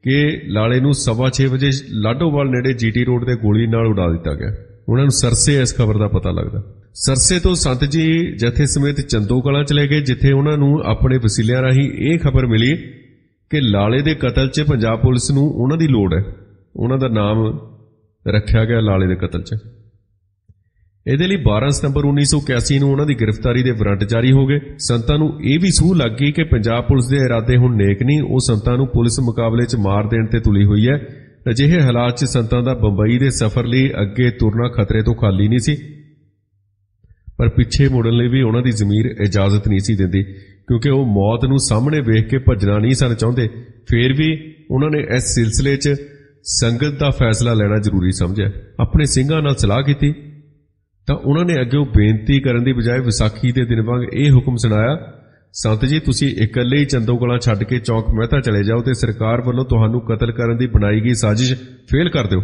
ਕਿ ਲਾਲੇ ਨੂੰ 6:15 ਵਜੇ ਲਾਡੋਵਾਲ ਨੇੜੇ ਜੀਟੀ ਰੋਡ ਤੇ ਗੋਲੀ ਨਾਲ ਉਡਾ ਦਿੱਤਾ ਗਿਆ। ਉਹਨਾਂ ਨੂੰ ਸਰਸੇ ਇਸ ਖਬਰ ਦਾ ਪਤਾ ਲੱਗਦਾ। ਸਰਸੇ ਤੋਂ ਸੰਤ ਜੀ ਜਥੇ ਸਮੇਤ ਚੰਦੋ ਕਲਾਂ ਚਲੇ ਗਏ, ਜਿੱਥੇ ਉਹਨਾਂ ਨੂੰ ਆਪਣੇ ਵਸੀਲਿਆਂ ਰਾਹੀਂ ਇਹ ਖਬਰ ਮਿਲੀ ਕਿ ਲਾਲੇ ਦੇ ਕਤਲ 'ਚ ਪੰਜਾਬ ਪੁਲਿਸ ਨੂੰ ਉਹਨਾਂ ਦੀ ਲੋੜ ਹੈ। ਉਹਨਾਂ ਦਾ ਨਾਮ ਰੱਖਿਆ ਗਿਆ ਲਾਲੇ ਦੇ ਕਤਲ 'ਚ। ਇਹਦੇ ਲਈ 12 ਸਤੰਬਰ 1981 ਨੂੰ ਉਹਨਾਂ ਦੀ ਗ੍ਰਿਫਤਾਰੀ ਦੇ ਵਾਰੰਟ ਜਾਰੀ ਹੋ ਗਏ। ਸੰਤਾਂ ਨੂੰ ਇਹ ਵੀ ਸੂਹ ਲੱਗ ਗਈ ਕਿ ਪੰਜਾਬ ਪੁਲਿਸ ਦੇ ਇਰਾਦੇ ਹੁਣ ਨੇਕ ਨਹੀਂ, ਉਹ ਸੰਤਾਂ ਨੂੰ ਪੁਲਿਸ ਮੁਕਾਬਲੇ 'ਚ ਮਾਰ ਦੇਣ ਤੇ ਤੁਲੀ ਹੋਈ ਹੈ। ਅਜਿਹੇ ਹਾਲਾਤ 'ਚ ਸੰਤਾਂ ਦਾ ਬੰਬਈ ਦੇ ਸਫ਼ਰ ਲਈ ਅੱਗੇ ਤੁਰਨਾ ਖਤਰੇ ਤੋਂ ਖਾਲੀ ਨਹੀਂ ਸੀ, ਪਰ ਪਿੱਛੇ ਮੁੜਨ ਲਈ ਵੀ ਉਹਨਾਂ ਦੀ ਜ਼ਮੀਰ ਇਜਾਜ਼ਤ ਨਹੀਂ ਸੀ ਦਿੰਦੀ, ਕਿਉਂਕਿ ਉਹ ਮੌਤ ਨੂੰ ਸਾਹਮਣੇ ਵੇਖ ਕੇ ਭੱਜਣਾ ਨਹੀਂ ਸਨ ਚਾਹੁੰਦੇ। ਫਿਰ ਵੀ ਉਹਨਾਂ ਨੇ ਇਸ ਸਿਲਸਿਲੇ 'ਚ ਸੰਗਤ ਦਾ ਫੈਸਲਾ ਲੈਣਾ ਜ਼ਰੂਰੀ ਸਮਝਿਆ। ਆਪਣੇ ਸਿੰਘਾਂ ਨਾਲ ਸਲਾਹ ਕੀਤੀ ਤਾਂ ਉਹਨਾਂ ਨੇ ਅੱਗੇ ਬੇਨਤੀ ਕਰਨ ਦੀ ਬਜਾਏ ਵਿਸਾਖੀ ਦੇ ਦਿਨ ਵਾਂਗ ਇਹ ਹੁਕਮ ਸੁਣਾਇਆ, ਸੰਤ ਜੀ ਤੁਸੀਂ ਇਕੱਲੇ ਹੀ ਚੰਦੋ ਕਲਾਂ ਛੱਡ ਕੇ ਚੌਕ ਮਹਿਤਾ ਚਲੇ ਜਾਓ ਤੇ ਸਰਕਾਰ ਵੱਲੋਂ ਤੁਹਾਨੂੰ ਕਤਲ ਕਰਨ ਦੀ ਬਣਾਈ ਗਈ ਸਾਜ਼ਿਸ਼ ਫੇਲ ਕਰ ਦਿਓ।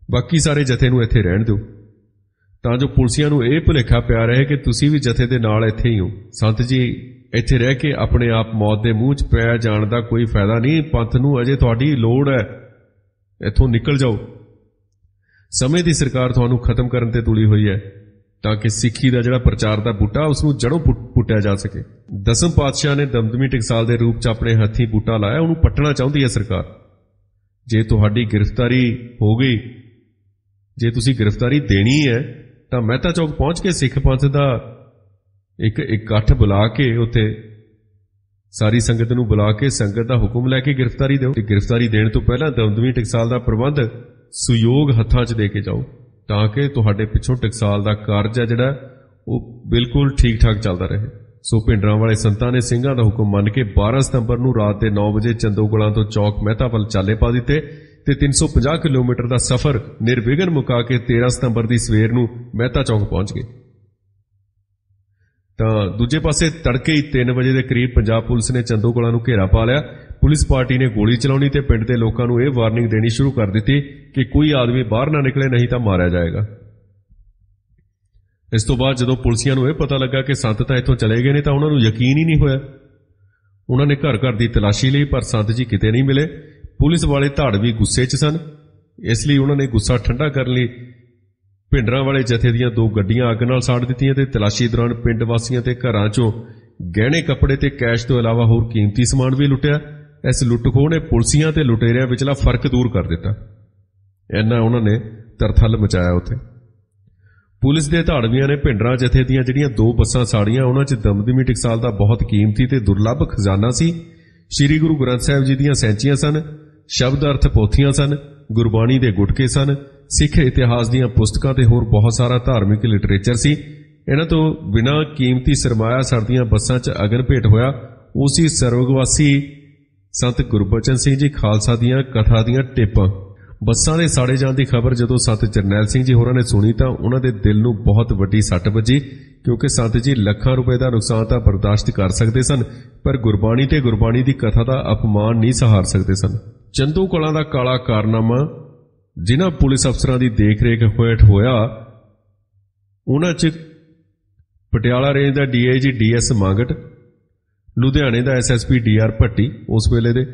ਬਾਕੀ ਸਾਰੇ ਜਥੇ ਨੂੰ ਇੱਥੇ ਰਹਿਣ ਦਿਓ ਤਾਂ ਜੋ ਪੁਲਸੀਆਂ ਨੂੰ ਇਹ ਭੁਲੇਖਾ ਪਿਆ ਰਹੇ ਕਿ ਤੁਸੀਂ ਵੀ ਜਥੇ ਦੇ ਨਾਲ ਇੱਥੇ ਹੀ ਹੋ। ਸੰਤ ਜੀ ਇੱਥੇ ਰਹਿ ਕੇ ਆਪਣੇ ਆਪ ਮੌਤ ਦੇ ਮੂੰਹ 'ਚ ਪੈ ਜਾਣ ਦਾ ਕੋਈ ਫਾਇਦਾ ਨਹੀਂ। ਪੰਥ ਨੂੰ ਅਜੇ ਤੁਹਾਡੀ ਲੋੜ ਹੈ, ਇੱਥੋਂ ਨਿਕਲ ਜਾਓ। ਸਮੇਂ ਦੀ ਸਰਕਾਰ ਤੁਹਾਨੂੰ ਖਤਮ ਕਰਨ ਤੇ ਤੁਲੀ ਹੋਈ ਹੈ ਤਾਂ ਕਿ ਸਿੱਖੀ ਦਾ ਜਿਹੜਾ ਪ੍ਰਚਾਰ ਦਾ ਬੂਟਾ ਉਸ ਨੂੰ ਜੜੋਂ ਪੁੱਟਿਆ ਜਾ ਸਕੇ। ਦਸਮ ਪਾਤਸ਼ਾਹ ਨੇ ਦਮਦਮੀ ਟਕਸਾਲ ਦੇ ਰੂਪ 'ਚ ਆਪਣੇ ਹੱਥੀਂ ਬੂਟਾ ਲਾਇਆ, ਉਹਨੂੰ ਪੱਟਣਾ ਚਾਹੁੰਦੀ ਹੈ ਸਰਕਾਰ। ਜੇ ਤੁਹਾਡੀ ਗ੍ਰਿਫਤਾਰੀ ਹੋ ਗਈ, ਜੇ ਤੁਸੀਂ ਗ੍ਰਿਫਤਾਰੀ ਦੇਣੀ ਹੈ ਤਾਂ ਮਹਿਤਾ ਚੌਕ ਪਹੁੰਚ ਕੇ ਸਿੱਖ ਪੰਥ ਦਾ ਇੱਕ ਇਕੱਠ ਬੁਲਾ ਕੇ ਉੱਥੇ ਸਾਰੀ ਸੰਗਤ ਨੂੰ ਬੁਲਾ ਕੇ ਸੰਗਤ ਦਾ ਹੁਕਮ ਲੈ ਕੇ ਗ੍ਰਿਫਤਾਰੀ ਦਿਓ ਤੇ ਗ੍ਰਿਫਤਾਰੀ ਦੇਣ ਤੋਂ ਪਹਿਲਾਂ ਦਮਦਮੀ ਟਕਸਾਲ ਦਾ ਪ੍ਰਬੰਧ ਸੁਯੋਗ ਹੱਥਾਂ 'ਚ ਦੇ ਕੇ ਜਾਓ ਤਾਂ ਕਿ ਤੁਹਾਡੇ ਪਿੱਛੋਂ ਟਕਸਾਲ ਦਾ ਕਾਰਜ ਹੈ ਜਿਹੜਾ ਉਹ ਬਿਲਕੁਲ ਠੀਕ ਠਾਕ ਚੱਲਦਾ ਰਹੇ। ਸੋ ਭਿੰਡਰਾਂ ਵਾਲੇ ਸੰਤਾਂ ਨੇ ਸਿੰਘਾਂ ਦਾ ਹੁਕਮ ਮੰਨ ਕੇ 12 ਸਤੰਬਰ ਨੂੰ ਰਾਤ ਦੇ 9 ਵਜੇ ਚੰਦੋਗਲਾਂ ਤੋਂ ਚੌਕ ਮਹਿਤਾ ਵੱਲ ਚਾਲੇ ਪਾ ਦਿੱਤੇ ਤੇ 350 ਕਿਲੋਮੀਟਰ ਦਾ ਸਫ਼ਰ ਨਿਰਵਿਘਨ ਮੁਕਾ ਕੇ 13 ਸਤੰਬਰ ਦੀ ਸਵੇਰ ਨੂੰ ਮਹਿਤਾ ਚੌਕ ਪਹੁੰਚ ਗਏ। ਤਾਂ ਦੂਜੇ ਪਾਸੇ ਤੜਕੇ ਹੀ 3 ਵਜੇ ਦੇ ਕਰੀਬ ਪੰਜਾਬ ਪੁਲਿਸ ਨੇ ਚੰਦੋਗਲਾਂ ਨੂੰ ਘੇਰਾ ਪਾ ਲਿਆ। ਪੁਲਿਸ ਪਾਰਟੀ ਨੇ ਗੋਲੀ ਚਲਾਉਣੀ ਤੇ ਪਿੰਡ ਦੇ ਲੋਕਾਂ ਨੂੰ ਇਹ ਵਾਰਨਿੰਗ ਦੇਣੀ ਸ਼ੁਰੂ ਕਰ ਦਿੱਤੀ ਕਿ ਕੋਈ ਆਦਮੀ ਬਾਹਰ ਨਾ ਨਿਕਲੇ, ਨਹੀਂ ਤਾਂ ਮਾਰਿਆ ਜਾਏਗਾ। ਇਸ ਤੋਂ ਬਾਅਦ ਜਦੋਂ ਪੁਲਿਸੀਆਂ ਨੂੰ ਇਹ ਪਤਾ ਲੱਗਾ ਕਿ ਸੰਤ ਤਾਂ ਇੱਥੋਂ ਚਲੇ ਗਏ ਨੇ ਤਾਂ ਉਹਨਾਂ ਨੂੰ ਯਕੀਨ ਹੀ ਨਹੀਂ ਹੋਇਆ। ਉਹਨਾਂ ਨੇ ਘਰ ਘਰ ਦੀ ਤਲਾਸ਼ੀ ਲਈ ਪਰ ਸੰਤ ਜੀ ਕਿਤੇ ਨਹੀਂ ਮਿਲੇ। ਪੁਲਿਸ ਵਾਲੇ ਧਾੜ ਵੀ ਗੁੱਸੇ 'ਚ ਸਨ, ਇਸ ਲਈ ਉਹਨਾਂ ਨੇ ਗੁੱਸਾ ਠੰਡਾ ਕਰਨ ਲਈ ਭਿੰਡਰਾਂ ਵਾਲੇ ਜਥੇ ਦੀਆਂ 2 ਗੱਡੀਆਂ ਅੱਗ ਨਾਲ ਸਾੜ ਦਿੱਤੀਆਂ ਤੇ ਤਲਾਸ਼ੀ ਦੌਰਾਨ ਪਿੰਡ ਵਾਸੀਆਂ ਤੇ ਘਰਾਂ 'ਚੋਂ ਗਹਿਣੇ ਕੱਪੜੇ ਤੇ ਕੈਸ਼ ਤੋਂ ਇਲਾਵਾ ਹੋਰ ਕੀਮਤੀ ਸਮਾਨ ਵੀ ਲੁੱਟਿਆ। ਇਸ ਲੁੱਟਖੋਹ ਨੇ ਪੁਲਸੀਆਂ ਤੇ ਲੁਟੇਰਿਆਂ ਵਿਚਲਾ ਫਰਕ ਦੂਰ ਕਰ ਦਿੱਤਾ। ਇੰਨਾ ਉਹਨਾਂ ਨੇ ਤਰਥੱਲ ਮਚਾਇਆ ਉੱਥੇ। ਪੁਲਿਸ ਦੇ ਧਾੜਵੀਆਂ ਨੇ ਭਿੰਡਰਾਂ ਜਥੇ ਦੀਆਂ ਜਿਹੜੀਆਂ 2 ਬੱਸਾਂ ਸਾੜੀਆਂ, ਉਹਨਾਂ 'ਚ ਦਮਦਮੀ ਟਕਸਾਲ ਦਾ ਬਹੁਤ ਕੀਮਤੀ ਤੇ ਦੁਰਲੱਭ ਖਜ਼ਾਨਾ ਸੀ। ਸ੍ਰੀ ਗੁਰੂ ਗ੍ਰੰਥ ਸਾਹਿਬ ਜੀ ਦੀਆਂ ਸੈਂਚੀਆਂ ਸਨ, ਸ਼ਬਦ ਅਰਥ ਪੋਥੀਆਂ ਸਨ, ਗੁਰਬਾਣੀ ਦੇ ਗੁਟਕੇ ਸਨ, ਸਿੱਖ ਇਤਿਹਾਸ ਦੀਆਂ ਪੁਸਤਕਾਂ ਤੇ ਹੋਰ ਬਹੁਤ ਸਾਰਾ ਧਾਰਮਿਕ ਲਿਟਰੇਚਰ ਸੀ। ਇਹਨਾਂ ਤੋਂ ਬਿਨਾਂ ਕੀਮਤੀ ਸਰਮਾਇਆ ਸਾਡੀਆਂ ਬੱਸਾਂ 'ਚ ਅਗਨ ਭੇਟ ਹੋਇਆ। ਉਹ ਸੀ ਸਰਵਗਵਾਸੀ ਸੰਤ ਗੁਰਬਚਨ ਸਿੰਘ ਜੀ ਖਾਲਸਾ ਦੀਆਂ ਕਥਾ ਦੀਆਂ ਟੇਪਾਂ। ਬੱਸਾਂ ਦੇ ਸਾੜੇ ਜਾਣ ਦੀ ਖਬਰ ਜਦੋਂ ਸੰਤ ਜਰਨੈਲ ਸਿੰਘ ਜੀ ਹੋਰਾਂ ਨੇ ਸੁਣੀ ਤਾਂ ਉਹਨਾਂ ਦੇ ਦਿਲ ਨੂੰ ਬਹੁਤ ਵੱਡੀ ਸੱਟ ਵੱਜੀ, ਕਿਉਂਕਿ ਸੰਤ ਜੀ ਲੱਖਾਂ ਰੁਪਏ ਦਾ ਨੁਕਸਾਨ ਤਾਂ ਬਰਦਾਸ਼ਤ ਕਰ ਸਕਦੇ ਸਨ ਪਰ ਗੁਰਬਾਣੀ ਤੇ ਗੁਰਬਾਣੀ ਦੀ ਕਥਾ ਦਾ ਅਪਮਾਨ ਨਹੀਂ ਸਹਾਰ ਸਕਦੇ ਸਨ। ਚੰਦੂ ਕਲਾਂ ਦਾ ਕਾਲਾ ਕਾਰਨਾਮਾ ਜਿਨ੍ਹਾਂ ਪੁਲਿਸ ਅਫਸਰਾਂ ਦੀ ਦੇਖ-ਰੇਖ ਹੇਠ ਹੋਇਆ, ਉਹਨਾਂ 'ਚ ਪਟਿਆਲਾ ਰੇਂਜ ਦਾ DIG DS ਮੰਗਟ, ਲੁਧਿਆਣੇ ਦਾ SSP DR ਭੱਟੀ ਉਸ ਵੇਲੇ ਦੇ,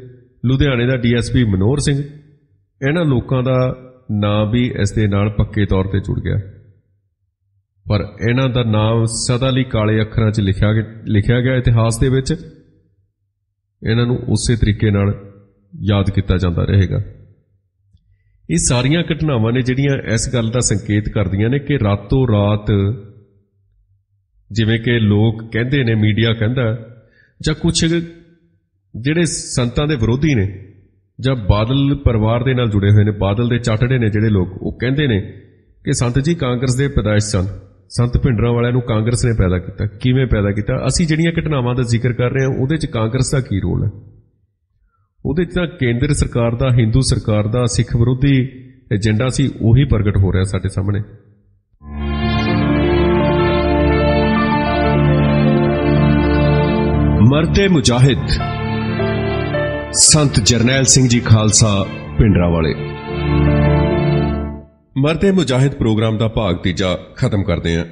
ਲੁਧਿਆਣੇ ਦਾ DSP ਮਨੋਹਰ ਸਿੰਘ, ਇਹਨਾਂ ਲੋਕਾਂ ਦਾ ਨਾਂ ਵੀ ਇਸ ਦੇ ਨਾਲ ਪੱਕੇ ਤੌਰ ਤੇ ਜੁੜ ਗਿਆ। पर इन्हां दा नाम सदा लई काले अखरां 'ਚ लिखिया गया इतिहास दे विच। इन्हां नूं उसे तरीके नाल याद किया जाता रहेगा। ये सारियां घटनावां ने जिहड़ियां इस गल दा संकेत करदियां ने कि रातों रात जिवें कि लोग कहंदे ने, मीडिया कहंदा जां कुछ जिहड़े संतां दे विरोधी ने जां बादल परिवार दे नाल जुड़े हुए ने, बादल दे चाटड़े ने जिहड़े लोग, वो कहंदे ने कि संत जी कांग्रेस दे पैदाइश सन, संत भिंडरां वालिआं नूं कांग्रेस ने पैदा किया। किवें पैदा किया? असीं जिहड़ियां घटनावां दा जिक्र कर रहे हां उहदे 'च कांग्रेस दा की रोल है? उहदे 'च तां केंद्र सरकार दा, हिंदू सरकार दा सिख विरोधी एजेंडा सी, उही प्रगट हो रहा साडे सामने। मरते मुजाहिद संत जरनैल सिंह जी खालसा भिंडरांवाले। मरते मुजाहिद प्रोग्राम का भाग तीजा खत्म करते हैं।